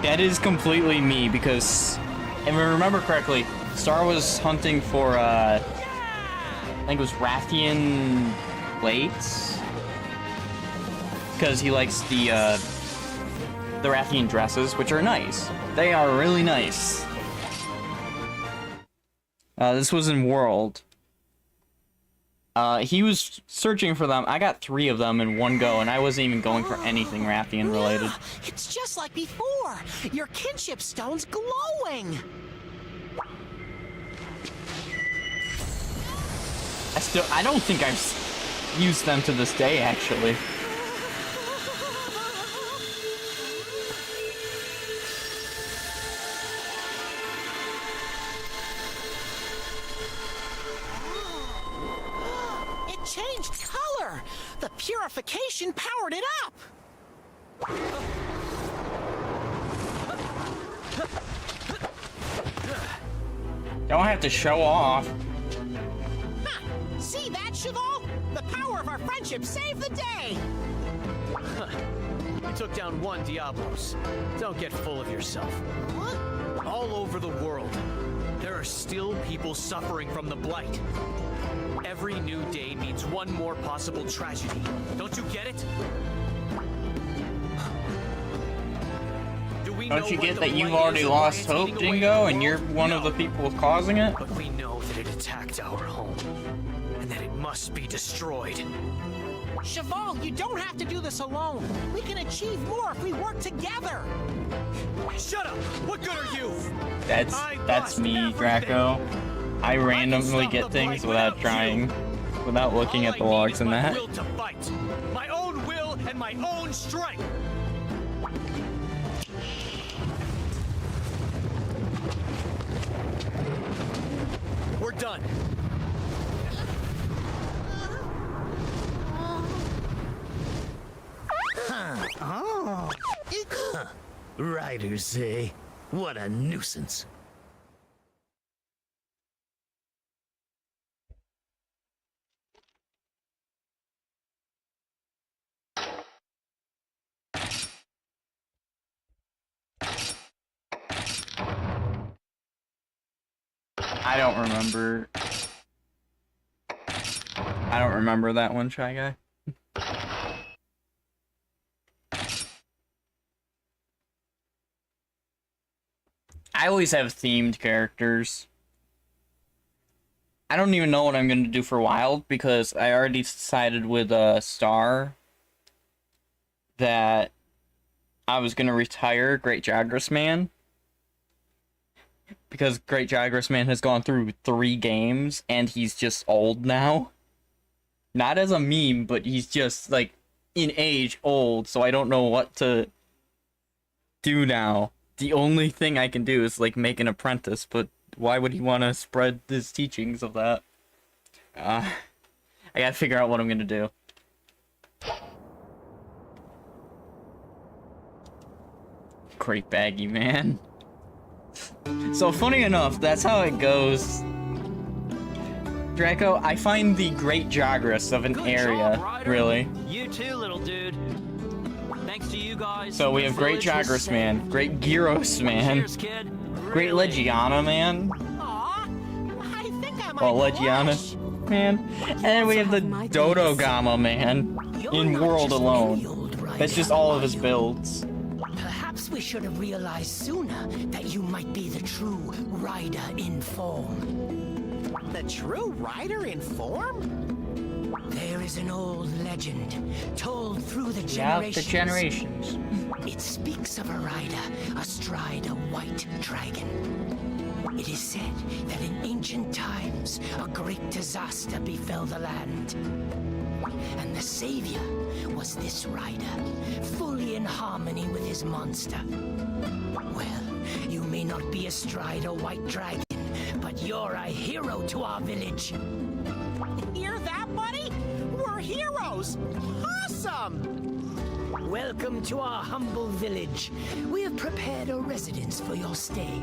That is completely me, because, if I remember correctly, Star was hunting for, I think it was Rathian plates? Because he likes the Rathian dresses, which are nice. They are really nice. This was in World. He was searching for them. I got 3 of them in one go, and I wasn't even going for anything Rathian related. It's just like before. Your kinship stone's glowing. I don't think I've used them to this day, actually. Changed color. The purification powered it up. Don't have to show off. Huh. See that, Cheval? The power of our friendship saved the day. You took down one Diablos. Don't get full of yourself. What? All over the world, there are still people suffering from the Blight. Every new day means one more possible tragedy. Don't you get it? Don't you get that you've already lost hope, Dingo, and you're one of the people causing it? But we know that it attacked our home, and that it must be destroyed. Cheval, you don't have to do this alone. We can achieve more if we work together. Shut up! What good are you? That's me, Draco. I randomly get things without trying, without looking at the logs and that. Will to fight. My own will and my own strength. We're done. Huh? Riders, eh? What a nuisance. I don't remember. I don't remember that one, Shy Guy. I always have themed characters. I don't even know what I'm going to do for Wild, because I already decided with Star that I was going to retire Great Jagras Man. Because Great Jagras Man has gone through 3 games, and he's just old now. Not as a meme, but he's just, like, in age old, so I don't know what to do now. The only thing I can do is, like, make an apprentice, but why would he want to spread his teachings of that? I gotta figure out what I'm gonna do. Great baggy man. So funny enough, that's how it goes. Draco, I find the Great Jagras of an Good area, job, Ryder. really. You too, little dude. Thanks to you guys. So we the have Great village was Jagras man, saved. Great Gyros man, Cheers, kid. Great Really. Legiana man, Aw, I think I might well blush. Legiana man, and then we have the my Dodo days. Gamma man You're in not World just alone. any old rider, That's just all of are his you? builds. Perhaps we should have realized sooner that you might be the true rider in form. The true rider in form? There is an old legend told through the Yeah, the generations. generations. It speaks of a rider astride a white dragon. It is said that in ancient times a great disaster befell the land. And the savior was this rider, fully in harmony with his monster. Well, you may not be astride a white dragon, but you're a hero to our village. Hear that, buddy? We're heroes! Awesome! Welcome to our humble village. We have prepared a residence for your stay.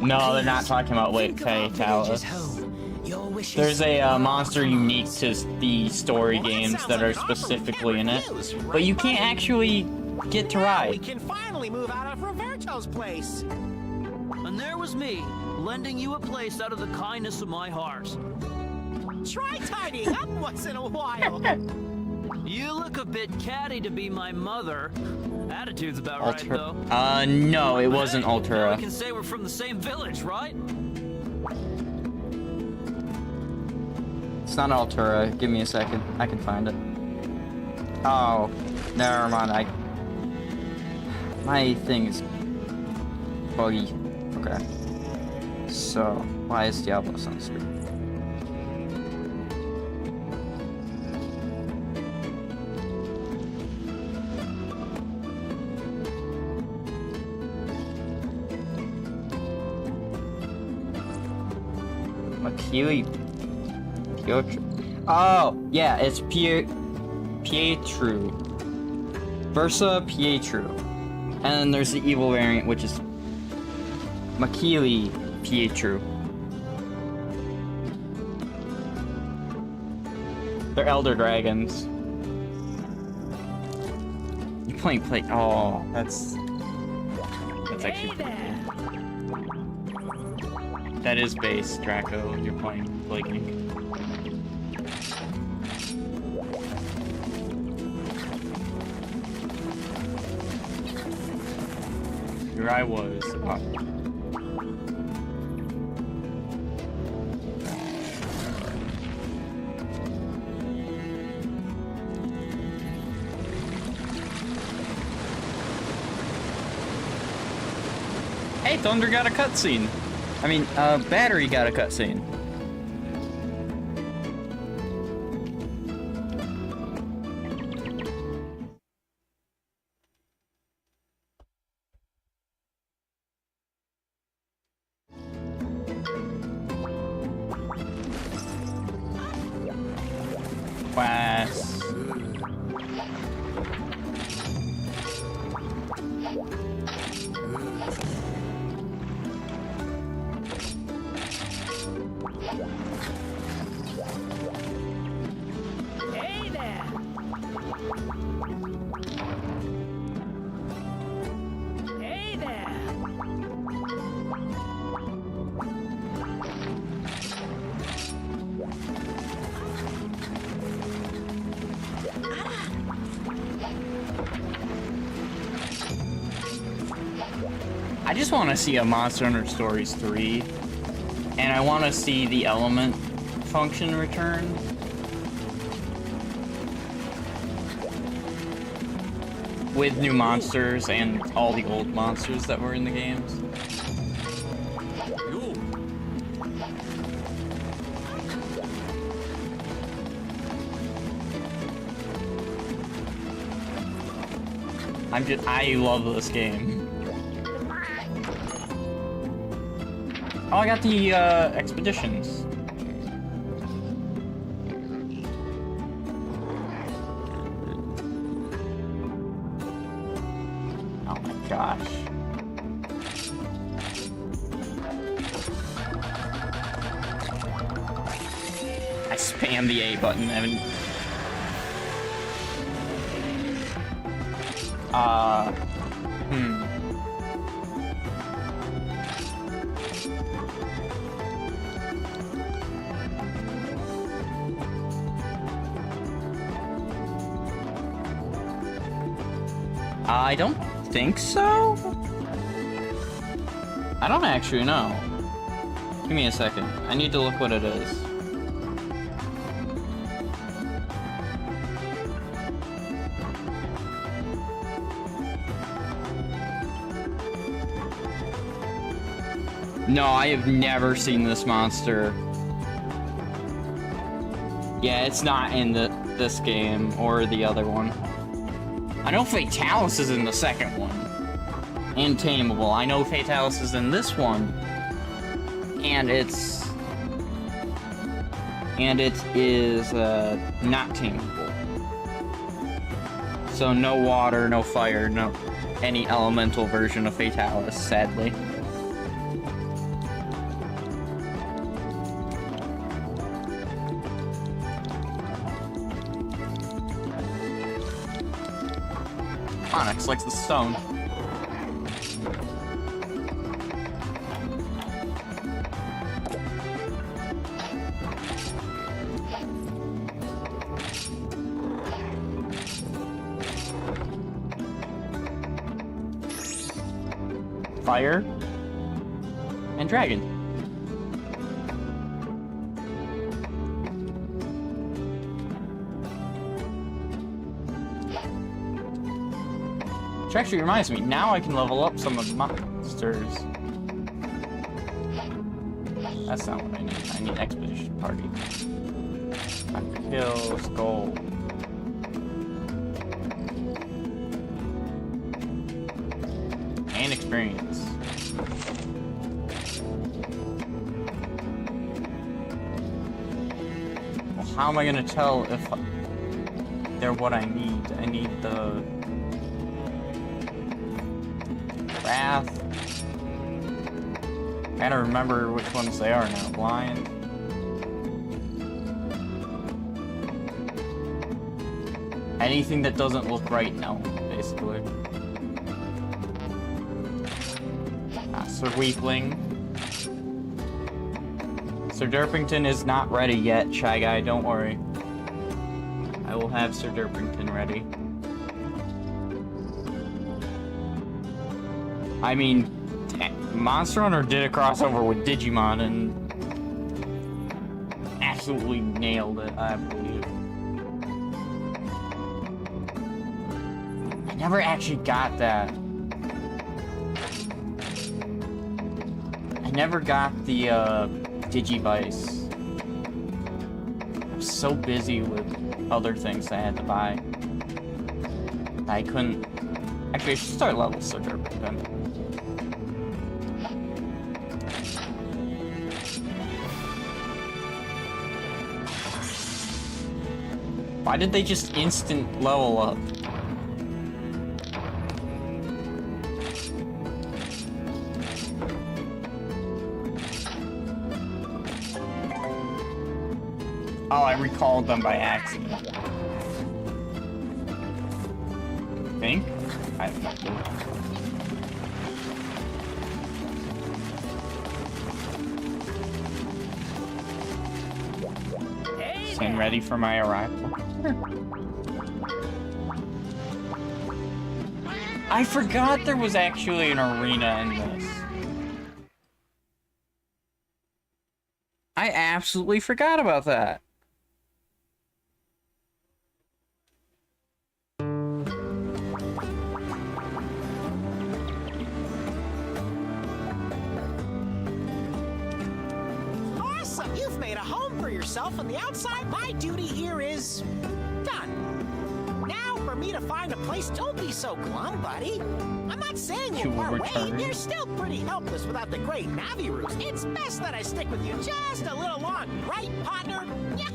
No, they're not Please, talking about Wait think of Pay our village Talus. as home. Your wishes There's a are monster our unique commands. to the story Well, that games sounds that like are an offer we specifically can't in it, refuse, but right, you can't buddy? actually get to Now we ride. can finally move out of Roberto's place. And there was me, lending you a place out of the kindness of my heart. Try tidying up once in a while. You look a bit catty to be my mother. Attitude's about right, though. No, it wasn't Hey, now Altura. we can say we're from the same village, right? It's not Altura. Give me a second. I can find it. Oh, never mind. My thing is buggy. Okay. So, why is Diablos on the screen? Makili Piotr. Oh, yeah, it's Pietru. Versa Pietru. And then there's the evil variant, which is Makili Pietru. They're elder dragons. You playing play? Oh, that's actually pretty cool. That is base, Draco. You're playing Plague Inc. Here I was. Oh. Hey, Thunder got a cutscene. I mean, Battery got a cutscene. Quest. I just want to see a Monster Hunter Stories 3, and I want to see the element function return. With new monsters and all the old monsters that were in the games. Yo. I love this game. Oh, I got the expeditions. Oh my gosh. I spammed the A button and I don't think so. I don't actually know. Give me a second. I need to look what it is. No, I have never seen this monster. Yeah, it's not in this game or the other one. I know Fatalis is in the second one. And Tameable. I know Fatalis is in this one. And it is not tameable. So no water, no fire, no any elemental version of Fatalis, sadly. Onyx likes the stone. Fire and dragon. Which actually reminds me, now I can level up some of the monsters. That's not what I need. I need Expedition Party. Hills, gold. And experience. Well, how am I gonna tell if they're what I need? I need the Wrath. Gotta remember which ones they are now. Blind. Anything that doesn't look right now, basically. Sir Weepling. Sir Derpington is not ready yet, Shy Guy, don't worry. I will have Sir Derpington ready. I mean, Monster Hunter did a crossover with Digimon and absolutely nailed it, I believe. I never actually got that. I never got the Digivice. I was so busy with other things I had to buy. I couldn't. Actually, I should start level Sir Derpington. Why did they just instant level up? Oh, I recalled them by accident. I think? I have no clue. Stand ready for my arrival. I forgot there was actually an arena in this. I absolutely forgot about that. Awesome! You've made a home for yourself on the outside. My duty here is done. Now for me to find a place. Don't be so glum, buddy. I'm not saying You we'll will part return. ways. You're still pretty helpless without the great Navirus. It's best that I stick with you just a little long, right, partner? Yeah.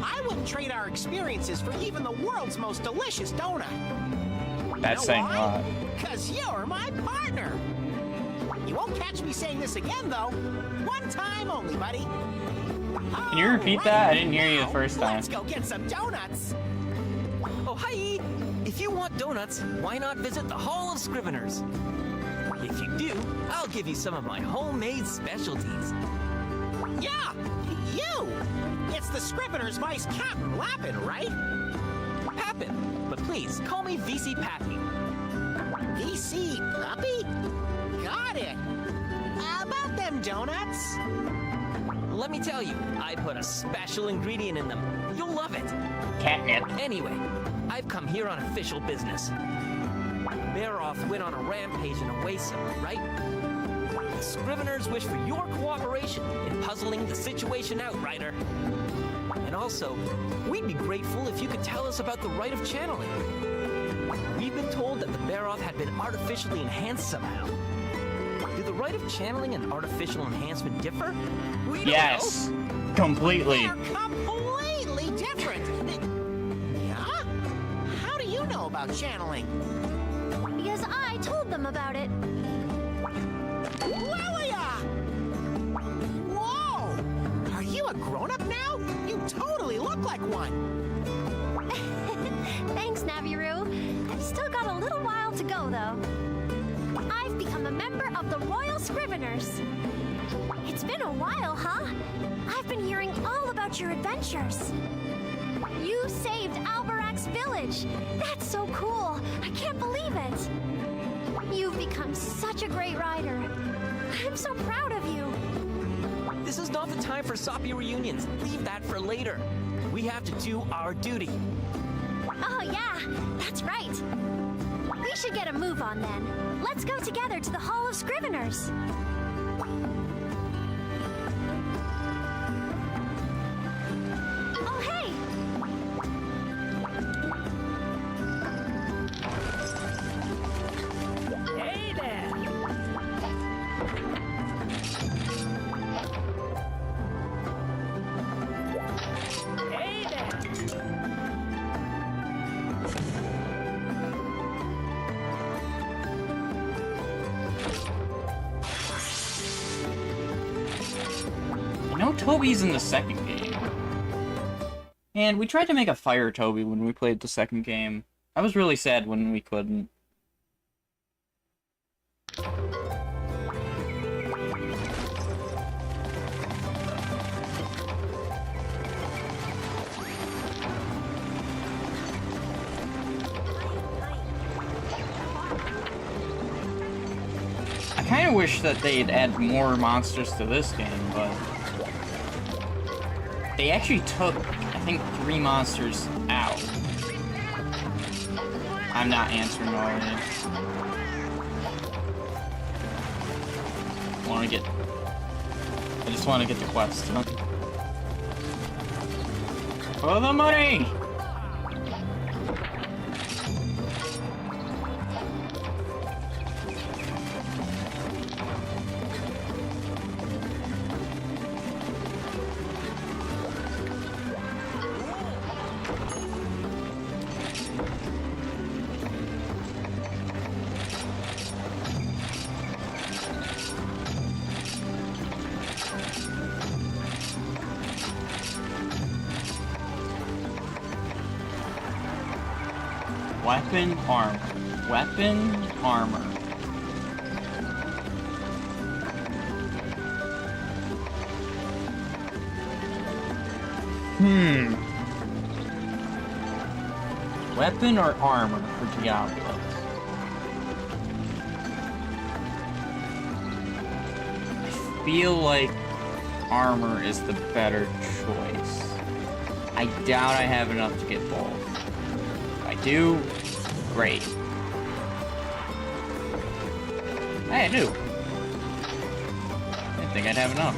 I wouldn't trade our experiences for even the world's most delicious donut. That's saying a lot. Because you're my partner. You won't catch me saying this again, though. One time only, buddy. Can you repeat that? I didn't hear you the first time. Let's go get some donuts. Oh, hi! If you want donuts, why not visit the Hall of Scriveners? If you do, I'll give you some of my homemade specialties. Yeah, you. It's the Scrivener's Vice Captain Lappin, right? Pappin, but please call me VC Pappy. VC Puppy? Got it. How about them donuts? Let me tell you, I put a special ingredient in them. You'll love it. Catnip. Anyway, I've come here on official business. Bearoff went on a rampage in Oasis, right? The Scriveners wish for your cooperation in puzzling the situation out, Ryder. And also, we'd be grateful if you could tell us about the rite of channeling. We've been told that the Bearoff had been artificially enhanced somehow. Do the rite of channeling and artificial enhancement differ? We don't Yes. know. Completely. They're completely different. Yeah? How do you know about channeling? Because I told them about it. Lilia! Whoa! Are you a grown-up now? You totally look like one. Thanks, Naviru. I've still got a little while to go, though. I've become a member of the Royal Scriveners. It's been a while, huh? I've been hearing all about your adventures. You saved Albarak's village. That's so cool. I can't believe it. You've become such a great rider. I'm so proud of you. This is not the time for soppy reunions. Leave that for later. We have to do our duty. Oh, yeah, that's right. We should get a move on then. Let's go together to the Hall of Scriveners. Oh, hey! Hey there! Hey there! I know Toby's in the second game. And we tried to make a Fire Toby when we played the second game. I was really sad when we couldn't. I kind of wish that they'd add more monsters to this game, but they actually took, I think, 3 monsters out. I'm not answering already. I just want to get the quest done. For the money! Weapon, armor. Weapon, armor. Weapon or armor for Diablos? feel like armor is the better choice. I doubt I have enough to get both. If I do, great. Hey, I do. I didn't think I'd have enough.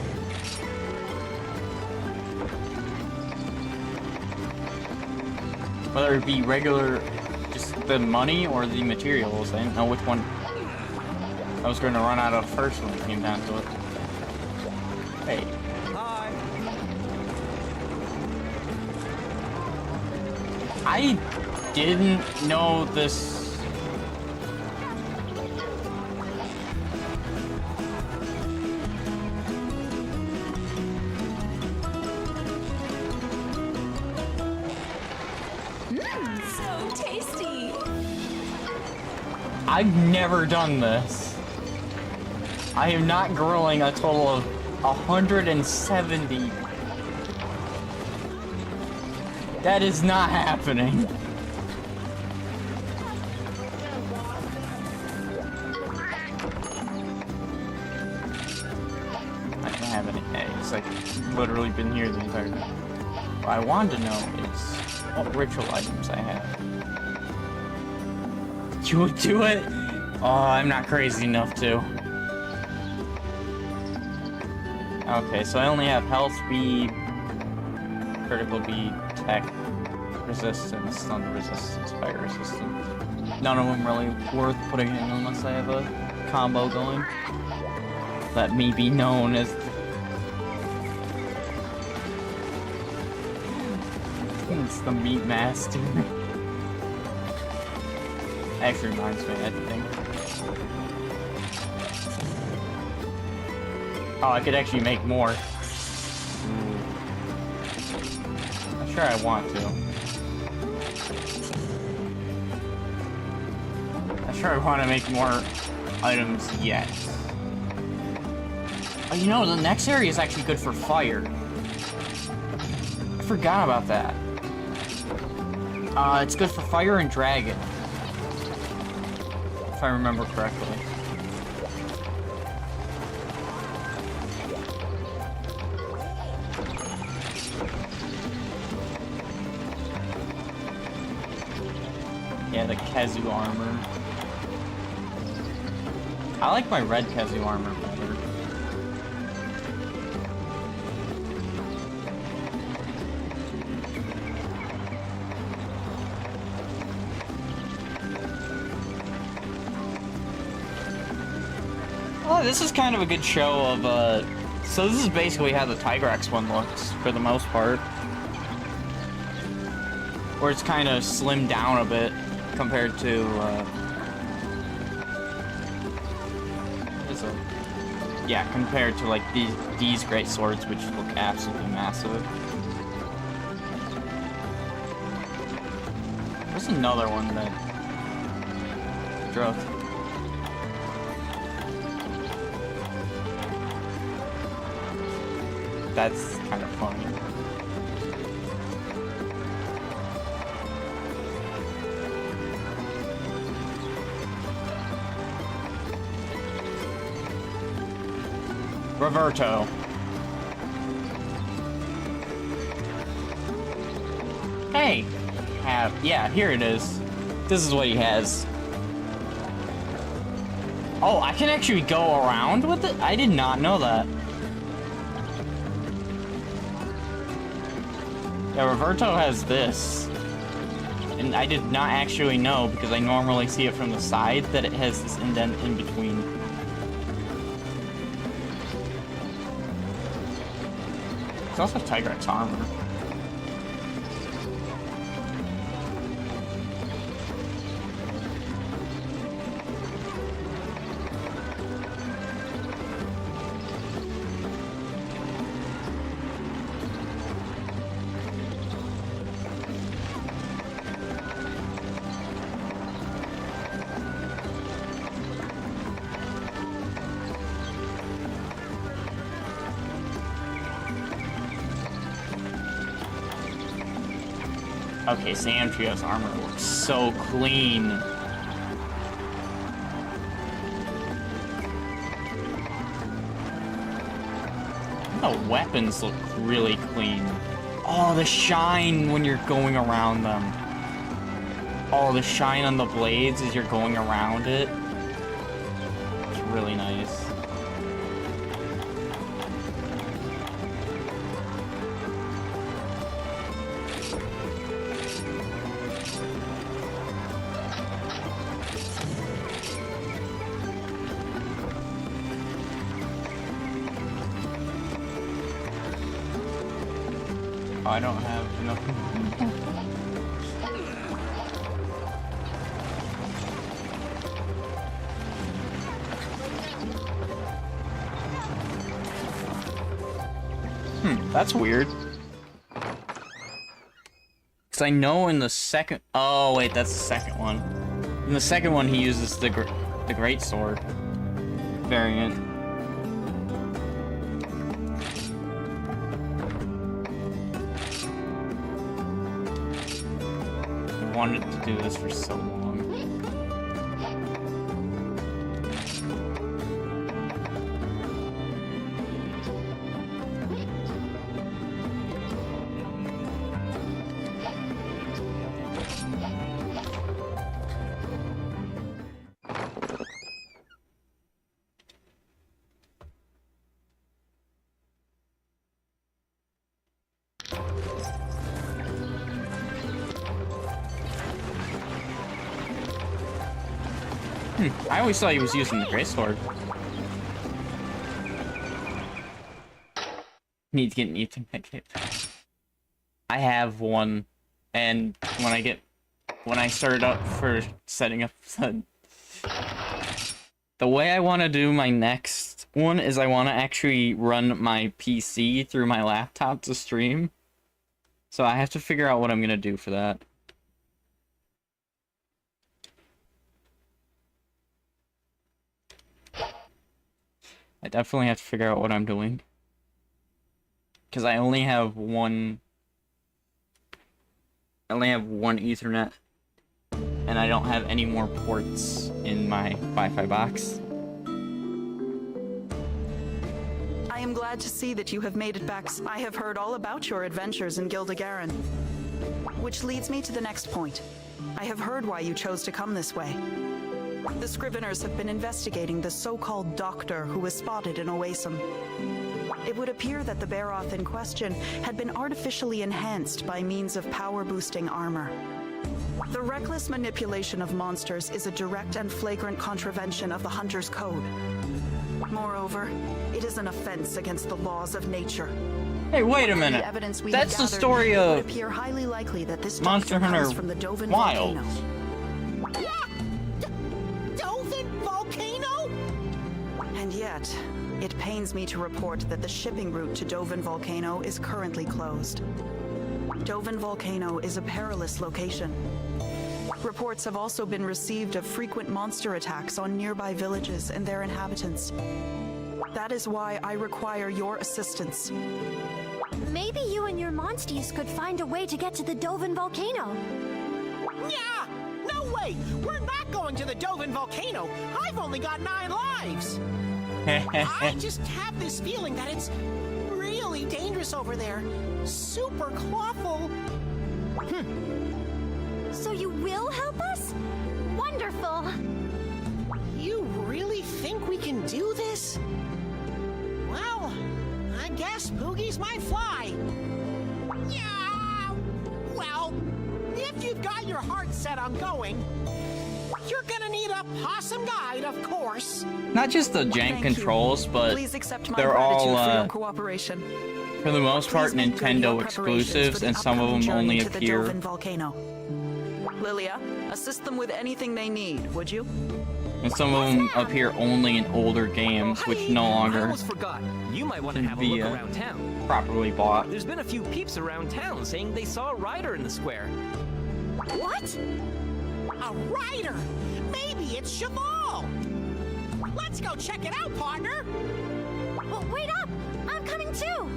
Whether it be regular, just the money or the materials, I didn't know which one I was going to run out of first when it came down to it. Hey. Hi. I didn't know this. So tasty. I've never done this. I am not grilling a total of 170. That is not happening. I don't have any eggs. I've literally been here the entire time. What I wanted to know is what ritual items I have. You would do it? Oh, I'm not crazy enough to. Okay, so I only have health, speed, critical beat, tech, resistance, thunder resistance, fire resistance. None of them really worth putting in unless I have a combo going. Let me be known as... It's the Meat Master. Actually reminds me, I think. Oh, I could actually make more. Ooh. I'm sure I want to. I'm sure I want to make more items yet. Oh, you know, the next area is actually good for fire. I forgot about that. It's good for fire and dragon. If I remember correctly. Yeah, the Kazu armor. I like my red Kazu armor better. Oh, this is kind of a good show of, so this is basically how the Tigrex one looks, for the most part. Where it's kind of slimmed down a bit, compared to, yeah, compared to, like, these great swords, which look absolutely massive. There's another one that... Droth. That's kind of funny. Roberto. Hey! Yeah, here it is. This is what he has. Oh, I can actually go around with it? I did not know that. Yeah, Roberto has this. And I did not actually know, because I normally see it from the side, that it has this indent in between. It's also Tigrex armor. Okay, Samtrio's armor looks so clean. the weapons look really clean. Oh, the shine when you're going around them. Oh, the shine on the blades as you're going around it. It's really nice. Oh, I don't have enough. That's weird. Because I know in the second... Oh, wait, that's the second one. In the second one, he uses the great sword variant. I wanted to do this for so long. I always thought he was using the greatsword. Need to get an Ethernet kit. I have one, and when I started up for setting up the way I want to do my next one is I want to actually run my PC through my laptop to stream. So I have to figure out what I'm gonna do for that. I definitely have to figure out what I'm doing. Because I only have one Ethernet. And I don't have any more ports in my Wi-Fi box. I am glad to see that you have made it back. I have heard all about your adventures in Gilda-Garen. Which leads me to the next point. I have heard why you chose to come this way. The Scriveners have been investigating the so-called doctor who was spotted in Oasim. It would appear that the Baroth in question had been artificially enhanced by means of power-boosting armor. The reckless manipulation of monsters is a direct and flagrant contravention of the Hunter's Code. Moreover, it is an offense against the laws of nature. Hey, wait a minute. That's the story of it would appear highly likely that this Monster doctor Hunter comes from the Dovin Wild. volcano. Dovin Volcano? And yet, it pains me to report that the shipping route to Dovin Volcano is currently closed. Dovin Volcano is a perilous location. Reports have also been received of frequent monster attacks on nearby villages and their inhabitants. That is why I require your assistance. Maybe you and your monsties could find a way to get to the Dovin Volcano. Yeah! No way! We're not going to the Dovin Volcano! I've only got 9 lives! I just have this feeling that it's really dangerous over there. Super clawful. So you will help us? Wonderful! You really think we can do this? Well, I guess Poogies might fly. Yeah! Well, if you've got your heart set on going, you're gonna need a possum guide, of course. Not just the jank controls, but Please accept my they're all, gratitude for your cooperation. for the most part, Please make good Nintendo your preparations exclusives, for the and some of upcoming them only journey to the appear. Dovin Volcano. Lilia, assist them with anything they need, would you? And some of them appear only in older games, which no I longer almost forgot. You might want to can have a be look around town. properly bought. There's been a few peeps around town saying they saw a rider in the square. What? A rider! Maybe it's Cheval! Let's go check it out, partner! Well, wait up! I'm coming too!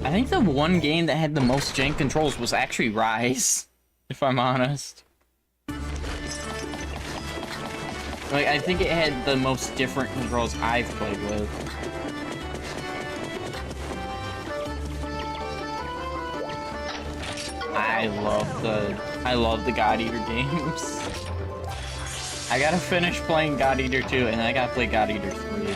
I think the one game that had the most jank controls was actually Rise, if I'm honest. Like, I think it had the most different controls I've played with. I love the God Eater games. I gotta finish playing God Eater 2, and I gotta play God Eater 3.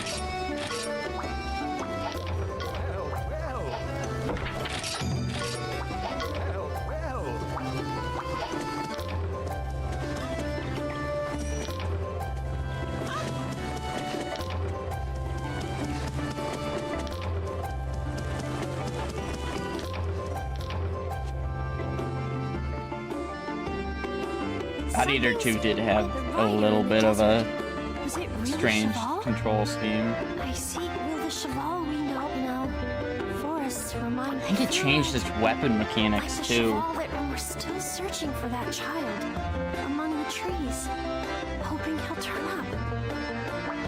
God Eater 2 did have a little bit of a strange control scheme. I see. Will the Cheval we know now? Forests remind me. I think it changed its weapon mechanics like the too. Cheval that we're still searching for that child among the trees, hoping he'll turn up.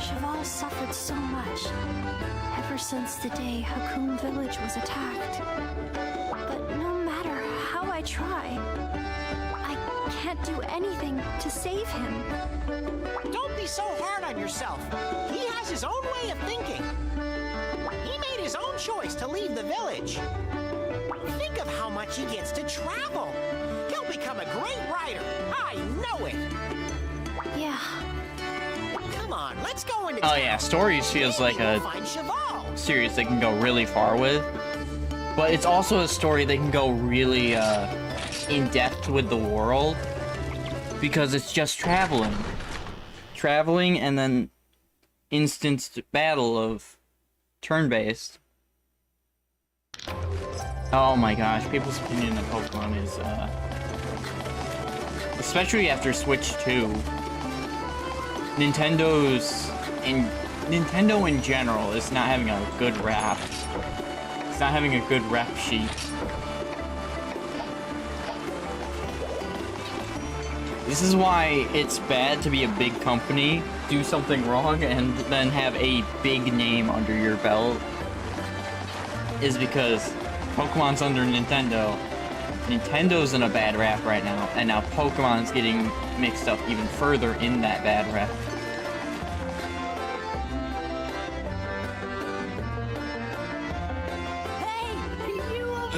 Cheval suffered so much ever since the day Hakun Village was attacked. But no matter how I try, I can't do anything to save him. Don't be so hard on yourself. He has his own way of thinking. He made his own choice to leave the village. Think of how much he gets to travel. He'll become a great rider. I know it. Yeah. Come on, let's go into Oh town. yeah, Stories feels like Maybe a we'll find Cheval. series they can go really far with. But it's also a story they can go really in depth with the world. Because it's just traveling. Traveling and then instanced battle of turn-based. Oh my gosh, people's opinion of Pokemon is, especially after Switch 2. Nintendo in general is not having a good rap. It's not having a good rep sheet. This is why it's bad to be a big company, do something wrong, and then have a big name under your belt. Is because Pokemon's under Nintendo. Nintendo's in a bad rap right now, and now Pokemon's getting mixed up even further in that bad rap.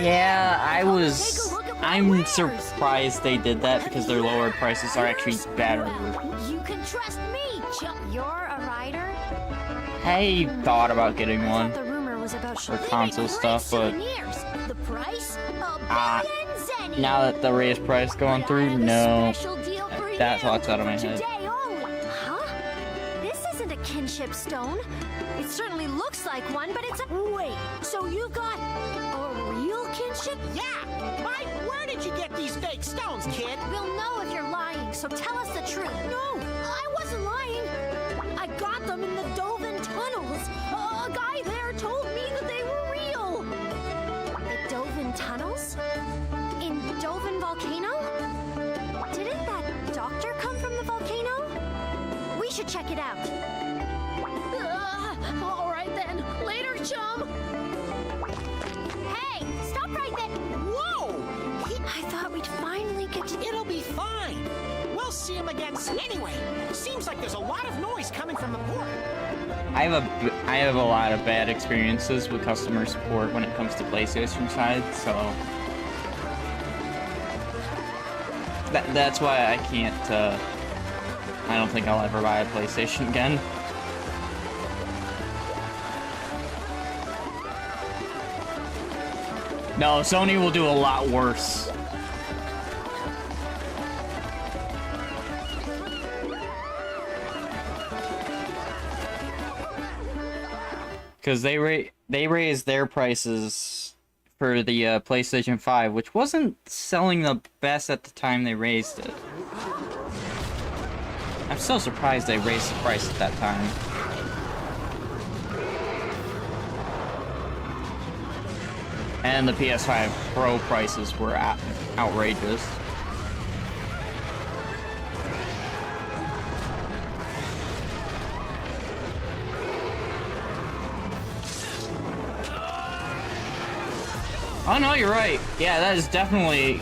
Yeah, I'm surprised they did that because their lower prices are actually better. You can trust me, You're a rider? I thought about getting one The rumor was about for console stuff, but the price? now that the raised price going through, no. That thoughts out of my head. Huh? This isn't a kinship stone. It certainly looks like one, but it's a... Wait, so you got a real kinship? Yeah! Mike, where did you get these fake stones, kid? We'll know if you're lying, so tell us the truth. No, I wasn't lying. I got them in the Dovin tunnels. A guy there told me that they were real. The Dovin tunnels? In Dovin Volcano? Didn't that doctor come from the volcano? We should check it out. All right then. Later, chum. Hey, stop right there. Whoa! I thought we'd finally get to... It'll be fine. We'll see him again anyway. Seems like there's a lot of noise coming from the port. I have a lot of bad experiences with customer support when it comes to PlayStation side, so that's why I can't. I don't think I'll ever buy a PlayStation again. No, Sony will do a lot worse. Because they raised their prices for the PlayStation 5, which wasn't selling the best at the time they raised it. I'm so surprised they raised the price at that time. And the PS5 Pro prices were outrageous. Oh no, you're right. Yeah, that is definitely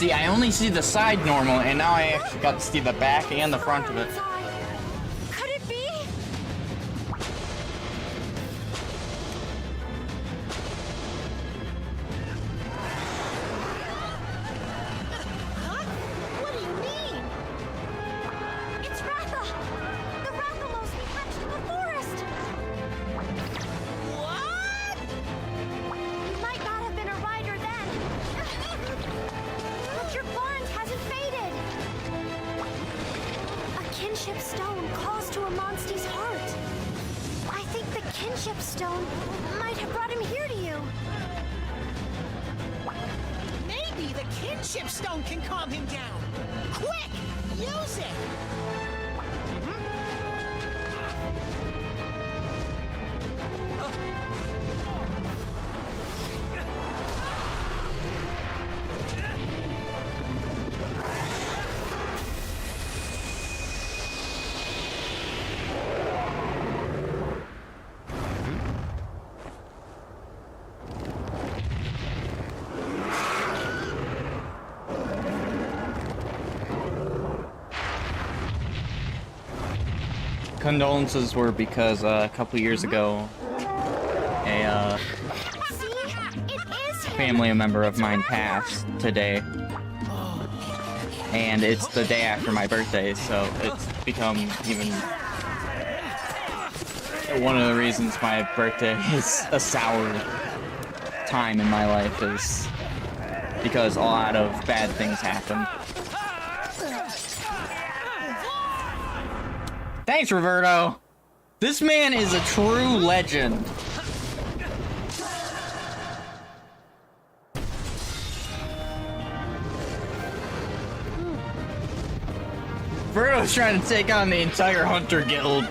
See, I only see the side normal, and now I actually got to see the back and the front of it. Could it be? Huh? What do you mean? It's Ratha! The Rathalos we hatched in the forest! What? You might not have been a rider then. But your bond hasn't faded. A kinship stone calls to a monster's heart. I think the kinship stone might have brought him here to you. Maybe the kinship stone can calm him down. Quick, use it. Condolences were because a couple years ago, a See? It is him. family member of mine passed today. And it's the day after my birthday, so it's become even one of the reasons my birthday is a sour time in my life, is because a lot of bad things happen. Thanks, Roberto! This man is a true legend. Roberto's trying to take on the entire Hunter Guild.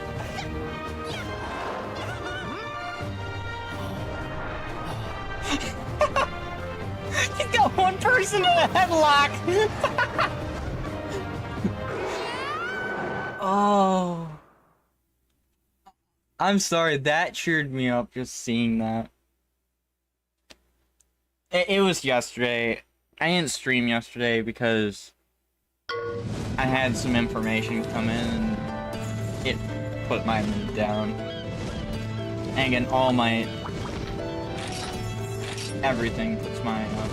He's got one person in a headlock! Oh. I'm sorry, that cheered me up just seeing that. It was yesterday. I didn't stream yesterday because I had some information come in and it put my mood down. And again, all my... everything puts mine up.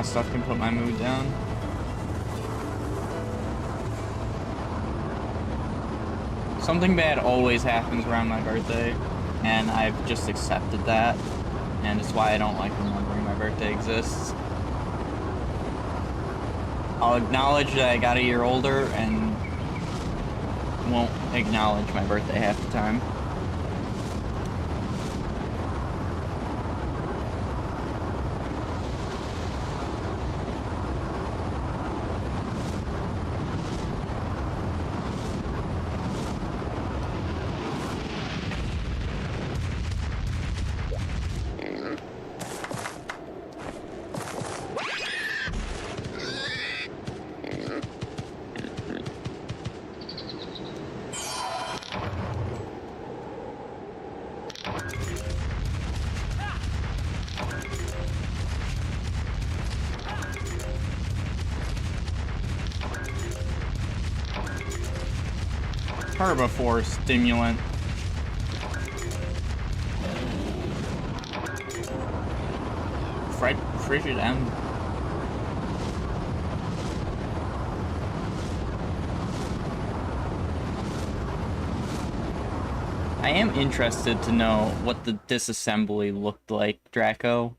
Stuff can put my mood down. Something bad always happens around my birthday, and I've just accepted that, and it's why I don't like remembering my birthday exists. I'll acknowledge that I got a year older, and won't acknowledge my birthday half the time. Herbivore stimulant. Frigid M. I am interested to know what the disassembly looked like, Draco.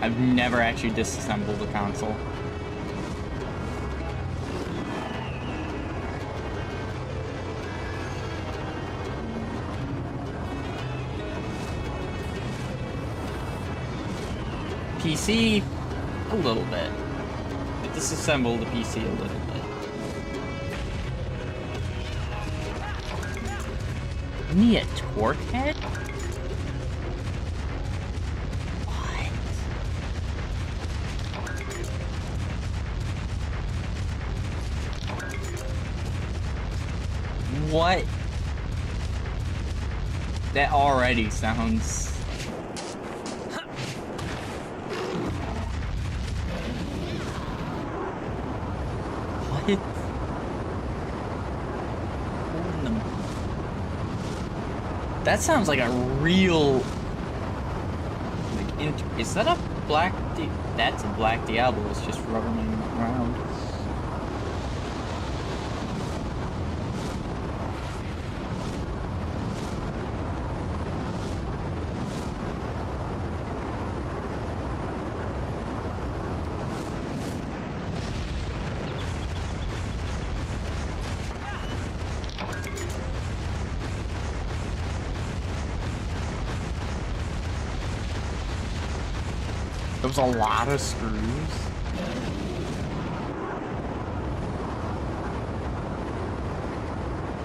I've never actually disassembled a console. PC, a little bit. I disassembled the PC a little bit. Give me a torque head? What? What? That already sounds... What? That sounds like a real... Like, is that a black... That's a black Diablo. It's just rubbering around. There was a lot of screws.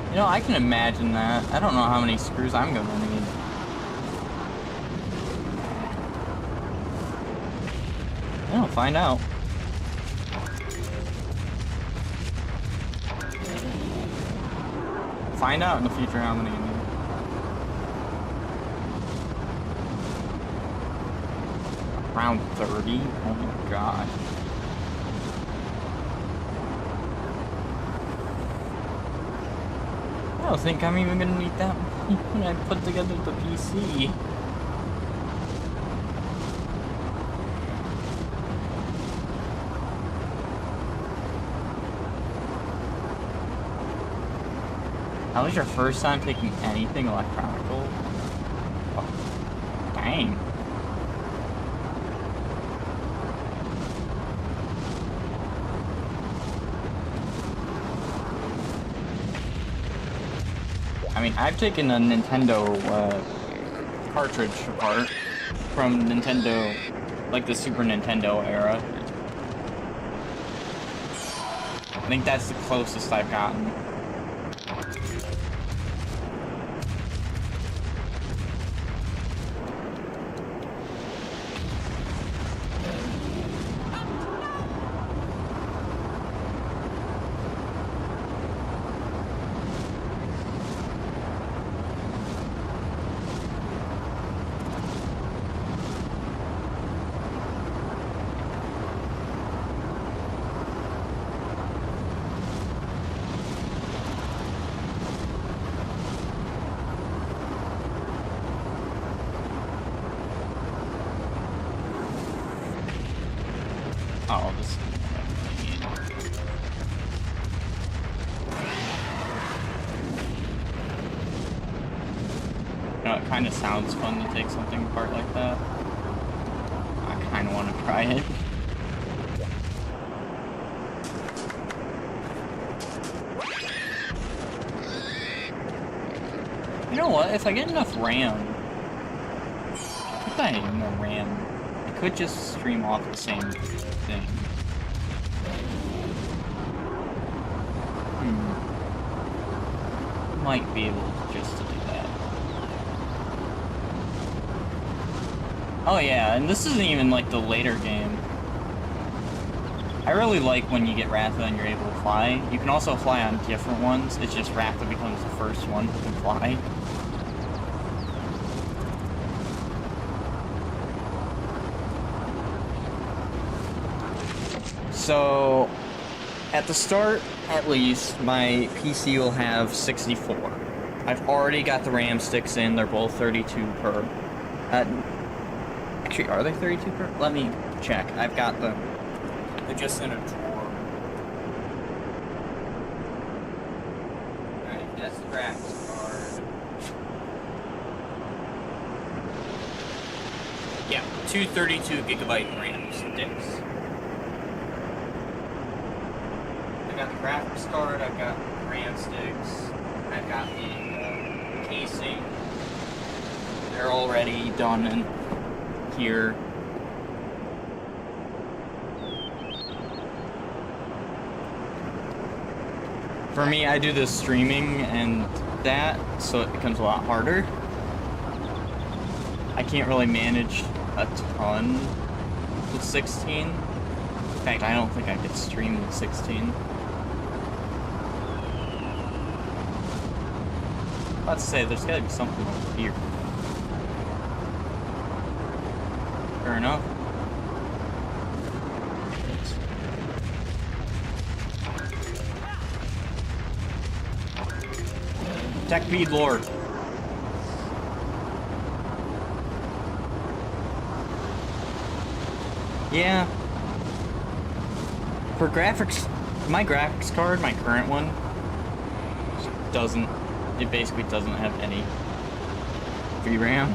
You know, I can imagine that. I don't know how many screws I'm gonna need. I'll find out. Find out in the future how many I need. Around 30? Oh my god. I don't think I'm even gonna need that when I put together the PC. That was your first time taking anything electronical? Oh, dang. I mean, I've taken a Nintendo cartridge apart from Nintendo, like the Super Nintendo era. I think that's the closest I've gotten. Oh, this. You know, it kind of sounds fun to take something apart like that. I kind of want to try it. You know what? If I get enough RAM, put that in the RAM. I could just stream off the same thing. Might be able just to do that. Oh yeah, and this isn't even like the later game. I really like when you get Ratha and you're able to fly. You can also fly on different ones. It's just Ratha becomes the first one who can fly. So, at the start, at least, my PC will have 64. I've already got the RAM sticks in, they're both 32 per. Actually, are they 32 per? Let me check. I've got them. They're just in a drawer. Alright, that's the graphics card. Yeah, two 32 gigabyte RAM sticks. I've got the graphics card, I've got RAM sticks, I've got the casing. They're already done in here. For me, I do the streaming and that, so it becomes a lot harder. I can't really manage a ton with 16. In fact, I don't think I could stream with 16. Let's say there's gotta be something over here. Fair enough. Tech Bead Lord. Yeah. For graphics, my graphics card, my current one, it basically doesn't have any VRAM.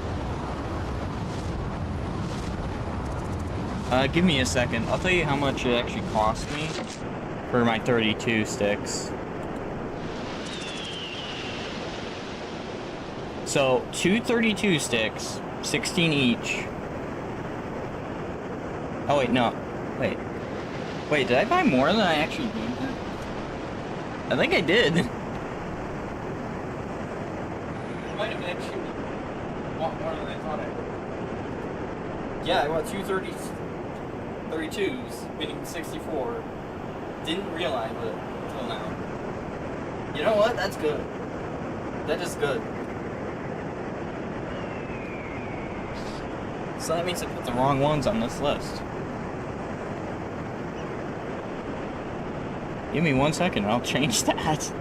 Give me a second. I'll tell you how much it actually cost me for my 32 sticks. So, 232 sticks, 16 each. Oh wait, no. Wait, did I buy more than I actually needed? I think I did. Might have actually bought more than I thought I would. Yeah, I bought 32s, meaning 64. Didn't realize it until now. You know what? That's good. That is good. So that means I put the wrong ones on this list. Give me 1 second, I'll change that.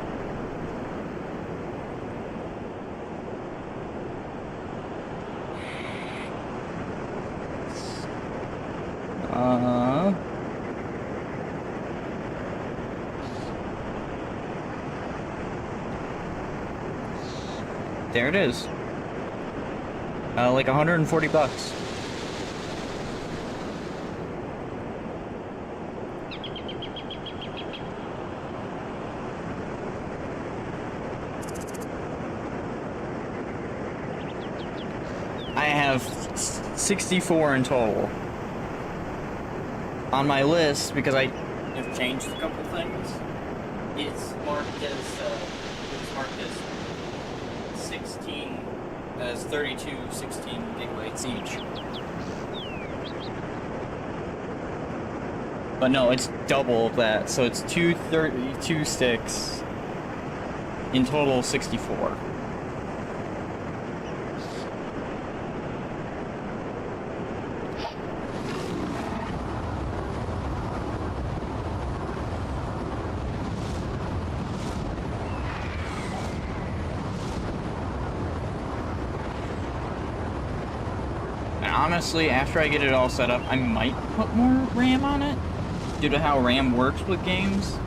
There it is. Like 140 bucks. I have 64 in total on my list because I have changed a couple things. It's marked as 16 as 32 16 gigabytes each. But no, it's double that, so it's 232 sticks in total 64. Honestly, after I get it all set up, I might put more RAM on it. Due to how RAM works with games,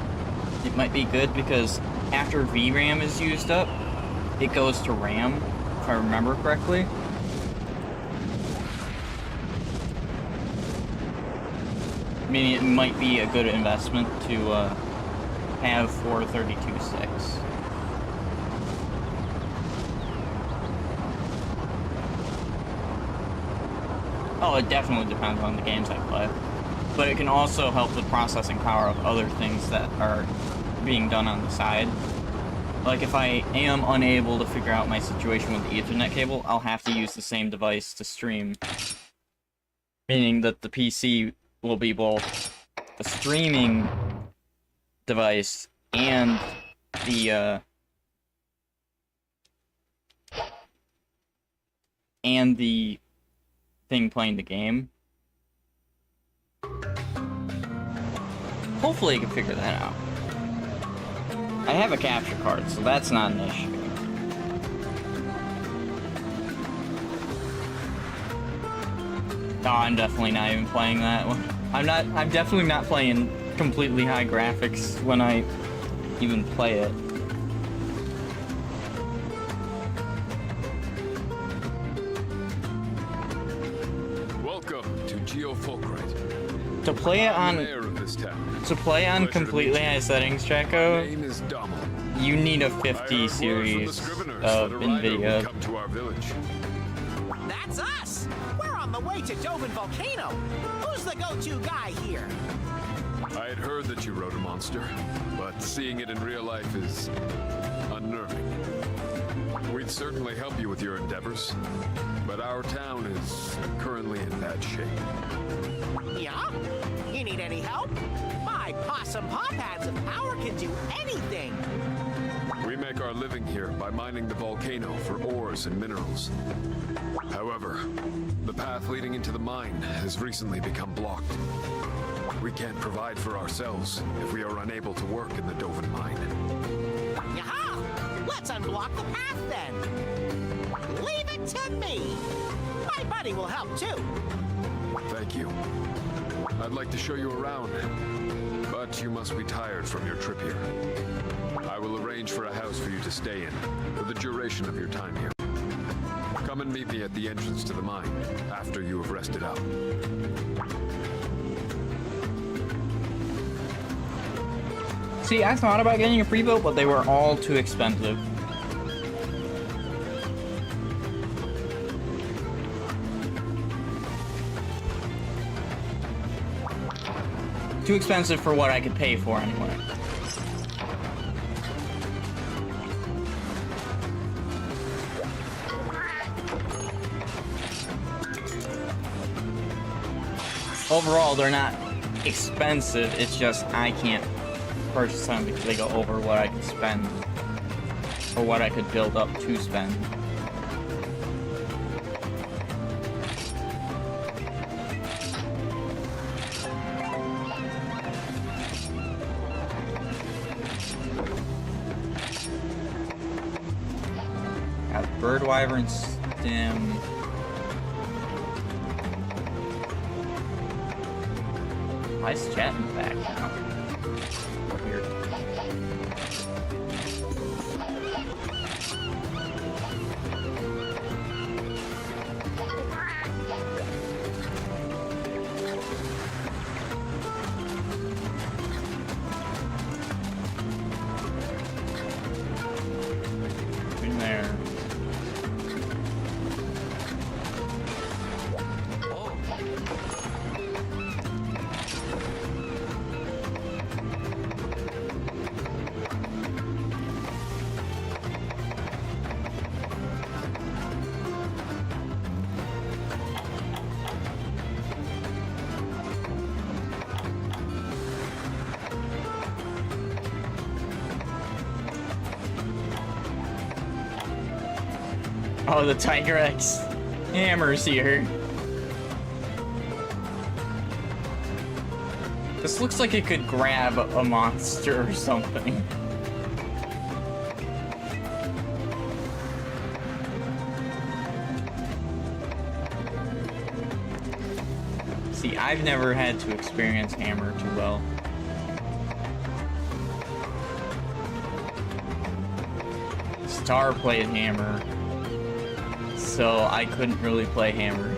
it might be good because after VRAM is used up, it goes to RAM, if I remember correctly. Meaning it might be a good investment to have 432 sticks. Oh, it definitely depends on the games I play. But it can also help the processing power of other things that are being done on the side. Like if I am unable to figure out my situation with the Ethernet cable, I'll have to use the same device to stream. Meaning that the PC will be both the streaming device and the thing playing the game. Hopefully I can figure that out. I have a capture card, so that's not an issue. No, I'm definitely not even playing that one. I'm definitely not playing completely high graphics when I even play it. To play on completely high settings, Chaco, you need a 50 series of NVIDIA. That's us! We're on the way to Dovin Volcano. Who's the go-to guy here? I had heard that you rode a monster, but seeing it in real life is unnerving. We'd certainly help you with your endeavors, but our town is currently in bad shape. Yeah? You need any help? My possum paw pads of power can do anything! We make our are living here by mining the volcano for ores and minerals. However, the path leading into the mine has recently become blocked. We can't provide for ourselves if we are unable to work in the Dovin mine. Yaha! Let's unblock the path then. Leave it to me. My buddy will help too. Thank you. I'd like to show you around, but you must be tired from your trip here. I will arrange for a house for you to stay in for the duration of your time here. Come and meet me at the entrance to the mine after you have rested up. See, I thought about getting a pre-built, but they were all too expensive. Too expensive for what I could pay for anyway. Overall, they're not expensive, it's just I can't purchase them because they go over what I could spend or what I could build up to spend. Got bird wyvern stem. Why is chat in the back now? Weird. In there. Oh, the Tiger X hammer's here. This looks like it could grab a monster or something. See, I've never had to experience hammer too well. Star played hammer, so I couldn't really play hammer.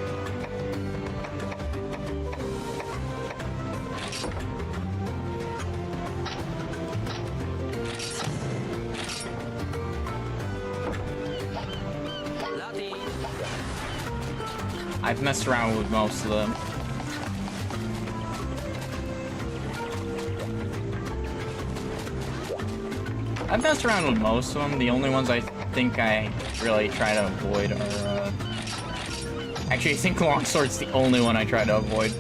I've messed around with most of them. I've messed around with most of them. The only ones I think I really try to avoid are, actually, I think Longsword's the only one I try to avoid.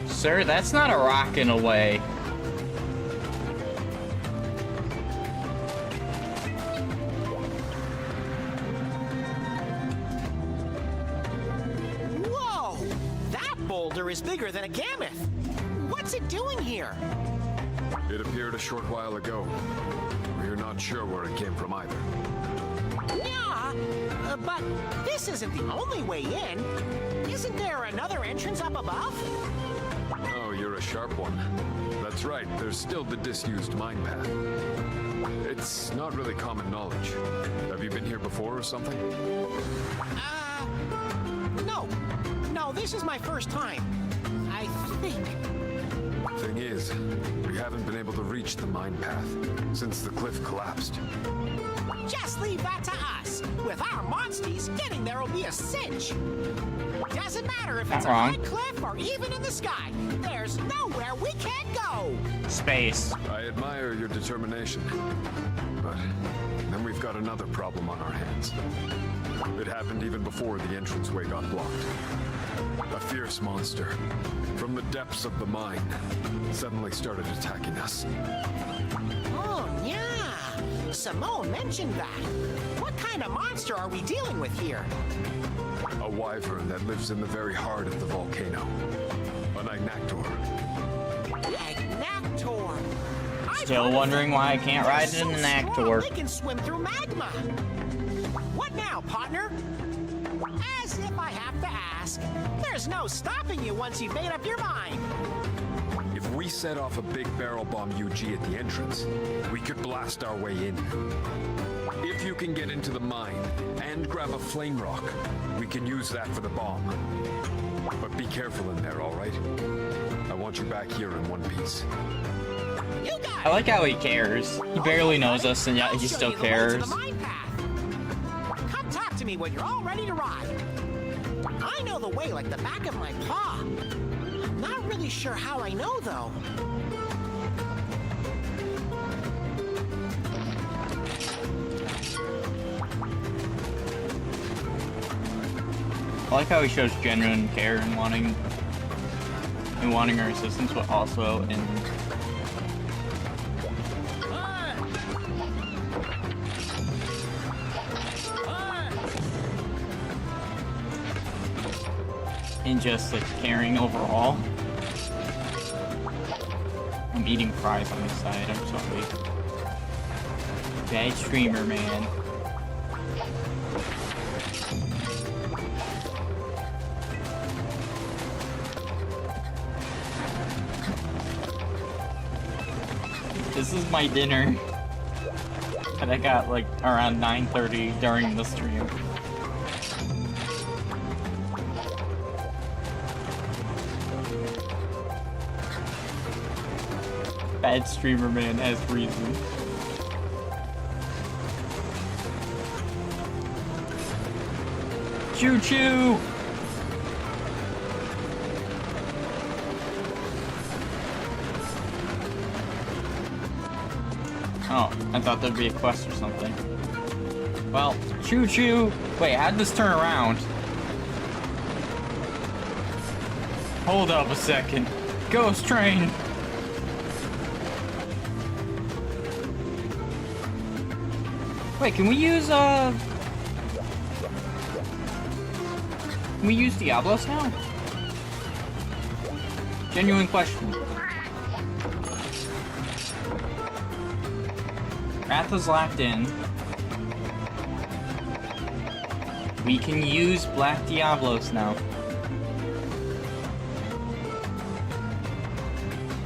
Sir, that's not a rockin' away. Whoa! That boulder is bigger than a gammoth. What's it doing here? It appeared a short while ago. We're not sure where it came from either. Yeah, but this isn't the only way in. Isn't there another entrance up above? Oh, you're a sharp one. That's right, there's still the disused mine path. It's not really common knowledge. Have you been here before or something? No. No, this is my first time. I think. Thing is, we haven't been able to reach the mine path since the cliff collapsed. Just leave that to us. With our monsties, getting there will be a cinch. Doesn't matter if it's Not wrong. a high cliff or even in the sky. There's nowhere we can't go. Space. I admire your determination. But then we've got another problem on our hands. It happened even before the entranceway got blocked. A fierce monster from the depths of the mine suddenly started attacking us. Oh, yeah. Simone mentioned that. What kind of monster are we dealing with here? A wyvern that lives in the very heart of the volcano. An Ignactor. Ignactor. Still wondering why I can't ride an Ignactor. They can swim through magma. What now, partner? As if I have to ask. There's no stopping you once you've made up your mind. If we set off a big barrel bomb UG at the entrance, we could blast our way in. If you can get into the mine and grab a flame rock, we can use that for the bomb. But be careful in there, all right? I want you back here in one piece. You got I like how he cares. He barely knows us, and yet he still cares. Come talk to me when you're all ready to ride. I know the way like the back of my paw. I'm not really sure how I know, though. I like how he shows genuine care and wanting our assistance, but also in just like caring overall. I'm eating fries on the side, I'm sorry. Bad streamer, man. This is my dinner that I got like around 9:30 during the stream. Bad streamer man has reason. Choo choo! Oh, I thought there'd be a quest or something. Well, choo choo! Wait, how'd this turn around? Hold up a second. Ghost train! Wait, can we use Diablos now? Genuine question. Wrath is locked in. We can use Black Diablos now.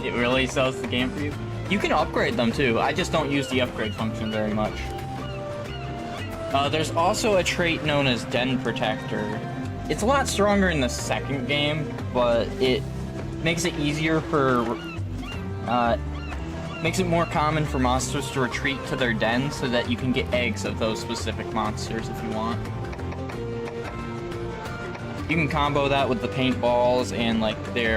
It really sells the game for you. You can upgrade them too. I just don't use the upgrade function very much. There's also a trait known as Den Protector. It's a lot stronger in the second game, but it makes it easier for, makes it more common for monsters to retreat to their den so that you can get eggs of those specific monsters if you want. You can combo that with the paintballs and like they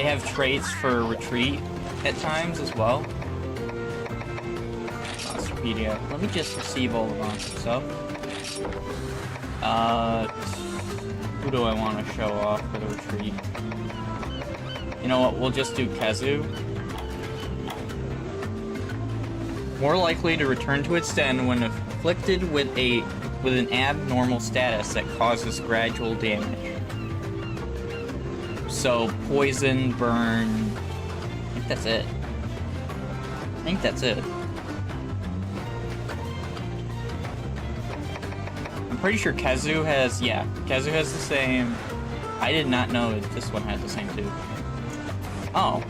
have traits for retreat at times as well. Let me just receive all the monster stuff. Who do I want to show off for the retreat? You know what, we'll just do Kezu. More likely to return to its den when afflicted with an abnormal status that causes gradual damage. So, poison, burn... I think that's it. I'm pretty sure Kezu has the same. I did not know this one had the same too. Oh,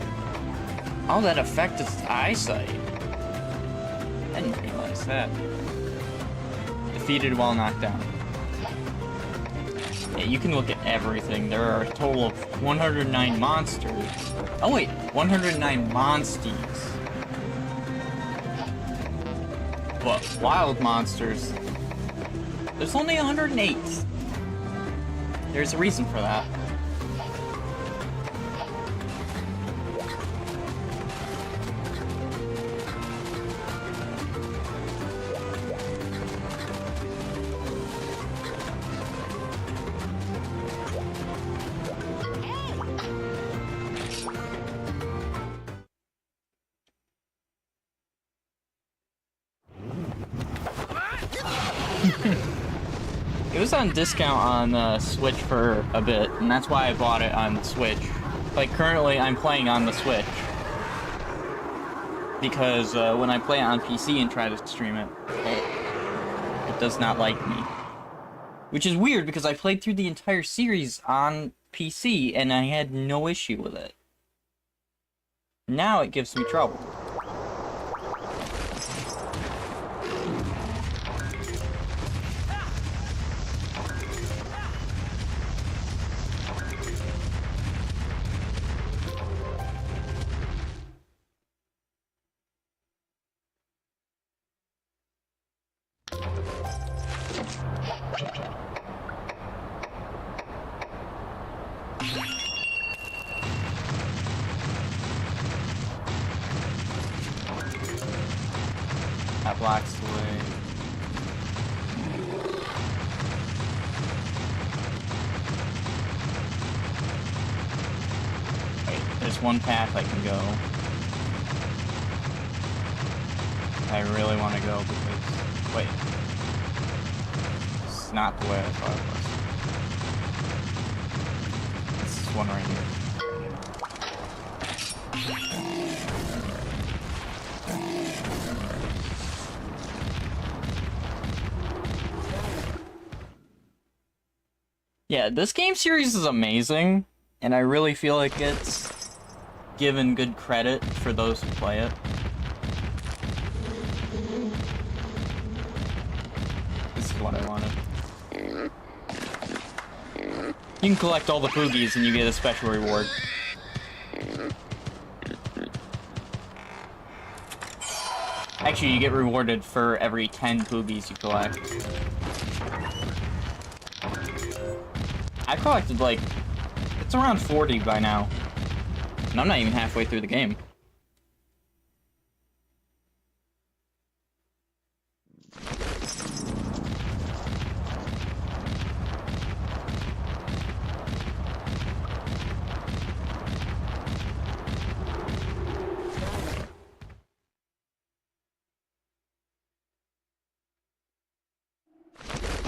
that affects its eyesight. I didn't realize that. Defeated while knocked down. Yeah, you can look at everything. There are a total of 109 monsters. Oh wait, 109 monsties. But wild monsters, there's only 108. There's a reason for that. It was on discount on Switch for a bit, and that's why I bought it on Switch. Like, currently I'm playing on the Switch. Because when I play it on PC and try to stream it, it does not like me. Which is weird, because I played through the entire series on PC, and I had no issue with it. Now it gives me trouble. That blocks the way. Wait, there's one path I can go. I really want to go because... Wait. It's not the way I thought it was. This is one right here. Yeah, this game series is amazing, and I really feel like it's given good credit for those who play it. This is what I wanted. You can collect all the Poogies and you get a special reward. Actually, you get rewarded for every 10 Poogies you collect. I collected, like, it's around 40 by now. And I'm not even halfway through the game.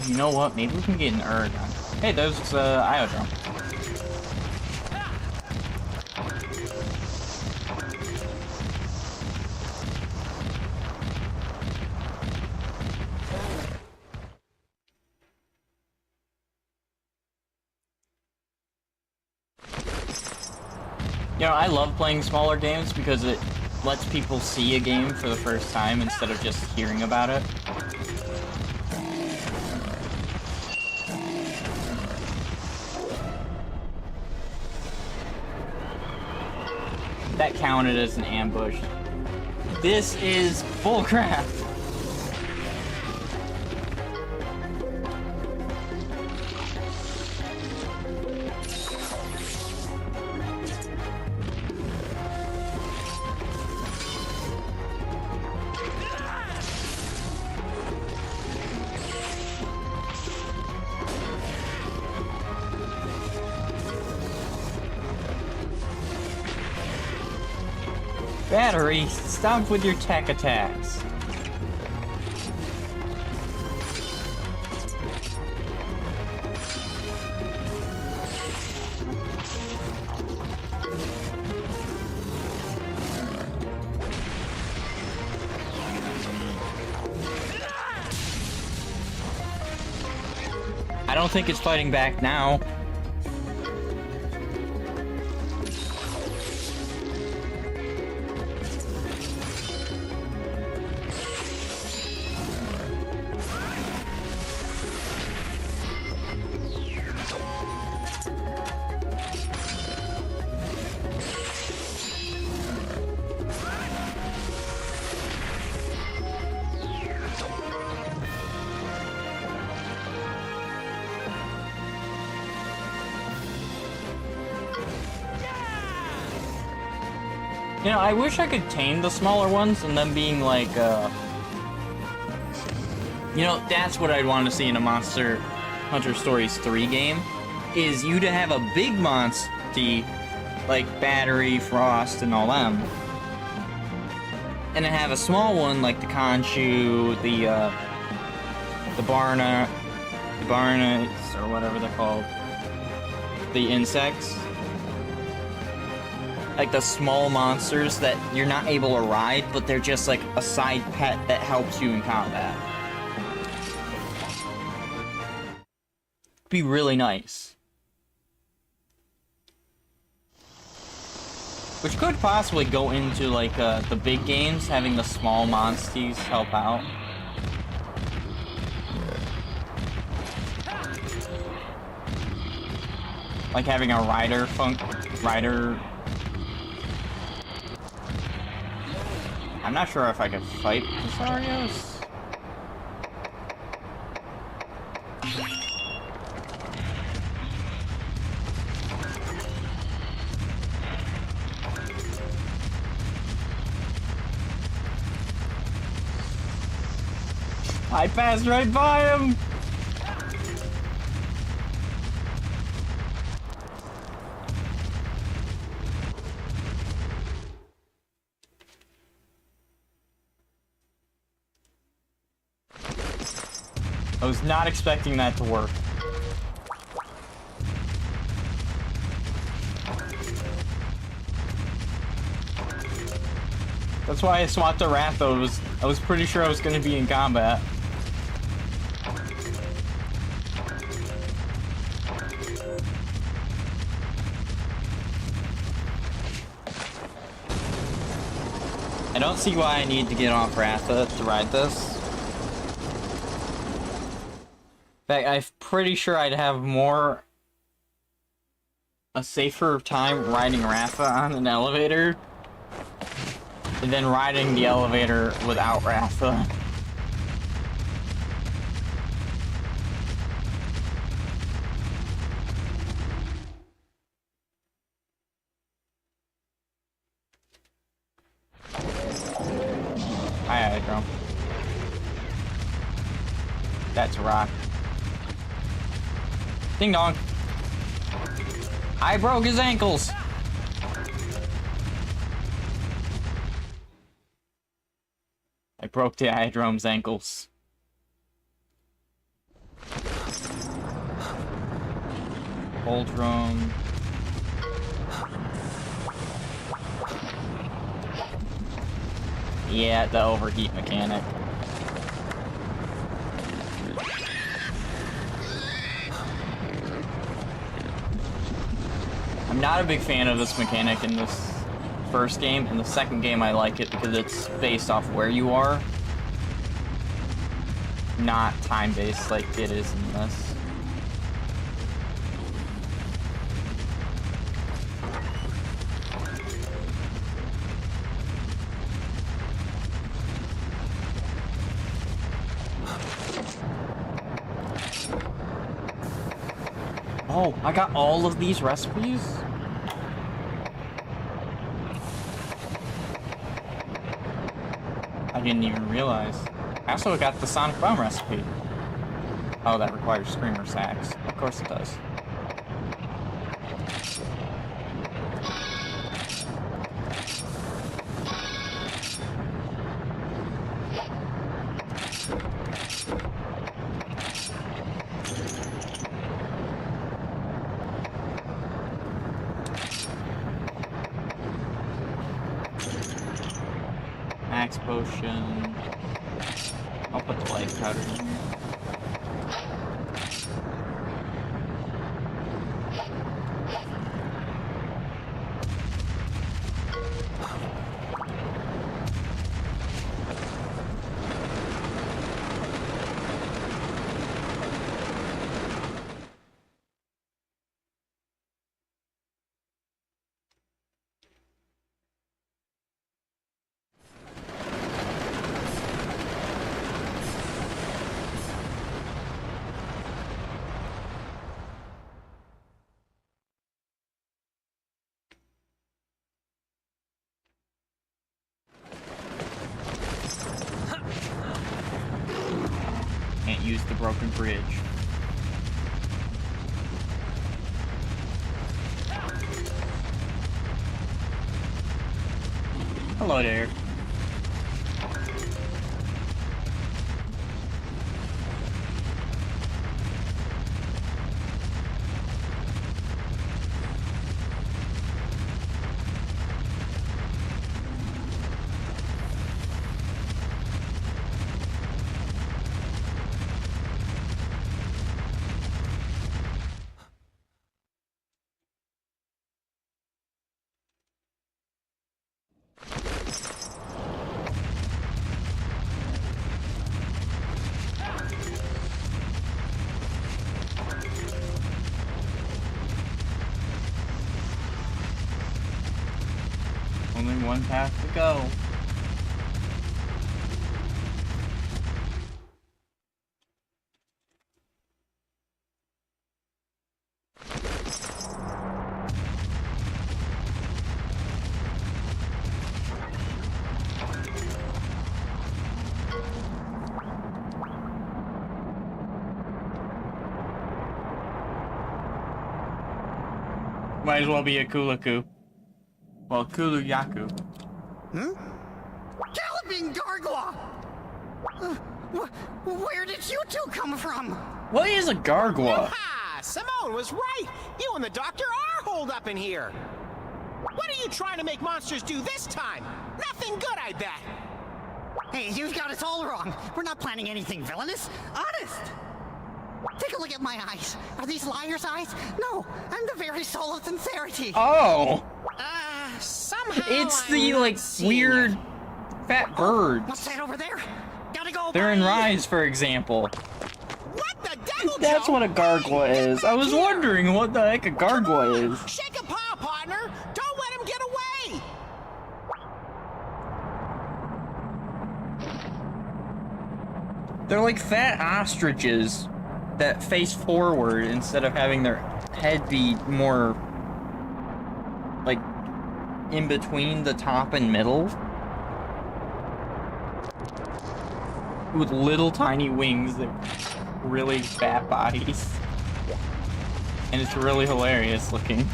You know what? Maybe we can get an Erg on. Hey, there's Iodrome. You know, I love playing smaller games because it lets people see a game for the first time instead of just hearing about it. That counted as an ambush. This is bullcrap. Battery, stop with your tech attacks. I don't think it's fighting back now. You know, I wish I could tame the smaller ones and them being like, you know, that's what I'd want to see in a Monster Hunter Stories 3 game, is you to have a big monster, like Battery, Frost, and all them, and then have a small one like the Conchu, the Barnets, or whatever they're called, the insects. Like the small monsters that you're not able to ride, but they're just like a side pet that helps you in combat. Be really nice. Which could possibly go into like the big games, having the small monsties help out. Like having a rider. I'm not sure if I could fight Pisarios. I passed right by him! I was not expecting that to work. That's why I swapped to Ratho. I was pretty sure I was going to be in combat. I don't see why I need to get off Ratha to ride this. In fact, I'm pretty sure I'd have a safer time riding Ratha on an elevator than riding the elevator without Ratha. Hi, Hydro. That's a rock. Ding dong. I broke his ankles. I broke the Iodrome's ankles. Holdrome. Yeah, the overheat mechanic. I'm not a big fan of this mechanic in this first game. In the second game, I like it because it's based off where you are, not time-based like it is in this. Oh, I got all of these recipes? I didn't even realize. I also got the Sonic Bomb recipe. Oh, that requires Screamer Sacks. Of course it does. Max potion. I'll put the light powder in here. use the broken bridge. Hello there. Only one path to go. Might as well be a Kulaku. Well, Kuluyaku. Galloping Gargoyle! Where did you two come from? What is a gargoyle? Ha! Simone was right! You and the doctor are holed up in here! What are you trying to make monsters do this time? Nothing good, I bet! Hey, you've got us all wrong. We're not planning anything villainous. Honest! Take a look at my eyes. Are these liar's eyes? No, I'm the very soul of sincerity. Oh! Somehow It's I'm the, not like, seeing weird it. fat birds. What's that over there? Gotta go. They're in bye. Rise, for example. What the devil, That's Joe? what a gargoyle is. I was wondering what the heck a gargoyle is. Shake a paw, partner! Don't let him get away! They're like fat ostriches that face forward instead of having their head be more like in between the top and middle. With little tiny wings that really fat bodies. And it's really hilarious looking.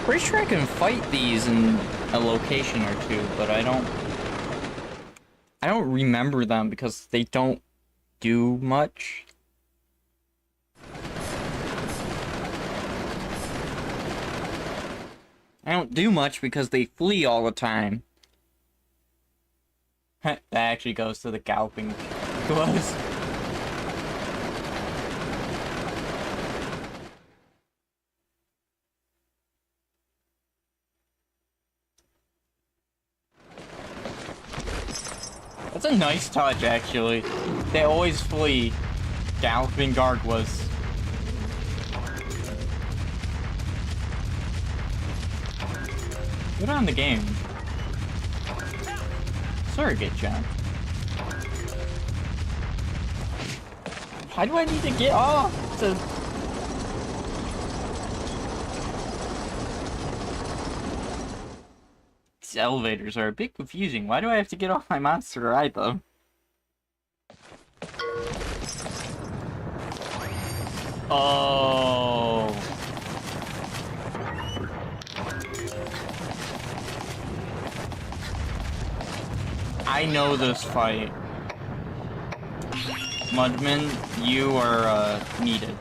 Pretty sure I can fight these in a location or two, but I don't remember them because they don't do much. I don't do much because they flee all the time. That actually goes to the galloping gloves. That's a nice touch, actually. They always flee. Galloping gargoyles. Good on the game. Surrogate jump. Why do I need to get off to... These elevators are a bit confusing. Why do I have to get off my monster to ride them? Oh. I know this fight. Mudman, you are, needed.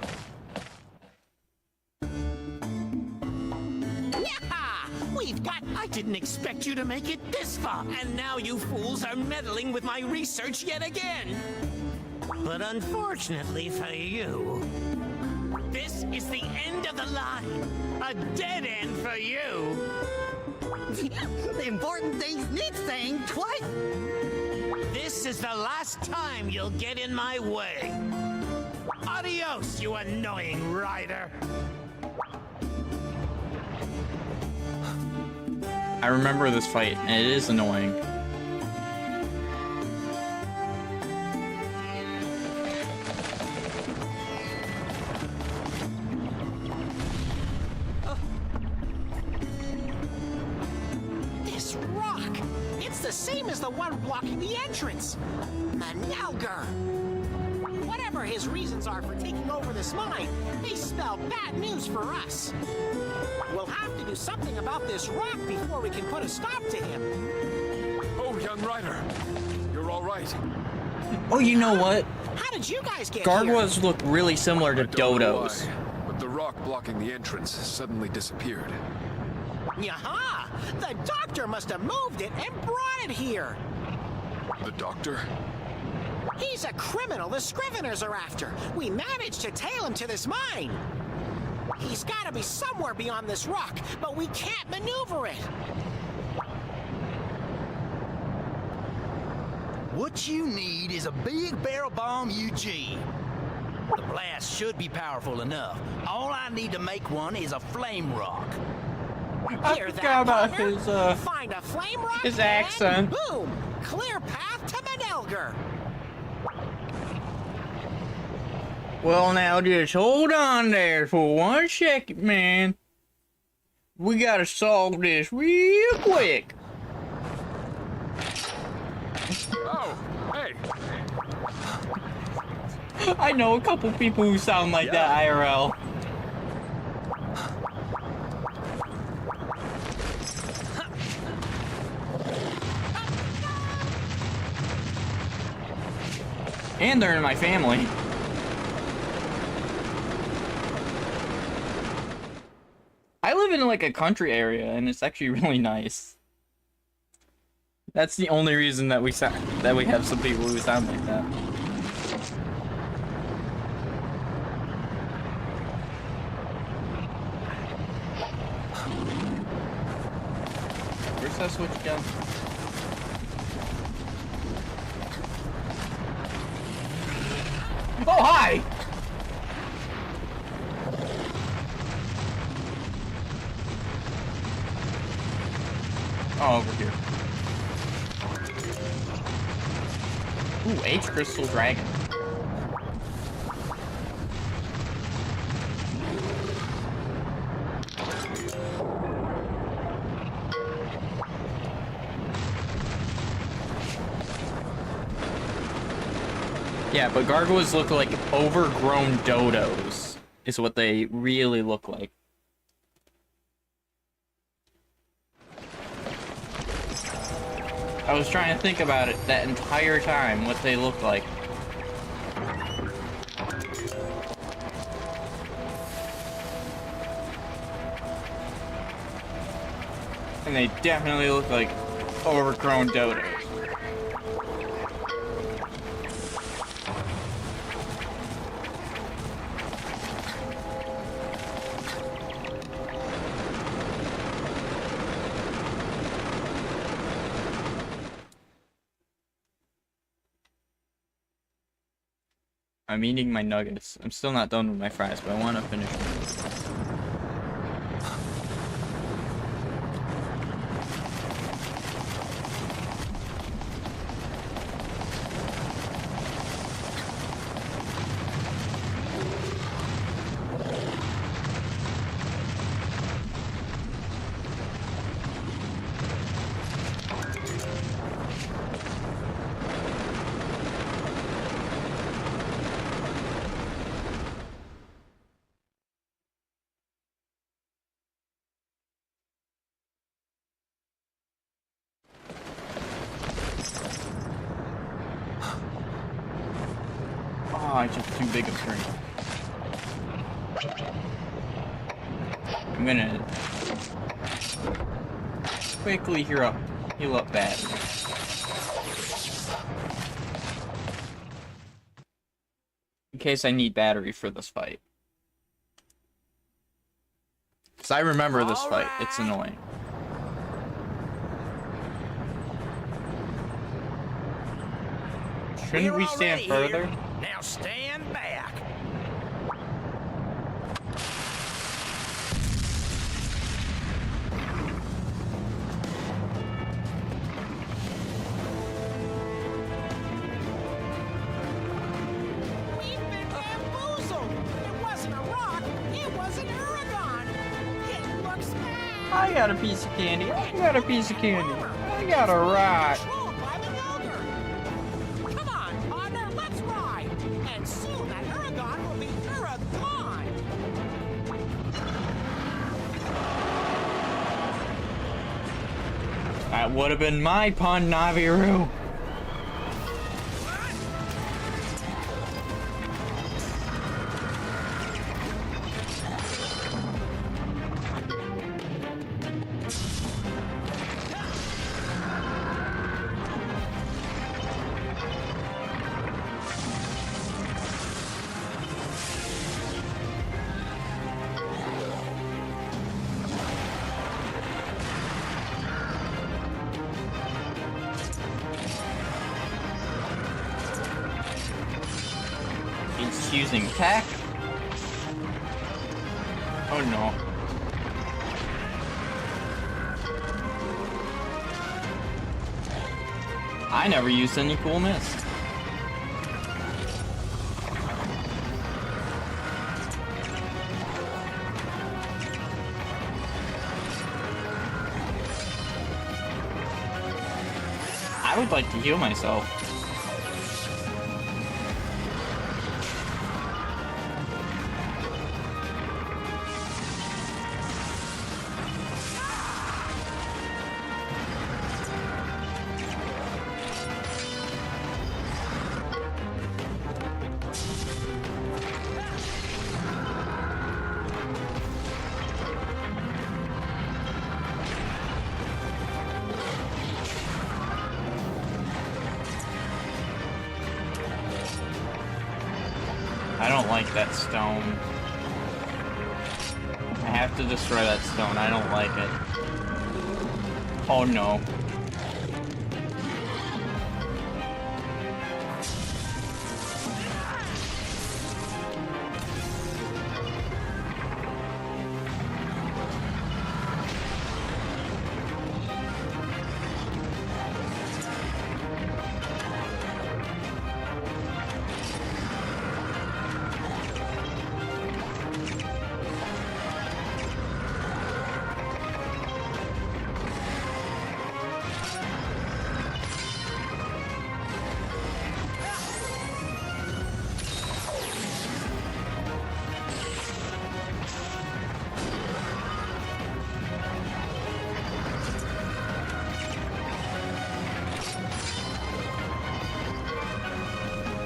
We've got... I didn't expect you to make it this far. And now you fools are meddling with my research yet again. But unfortunately for you, this is the end of the line. A dead end for you. The important things need saying twice. This is the last time you'll get in my way. Adios, you annoying rider. I remember this fight, and it is annoying. the one blocking the entrance. Manelger. Whatever his reasons are for taking over this mine, they spell bad news for us. We'll have to do something about this rock before we can put a stop to him. Oh, young rider, you're all right. Oh, you know what? How did you guys get here? Gargoyles look really similar to I don't know dodos. why, but the rock blocking the entrance suddenly disappeared. Yaha! The doctor must have moved it and brought it here. The doctor? He's a criminal the Scriveners are after. We managed to tail him to this mine. He's got to be somewhere beyond this rock, but we can't maneuver it. What you need is a big barrel bomb Eugene. The blast should be powerful enough. All I need to make one is a flame rock. I Hear forgot that, about partner? Find a flame rock his and accent. boom! Clear path to Manelger. Well, now just hold on there for 1 second, man. We gotta solve this real quick. Oh, hey. I know a couple people who sound like that IRL. And they're in my family. I live in like a country area, and it's actually really nice. That's the only reason that we have some people who sound like that. Where's that switch gun? Oh, hi! Oh, over here. Ooh, H Crystal Dragon. Yeah, but gargoyles look like overgrown dodos, is what they really look like. I was trying to think about it that entire time, what they look like. And they definitely look like overgrown dodos. I'm eating my nuggets. I'm still not done with my fries, but I want to finish them. Oh, I took too big a drink. I'm gonna quickly heal up bad. In case I need battery for this fight. Because I remember this fight. It's annoying. Shouldn't we stand further? Now stand back. We've been bamboozled. It wasn't a rock. It was an Uragon. It looks bad. I got a piece of candy. I got a piece of candy. I got a rock. Controlled by That would have been my pun, Naviru. He's using tech. Oh no. I never used any cool mist. I would like to heal myself. I don't like that stone. I have to destroy that stone. I don't like it. Oh no.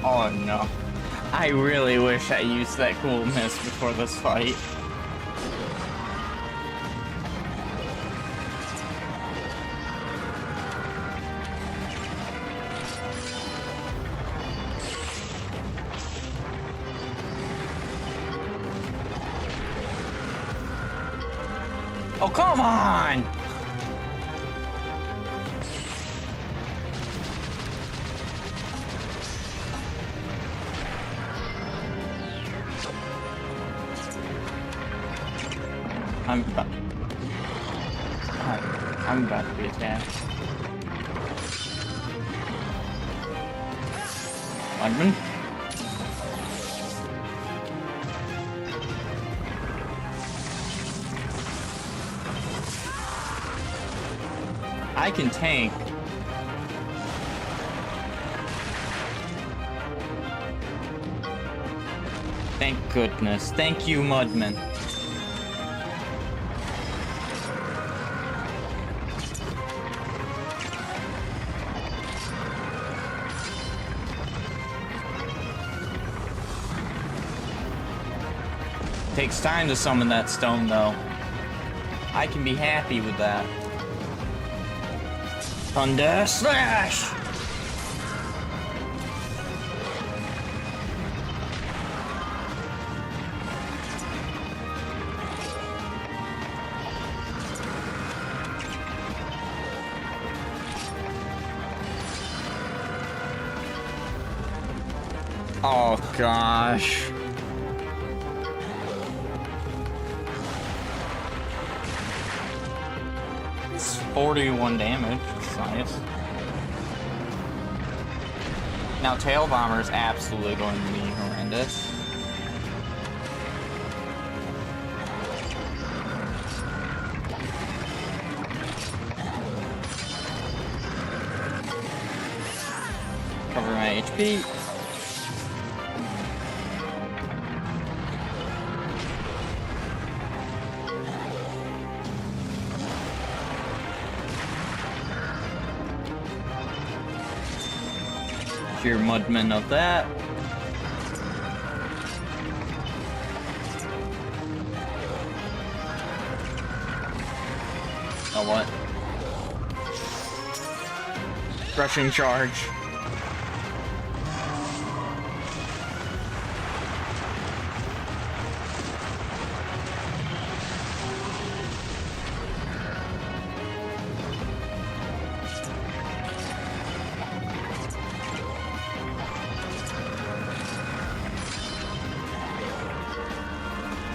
Oh no. I really wish I used that cool mist before this fight. Oh, come on! I'm about to be attacked. Mudman? I can tank. Thank goodness. Thank you, Mudman. Takes time to summon that stone, though. I can be happy with that. Thunder Slash! Oh gosh. It's 41 damage. That's nice. Now Tail Bomber is absolutely going to be horrendous. Cover my HP. fear Mudman of that. Oh, what? Rushing charge.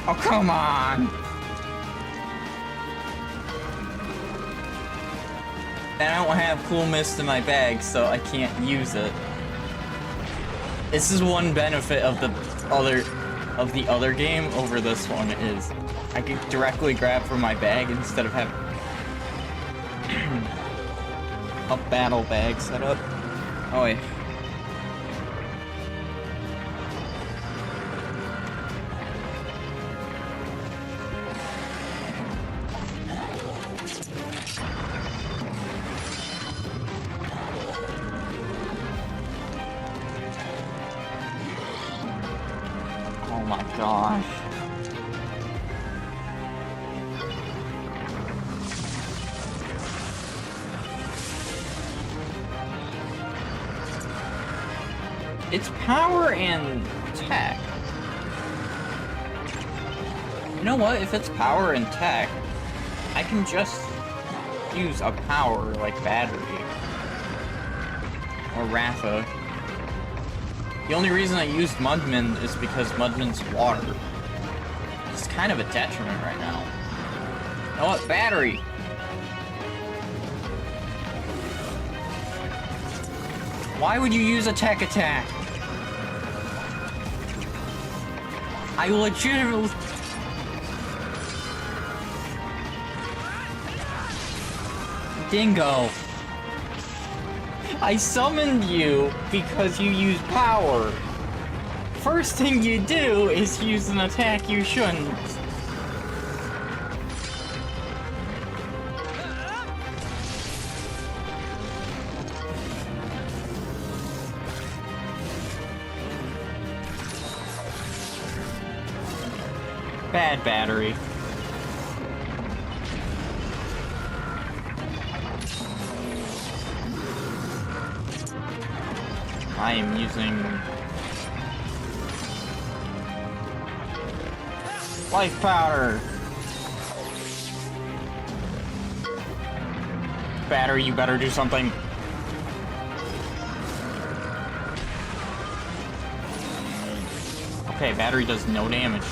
Oh, come on! And I don't have Cool Mist in my bag, so I can't use it. This is one benefit of the other game over this one is I can directly grab from my bag instead of having a battle bag set up. Oh wait. Oh my gosh. It's power and tech. You know what? If it's power and tech, I can just use a power like battery or Ratha. The only reason I used Mudman is because Mudman's water. It's kind of a detriment right now. You know what? Battery! Why would you use a tech attack? I legitimately... Dingo! I summoned you because you use power. First thing you do is use an attack you shouldn't. Bad battery. I am using life powder. Battery, you better do something. Okay, battery does no damage.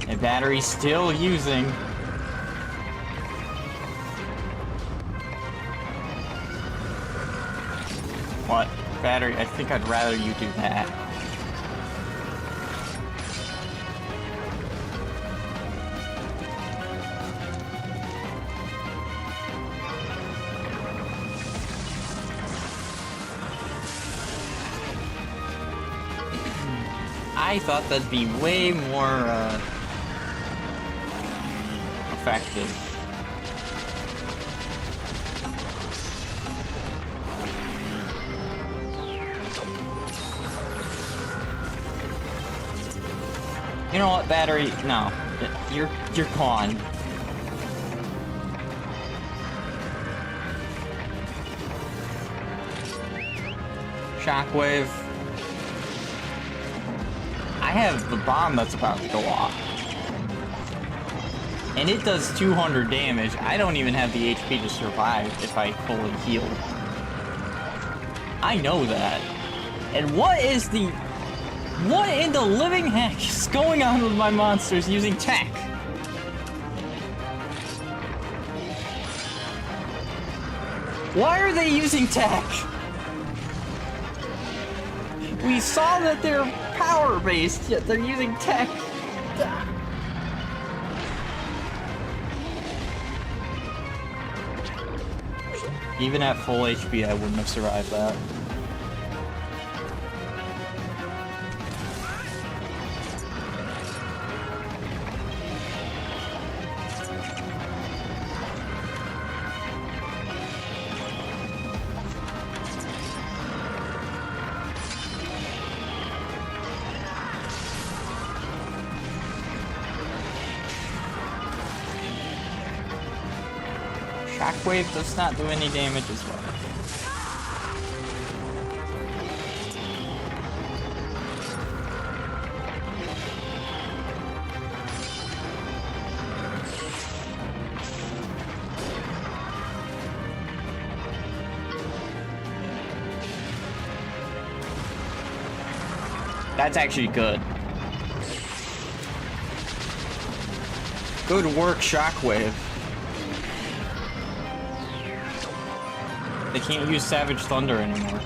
And battery's still using. What? Battery? I think I'd rather you do that. I thought that'd be way more, effective. You know what, battery? No, you're gone. Shockwave. I have the bomb that's about to go off. And it does 200 damage. I don't even have the HP to survive if I fully heal. I know that. And what in the living heck is going on with my monsters using tech? Why are they using tech? We saw that they're power-based, yet they're using tech. Even at full HP, I wouldn't have survived that. Shockwave does not do any damage as well. That's actually good. Good work, Shockwave. They can't use Savage Thunder anymore.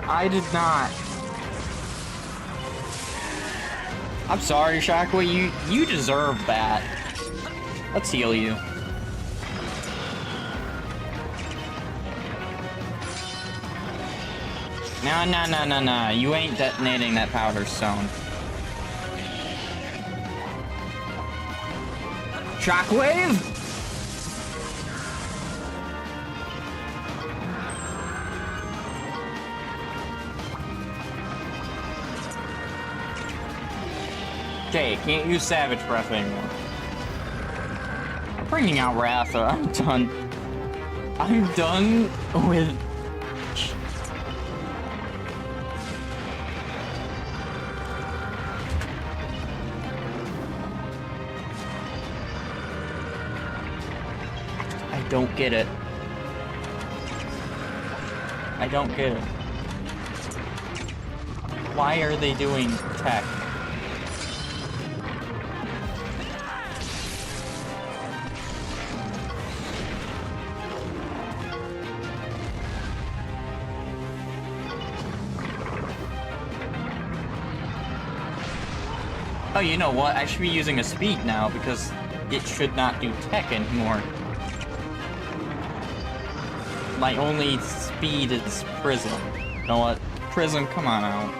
I did not. I'm sorry, Shockwave. You deserve that. Let's heal you. No. You ain't detonating that powder stone. Shockwave? Okay, can't use Savage Breath anymore. I'm bringing out Ratha. I'm done. I'm done with... I don't get it. I don't get it. Why are they doing tech? Oh, you know what? I should be using a speed now because it should not do tech anymore. My only speed is Prism. You know what? Prism, come on out.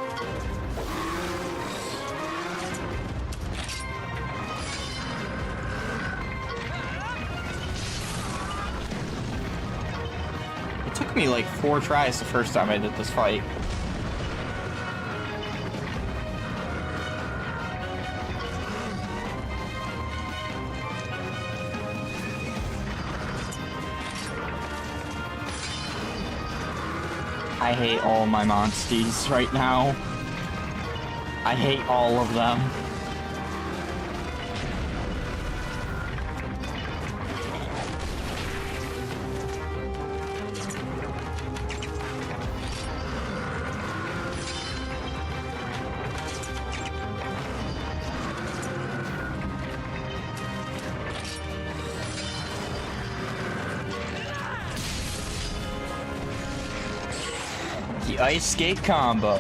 It took me like 4 tries the first time I did this fight. I hate all my monsties right now. I hate all of them. The Ice Skate combo.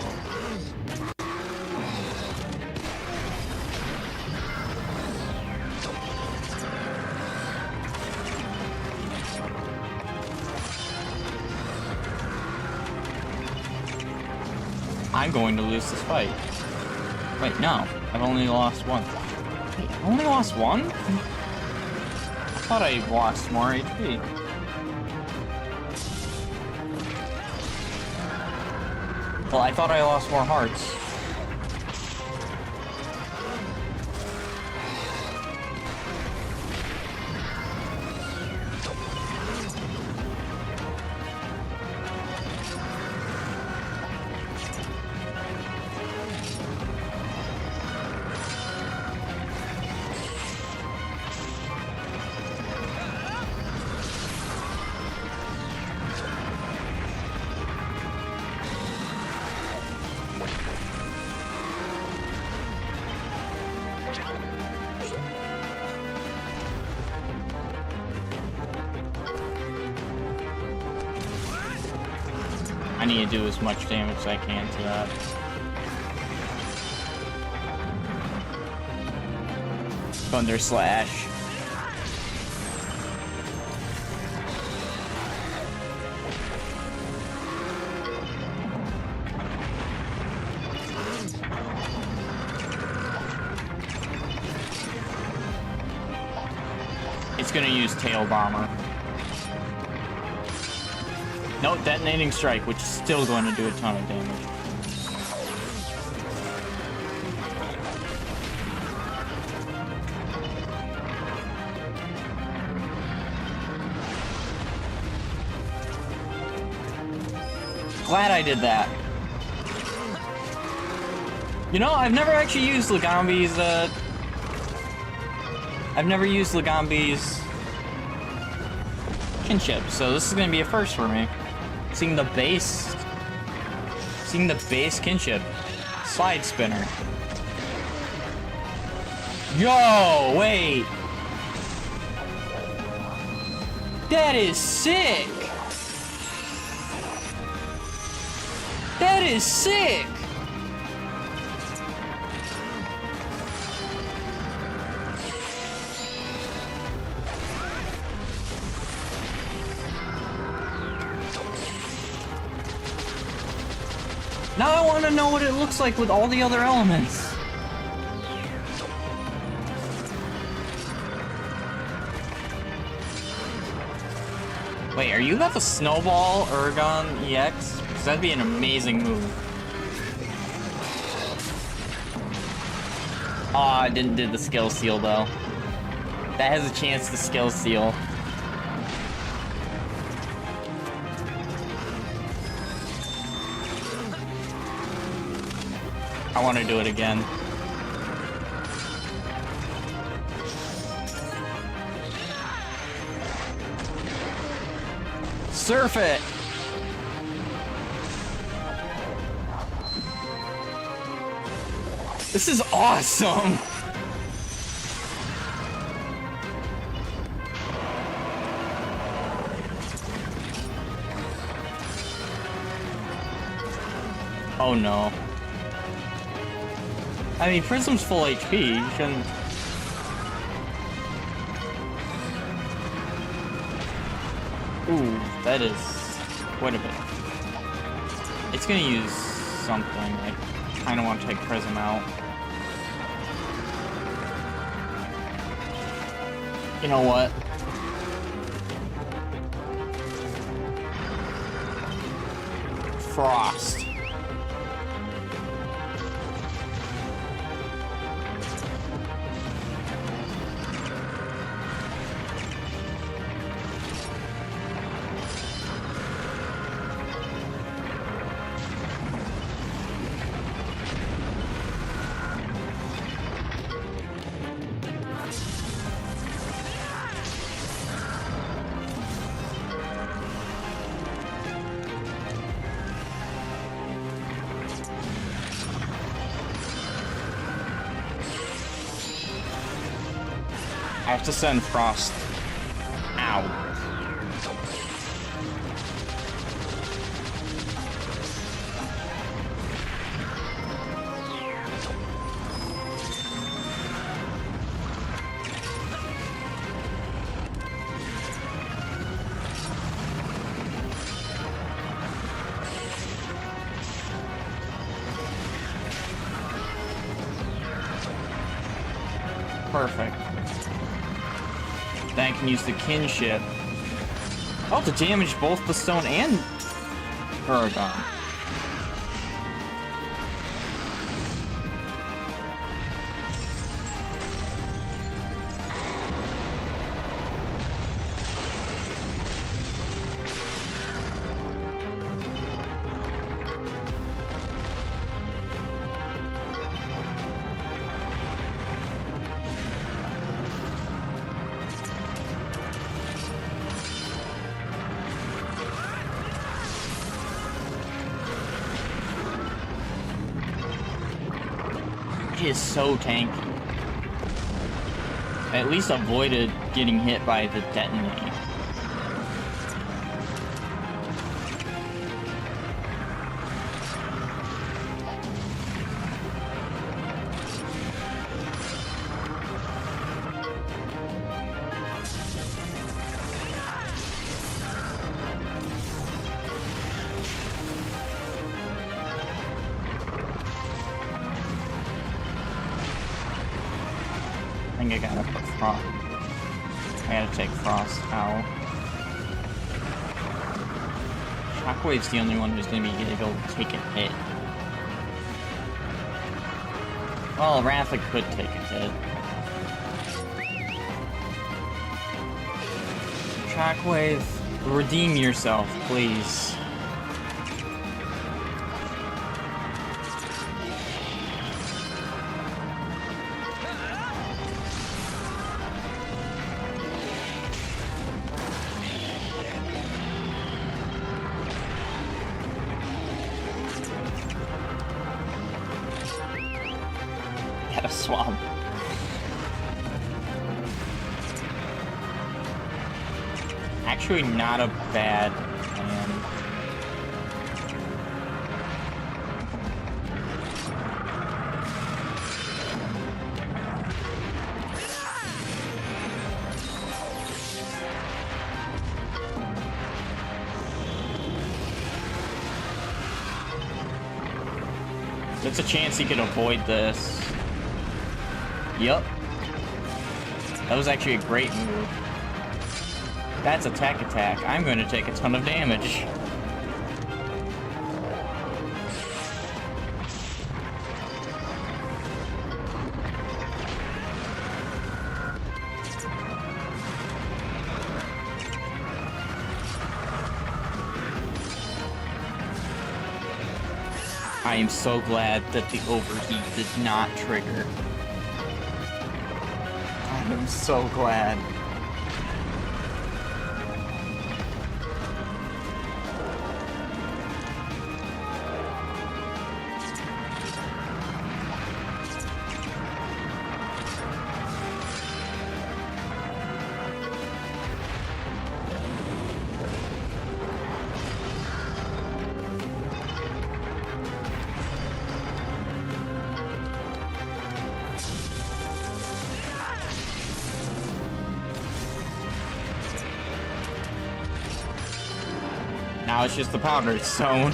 I'm going to lose this fight. Wait, no. I've only lost one. Wait, I only lost one? I thought I lost more HP. Well, I thought I lost more hearts. I need to do as much damage as I can to that. Thunder Slash. gonna use Tail Bomber. No, Detonating Strike, which is still going to do a ton of damage. Glad I did that. You know, I've never actually used Lagambi's, I've never used Lagambi's kinship, so this is gonna be a first for me. Seeing the base kinship. Slide spinner. Yo, wait. That is sick. That is sick. Now I want to know what it looks like with all the other elements. Wait, are you got the Snowball Ergon EX? Because that'd be an amazing move. Aw, I didn't do the skill seal though. That has a chance to skill seal. I want to do it again. Surf it! This is awesome! Oh no. I mean, Prism's full HP, you shouldn't... Ooh, that is quite a bit. It's gonna use something. I kinda want to take Prism out. You know what? Frost. I have to send Frost out. Perfect. Then I can use the kinship. Oh, to damage both the stone and Aragon. It is so tanky. I at least avoided getting hit by the detonate. I think I gotta put Frost. I gotta take Frost out. Shockwave's the only one who's gonna be able to take a hit. Well, Ratha could take a hit. Shockwave, redeem yourself, please. Had a swab. Actually, not a bad plan. There's a chance he could avoid this. Yup. That was actually a great move. That's attack. I'm going to take a ton of damage. I am so glad that the overheat did not trigger. I am so glad. Now it's just the powder zone.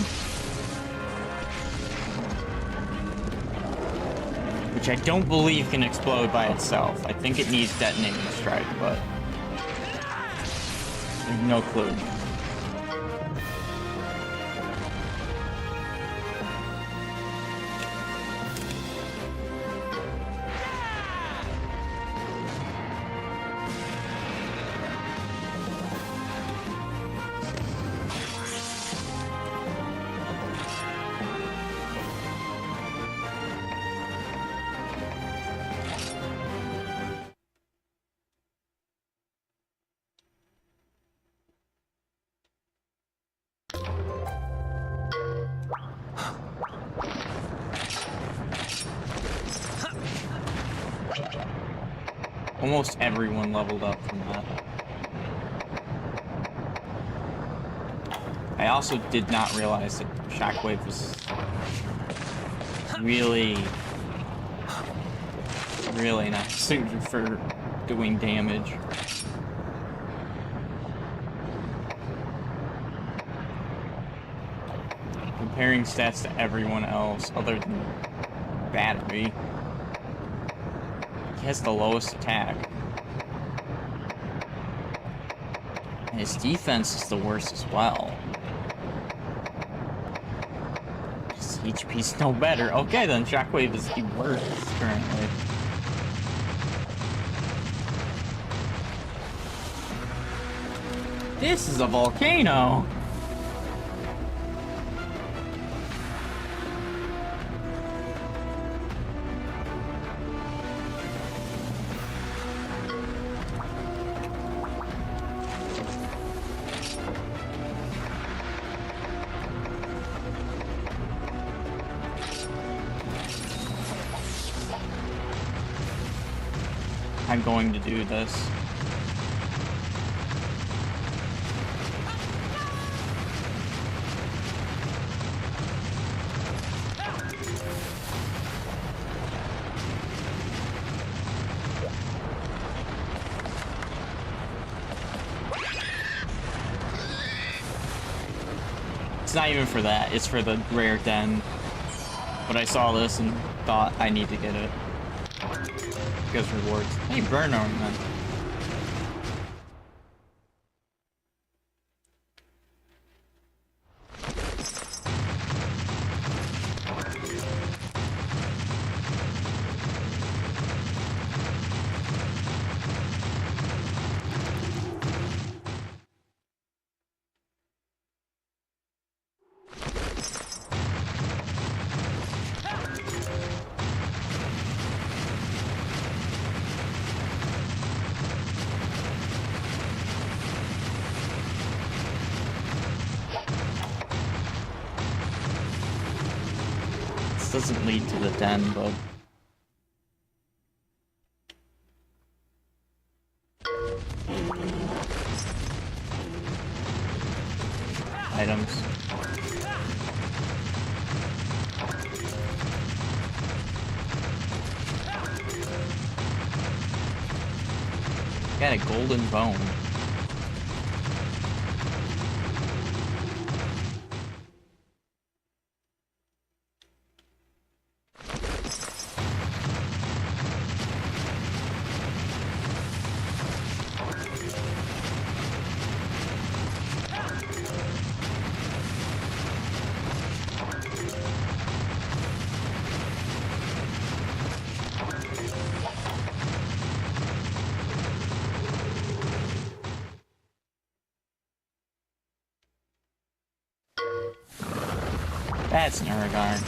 Which I don't believe can explode by itself. I think it needs detonating strike, but I have no clue. Almost everyone leveled up from that. I also did not realize that Shockwave was really not suited for doing damage. Comparing stats to everyone else other than Battery, he has the lowest attack. And his defense is the worst as well. His HP's no better. Okay then, Shockwave is the worst currently. This is a volcano! I'm going to do this. It's not even for that, it's for the rare den. But I saw this and thought I need to get it. Because rewards. Hey, burn ornament. This doesn't lead to the den, but... items. Got a golden bone. That's Narragarn.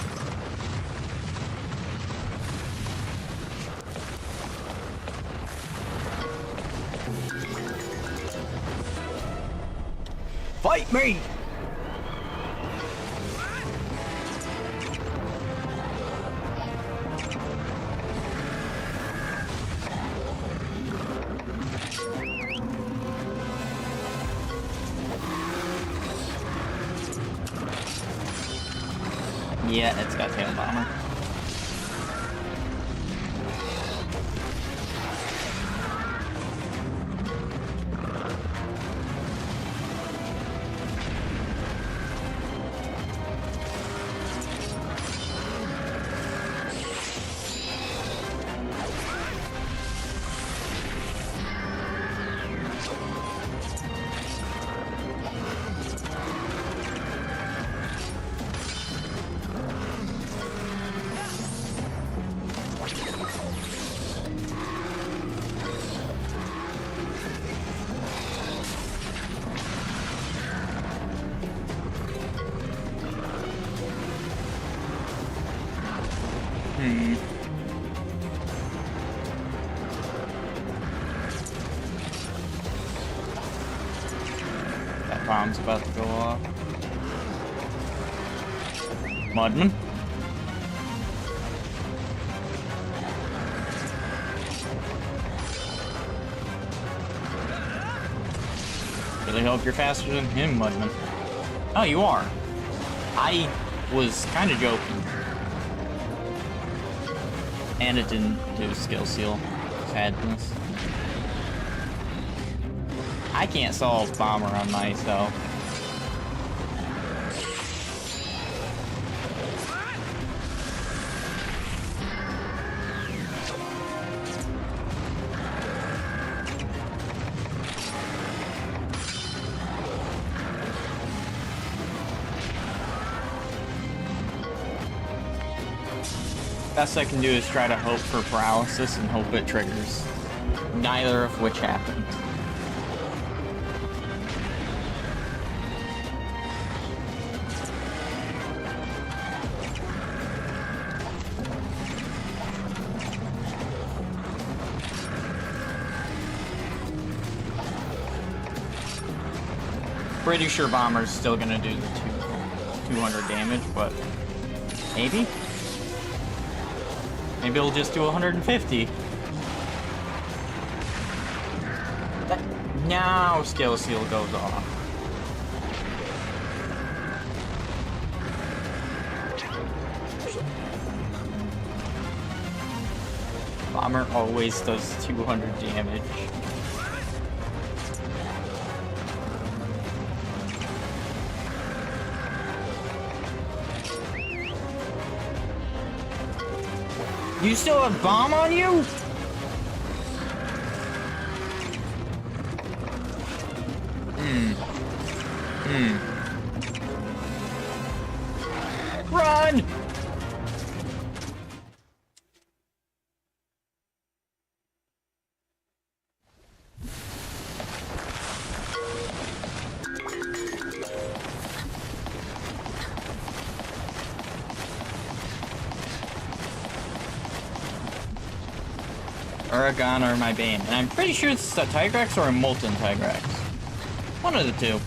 Fight me! Yeah, it's got tail bomber. That bomb's about to go off. Mudman. Really hope you're faster than him, Mudman. Oh, you are. I was kind of joking. And it didn't do skill seal. Sadness. I can't solve bomber on myself. Best I can do is try to hope for paralysis and hope it triggers. Neither of which happened. Pretty sure Bomber's still gonna do the 200 damage, but maybe? Maybe it'll just do 150. Now skill seal goes off. Bomber always does 200 damage. You still have bomb on you? Run! Aragon or my Bane. And I'm pretty sure it's a Tigrex or a Molten Tigrex. One of the two.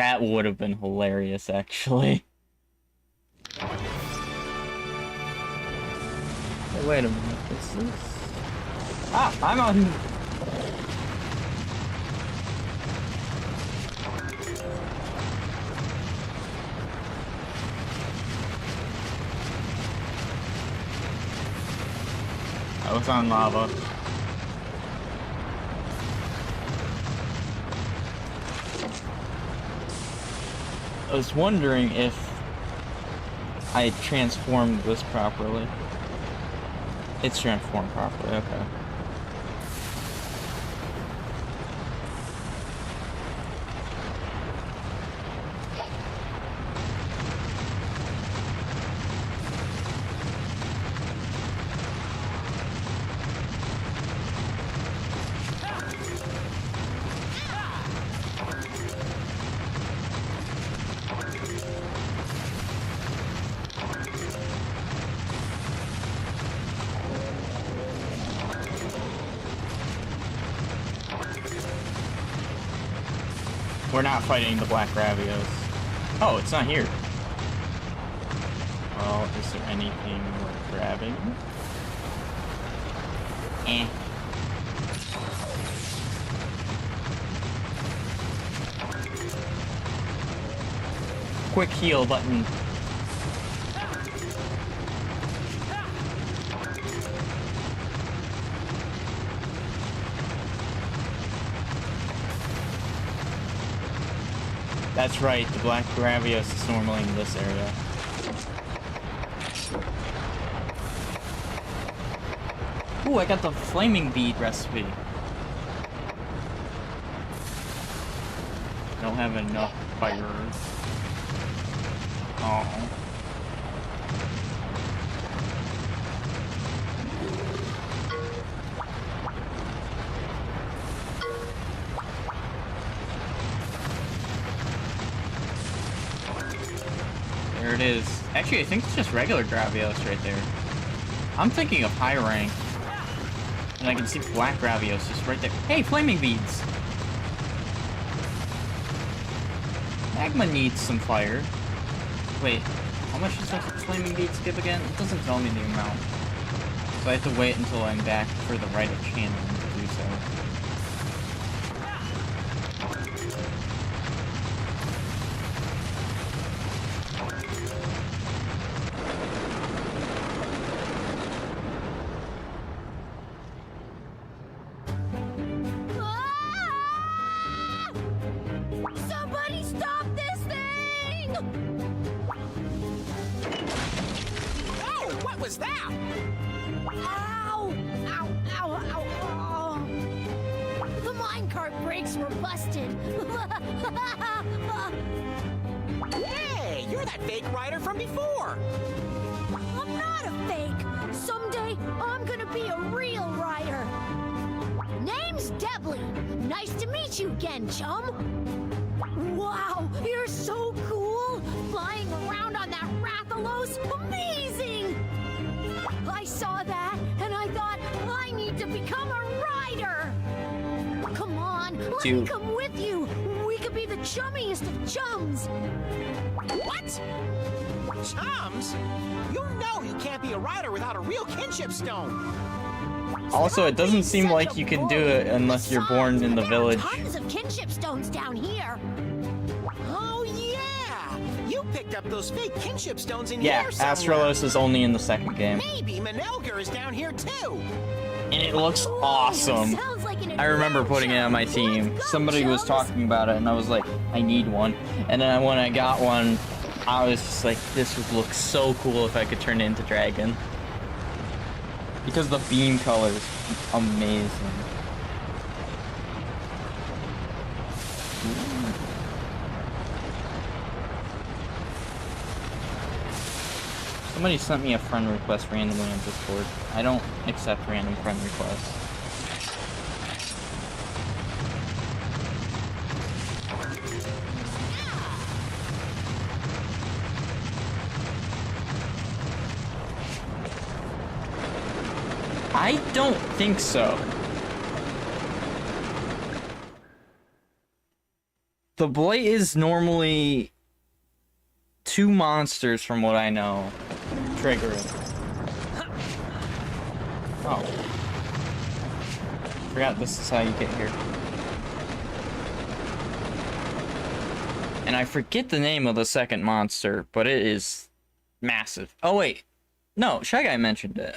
That would have been hilarious, actually. Hey, wait a minute. This is... Ah, I'm on... I was on lava. I was wondering if I transformed this properly. It's transformed properly, okay. We're not fighting the black Gravios. Oh, it's not here. Well, is there anything worth grabbing? Eh. Quick heal button. That's right, the black Gravios is normally in this area. Ooh, I got the flaming bead recipe. Don't have enough fires. Oh. There it is. Actually, I think it's just regular Gravios right there. I'm thinking of high rank. And I can see black Gravios just right there. Hey, flaming beads! Magma needs some fire. Wait, how much does that flaming beads give again? It doesn't tell me the amount. So I have to wait until I'm back for the right of channeling to do so. Somebody stop this thing! Oh, what was that? Ow! Ow, ow, ow, ow. The minecart brakes were busted. Hey, you're that fake rider from before. I'm not a fake. Someday, I'm gonna be a real rider. Name's Debley. Nice to meet you again, chum. Wow, you're so cool! Flying around on that Rathalos, amazing! I saw that, and I thought, I need to become a rider! Come on, let me come with you! We could be the chummiest of chums! What? Chums? You know you can't be a rider without a real kinship stone. Also, it doesn't seem like you can do it unless you're born in the village. Tons of kinship stones down here. Oh yeah! You picked up those fake kinship stones in Yeah, here somewhere. Astralos is only in the second game. Maybe Manelger is down here too. And it looks awesome. I remember putting it on my team. Somebody was talking about it and I was like, I need one. And then when I got one, I was just like, this would look so cool if I could turn it into dragon. Because the beam color is amazing. Somebody sent me a friend request randomly on Discord. I don't accept random friend requests. I don't think so. The blight is normally 2 monsters, from what I know, trigger it. Oh. Forgot this is how you get here. And I forget the name of the second monster, but it is massive. Oh wait. No, Shy Guy mentioned it.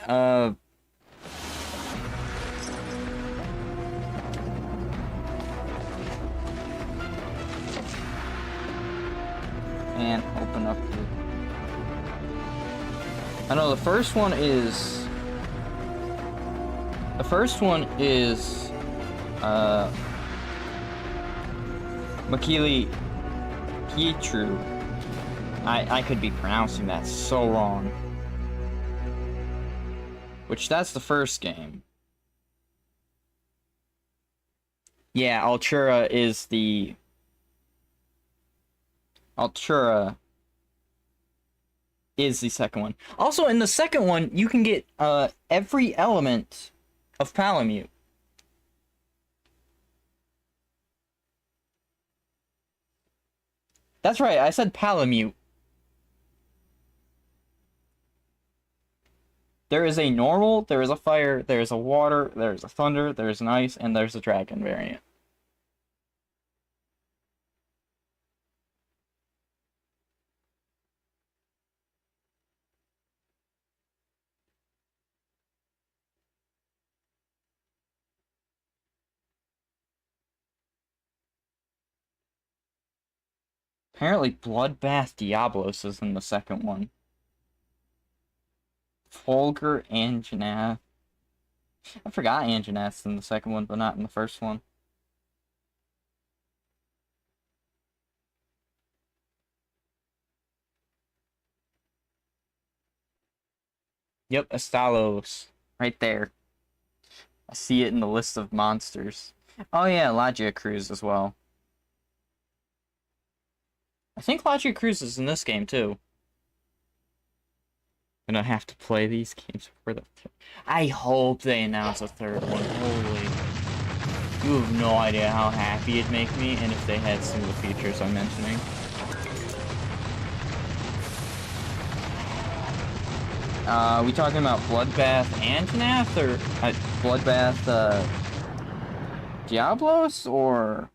And open up the... I know the first one is... Makili Pietru. I could be pronouncing that so wrong. Which, that's the first game. Yeah, Altura is the... Altura is the second one. Also, in the second one, you can get every element of Palamute. That's right, I said Palamute. There is a normal, there is a fire, there is a water, there is a thunder, there is an ice, and there's a dragon variant. Apparently, Bloodbath Diablos is in the second one. Fulgur Anjanath. I forgot Anjanath's in the second one, but not in the first one. Yep, Astalos. Right there. I see it in the list of monsters. Oh yeah, Logia Cruz as well. I think Logia Cruz is in this game, too. And I have to play these games for the... I hope they announce a third one. Holy... You have no idea how happy it'd make me, and if they had some of the features I'm mentioning. We talking about Bloodbath Anjanath, or... Bloodbath, Diablos, or...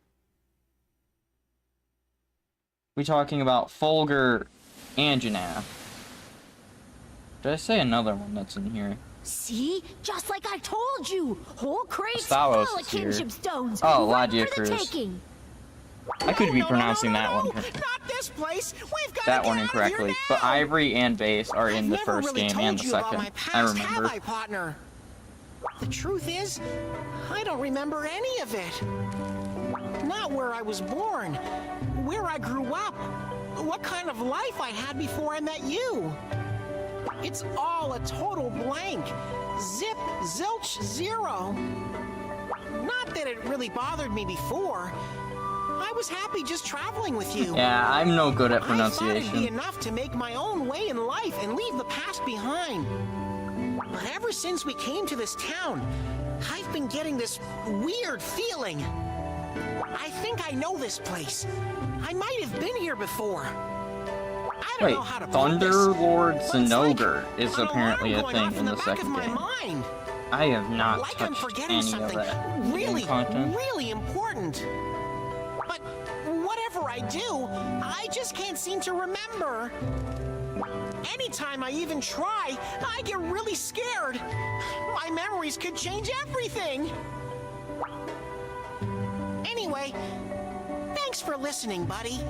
We talking about Fulgur Anjanath? Did I say another one that's in here? See? Just like I told you! Whole crates Stalos full is of here. kinship stones! Oh, right Logia for the Cruz. taking. I could be pronouncing that one Not this place. We've got that to one get out of here incorrectly. now. But Ivory and Base are in the first really game and the told you about second. my I past, remember. have I, partner? The truth is, I don't remember any of it. Not where I was born, where I grew up, what kind of life I had before I met you. It's all a total blank. Zip, zilch, zero. Not that it really bothered me before. I was happy just traveling with you. Yeah, I'm no good at I thought it'd be pronunciation. enough to make my own way in life and leave the past behind. But ever since we came to this town, I've been getting this weird feeling. I think I know this place. I might have been here before. I don't Wait, know how to put Thunder this, Lord but it's like Zenogre is an apparently a alarm going thing off in the back of second my game. mind. I have not Like I'm touched forgetting any of something that really, content. really important. But whatever I do, I just can't seem to remember. Anytime I even try, I get really scared. My memories could change everything. Anyway, thanks for listening, buddy.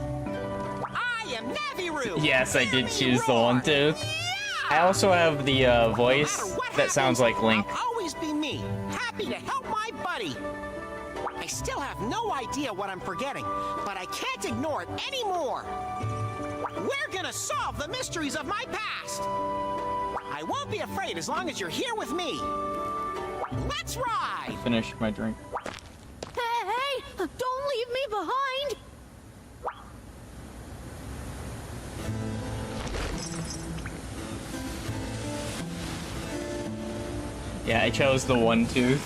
I am Naviru. Yes, I did choose the one too. I also have the voice that sounds like Link. I'll always be me, happy to help my buddy. I still have no idea what I'm forgetting, but I can't ignore it anymore. We're gonna solve the mysteries of my past. I won't be afraid as long as you're here with me. Let's ride! Finished my drink. Hey, don't leave me behind! Yeah, I chose the one tooth.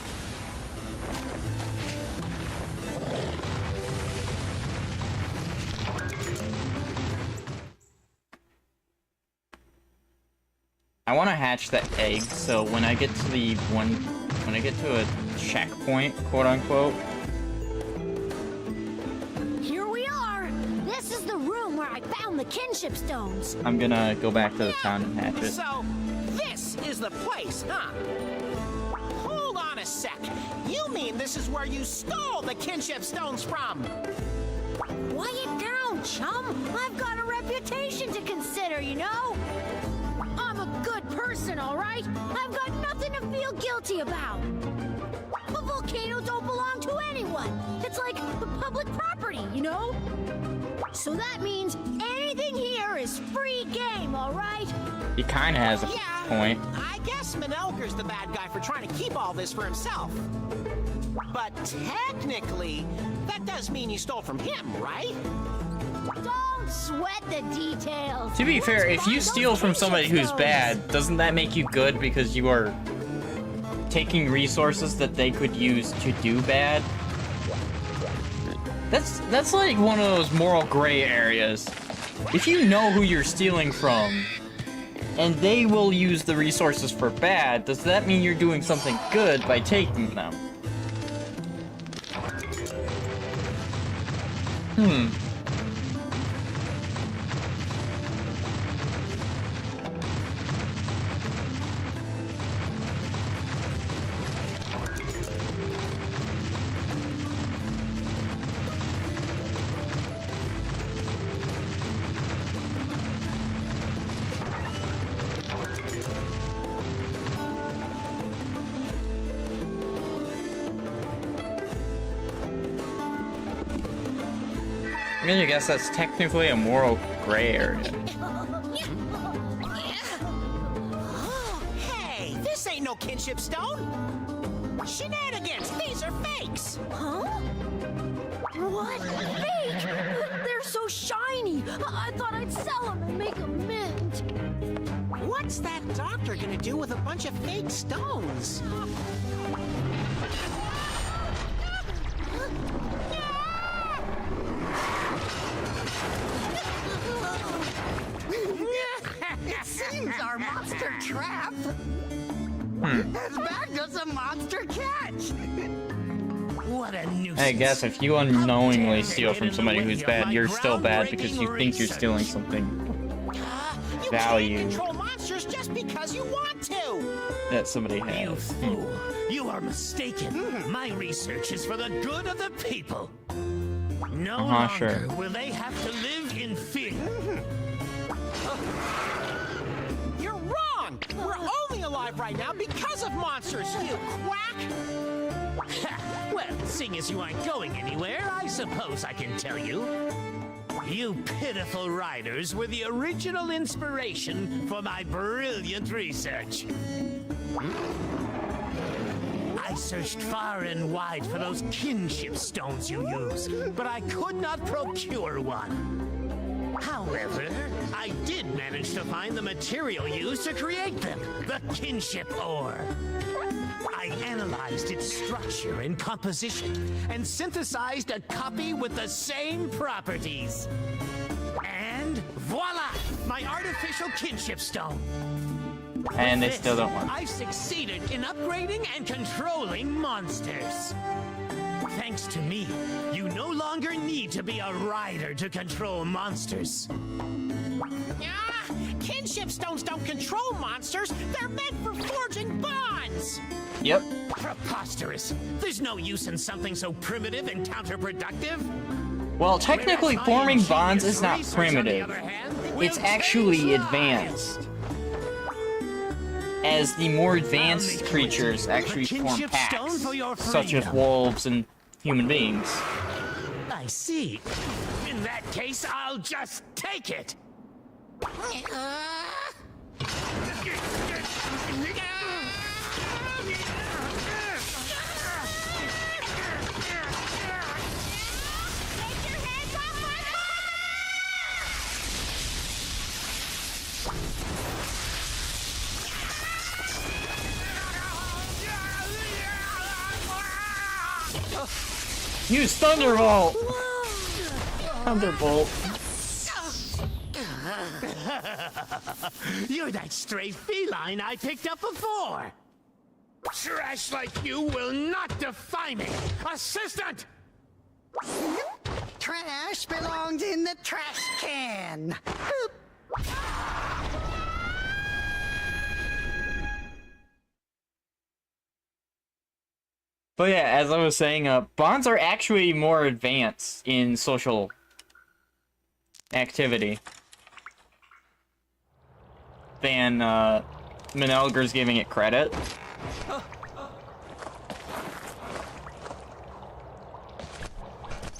I want to hatch the egg, so when I get to when I get to a checkpoint, quote unquote. Here we are. This is the room where I found the kinship stones. I'm gonna go back to the town and hatch it. So, this is the place, huh? Hold on a sec. You mean this is where you stole the kinship stones from? Quiet down, chum. I've got a reputation to consider, you know? I'm a good person, all right? I've got nothing to feel guilty about. A volcano don't belong to anyone. It's like the public property, you know? So that means anything here is free game, all right? He kind of has a point. I guess Manelker's the bad guy for trying to keep all this for himself. But technically, that does mean you stole from him, right? Don't sweat the details. To be fair, if you steal from somebody who's bad, doesn't that make you good because you are taking resources that they could use to do bad? That's like one of those moral gray areas. If you know who you're stealing from, and they will use the resources for bad, does that mean you're doing something good by taking them? I mean, I guess that's technically a moral gray area. Hey, this ain't no kinship stone. Shenanigans, these are fakes. Huh? What? Fake? They're so shiny. I thought I'd sell them and make a mint. What's that doctor gonna do with a bunch of fake stones? It seems our monster trap has bagged us a monster catch. What a nuisance. I guess if you unknowingly steal from somebody who's bad, you're still bad because you think you're stealing something value You can't control monsters just because you want to. that somebody You has. fool. You are mistaken. My research is for the good of the people. No longer sure. will they have to live in fear. You're wrong. We're only alive right now because of monsters, you quack. Well, seeing as you aren't going anywhere, I suppose I can tell you. You pitiful riders were the original inspiration for my brilliant research. I searched far and wide for those kinship stones you use, but I could not procure one. However, I did manage to find the material used to create them, the kinship ore. I analyzed its structure and composition and synthesized a copy with the same properties. And voila! My artificial kinship stone. And they With still this, don't want. I've succeeded in upgrading and controlling monsters. Thanks to me, you no longer need to be a rider to control monsters. Kinship stones don't control monsters. They're meant for forging bonds. Yep. Preposterous. There's no use in something so primitive and counterproductive. Well, technically, Whereas my forming bonds ingenious is not research, on the primitive. other hand, will It's change actually lives. advanced. As the more advanced make creatures you actually a form kinship stone packs, for your such as freedom. wolves and human beings. I see. In that case, I'll just take it. Use Thunderbolt! Thunderbolt. You're that stray feline I picked up before. Trash like you will not defy me. Assistant! Trash belongs in the trash can. But yeah, as I was saying, bonds are actually more advanced in social activity than Manelger's giving it credit.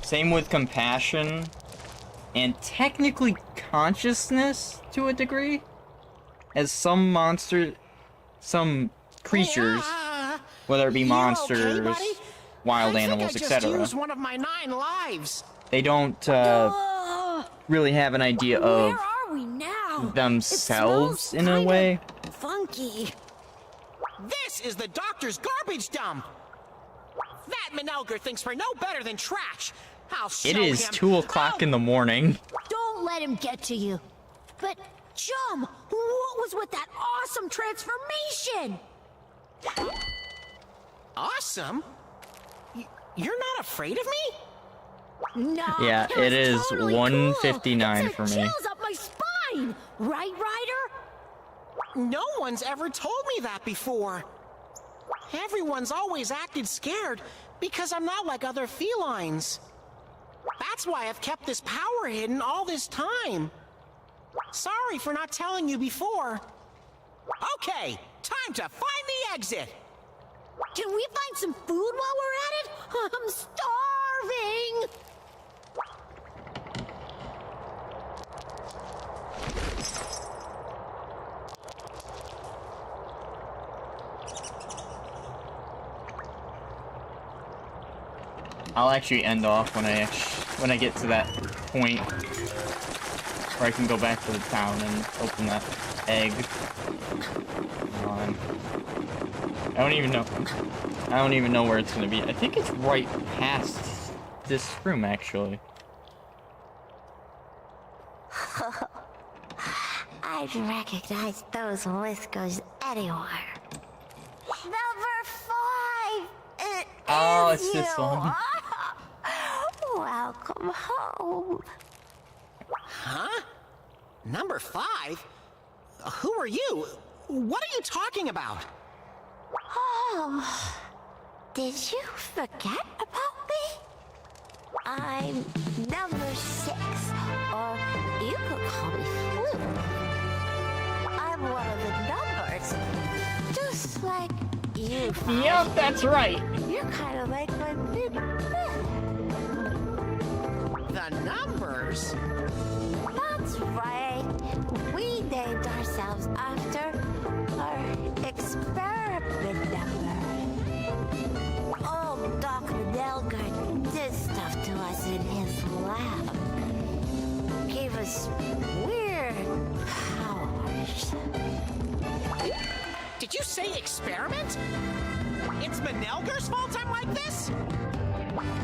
Same with compassion and technically consciousness to a degree, as some creatures, whether it be monsters, okay, wild I animals, think I just etc. used one of my 9 lives. They don't really have an idea of Where are we now? themselves It in smells a kinda way. funky. This is the doctor's garbage dump. That Manelger thinks we're no better than trash. I'll show It is him. 2 o'clock in the morning. Don't let him get to you. But, Chum, what was with that awesome transformation? Awesome? You're not afraid of me? No. Yeah, was it is totally 1:59 cool. for It me. sent chills up my spine. Right, Ryder? No one's ever told me that before. Everyone's always acted scared because I'm not like other felines. That's why I've kept this power hidden all this time. Sorry for not telling you before. Okay, time to find the exit. Can we find some food while we're at it? I'm starving. I'll actually end off when I get to that point where I can go back to the town and open that egg. Come on. I don't even know where it's gonna be. I think it's right past this room, actually. I'd recognize those whiskers anywhere. Number 5! Oh, it's this one. Welcome home. Huh? Number 5? Who are you? What are you talking about? Oh, did you forget about me? I'm number 6, or you could call me Fluke. I'm one of the numbers, just like you. Yep, that's right. You're kind of like my big friend. The numbers? That's right. We named ourselves after our experiment number. Old Doc Manelger did stuff to us in his lab. Gave us weird powers. Did you say experiment? It's Manelger's fault I'm like this?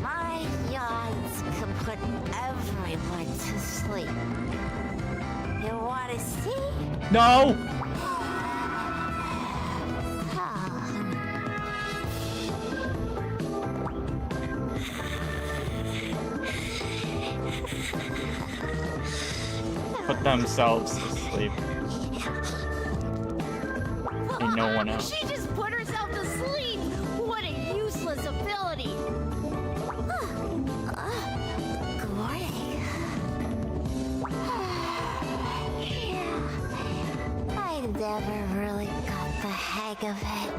My yawns can put everyone to sleep. You want to see? No! Put themselves to sleep. And no one else. She just put herself to sleep! What a useless ability! Good morning. I never really got the hang of it.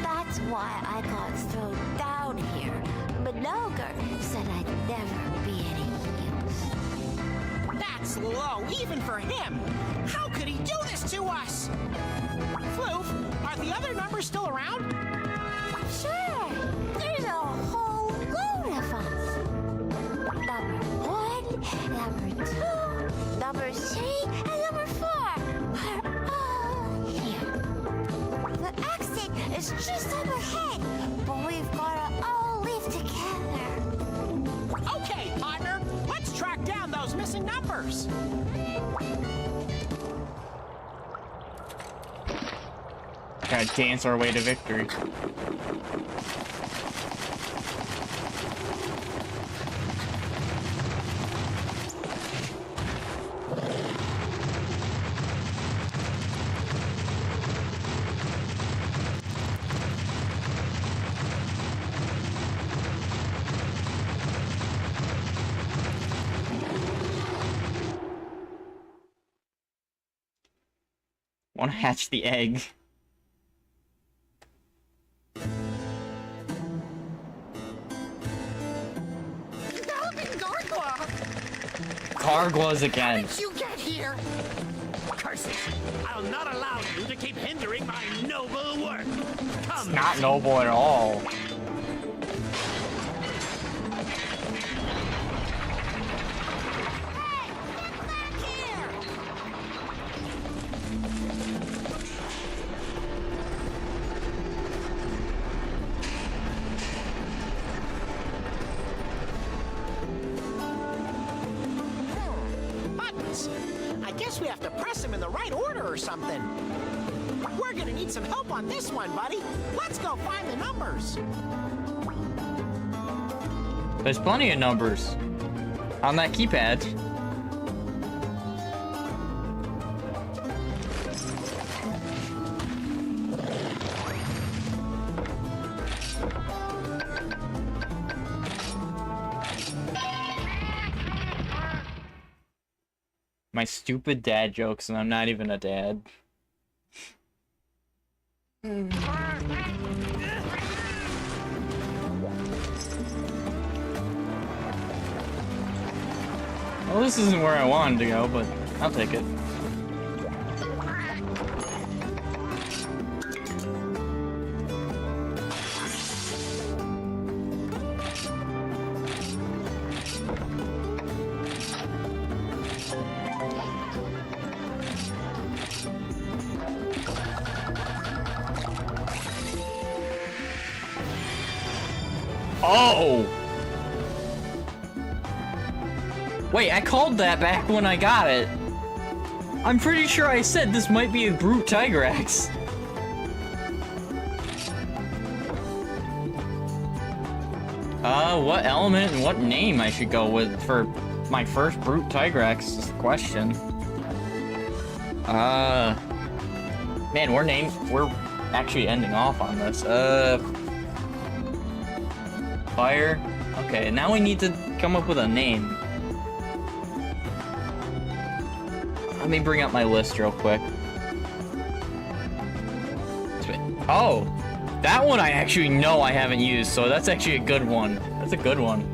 That's why I got thrown down here. Manelger said I'd never be any use. That's low, even for him. How could he do this to us? Floof, are the other numbers still around? Sure, there's a whole load of us. Number 1, number 2, number 3, and number 4 are all here. The exit is just up ahead, but we've gotta all live together. Okay, partner, let's track down those missing numbers. Gotta dance our way to victory. Wanna hatch the egg. Galloping Gargoyle! Gargoyles again. How did you get here? Curses! I'll not allow you to keep hindering my noble work. Come. Not noble at all. Buttons. I guess we have to press them in the right order or something. We're gonna need some help on this one, buddy. Let's go find the numbers. There's plenty of numbers on that keypad. My stupid dad jokes, and I'm not even a dad. Well, this isn't where I wanted to go, but I'll take it. Oh! Wait, I called that back when I got it. I'm pretty sure I said this might be a Brute Tigrex. What element and what name I should go with for my first Brute Tigrex is the question. Man, we're actually ending off on this. Fire. Okay, now we need to come up with a name. Let me bring up my list real quick. Oh, that one I actually know I haven't used, so that's actually a good one. That's a good one.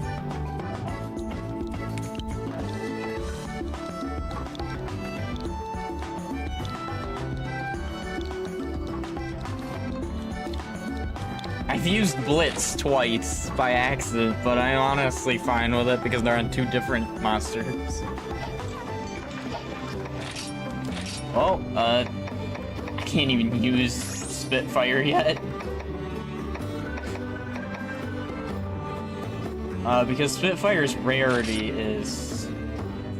I've used Blitz twice by accident, but I'm honestly fine with it because they're on two different monsters. Well, I can't even use Spitfire yet. Because Spitfire's rarity is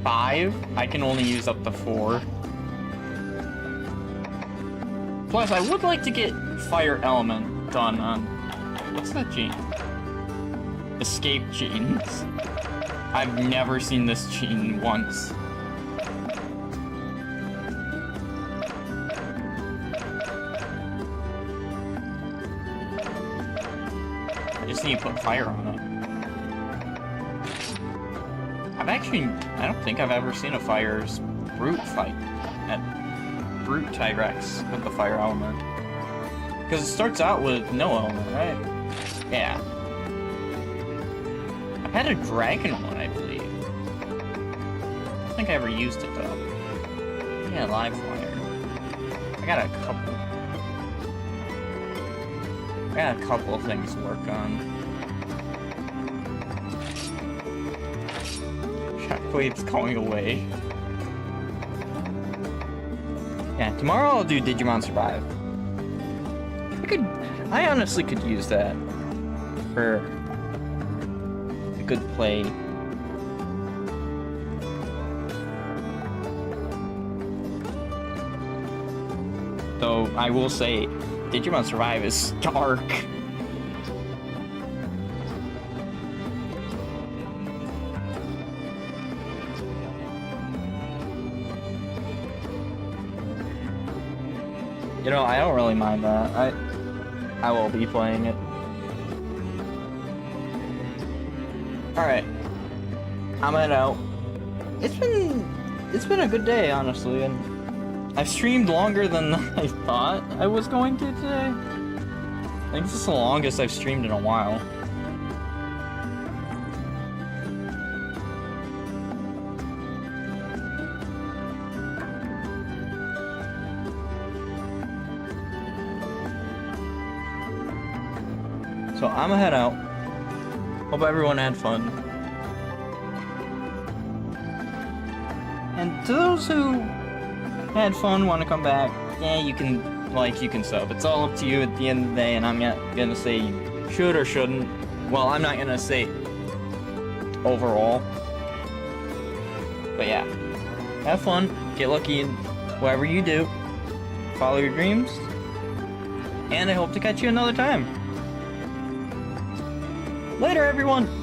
5, I can only use up to 4. Plus, I would like to get Fire Element done on... What's that gene? Escape genes. I've never seen this gene once. I just need to put fire on it. I don't think I've ever seen a Fire's Brute fight at Brute Tigrex with the fire element. Because it starts out with no element, right? Yeah. I had a dragon one, I believe. I don't think I ever used it, though. Yeah, live wire. I got a couple of things to work on. Shockwave's going away. Yeah, tomorrow I'll do Digimon Survive. I honestly could use that for a good play. Though I will say, Digimon Survive is dark. You know, I don't really mind that. I will be playing it. Alright. I'm head out. It's been a good day, honestly, and I've streamed longer than I thought I was going to today. I think this is the longest I've streamed in a while. So I'm gonna head out. Hope everyone had fun. And to those who had fun, want to come back, yeah, you can like, you can sub. It's all up to you at the end of the day, and I'm not gonna say you should or shouldn't. Well, I'm not gonna say overall. But yeah, have fun, get lucky in whatever you do, follow your dreams, and I hope to catch you another time. Later, everyone!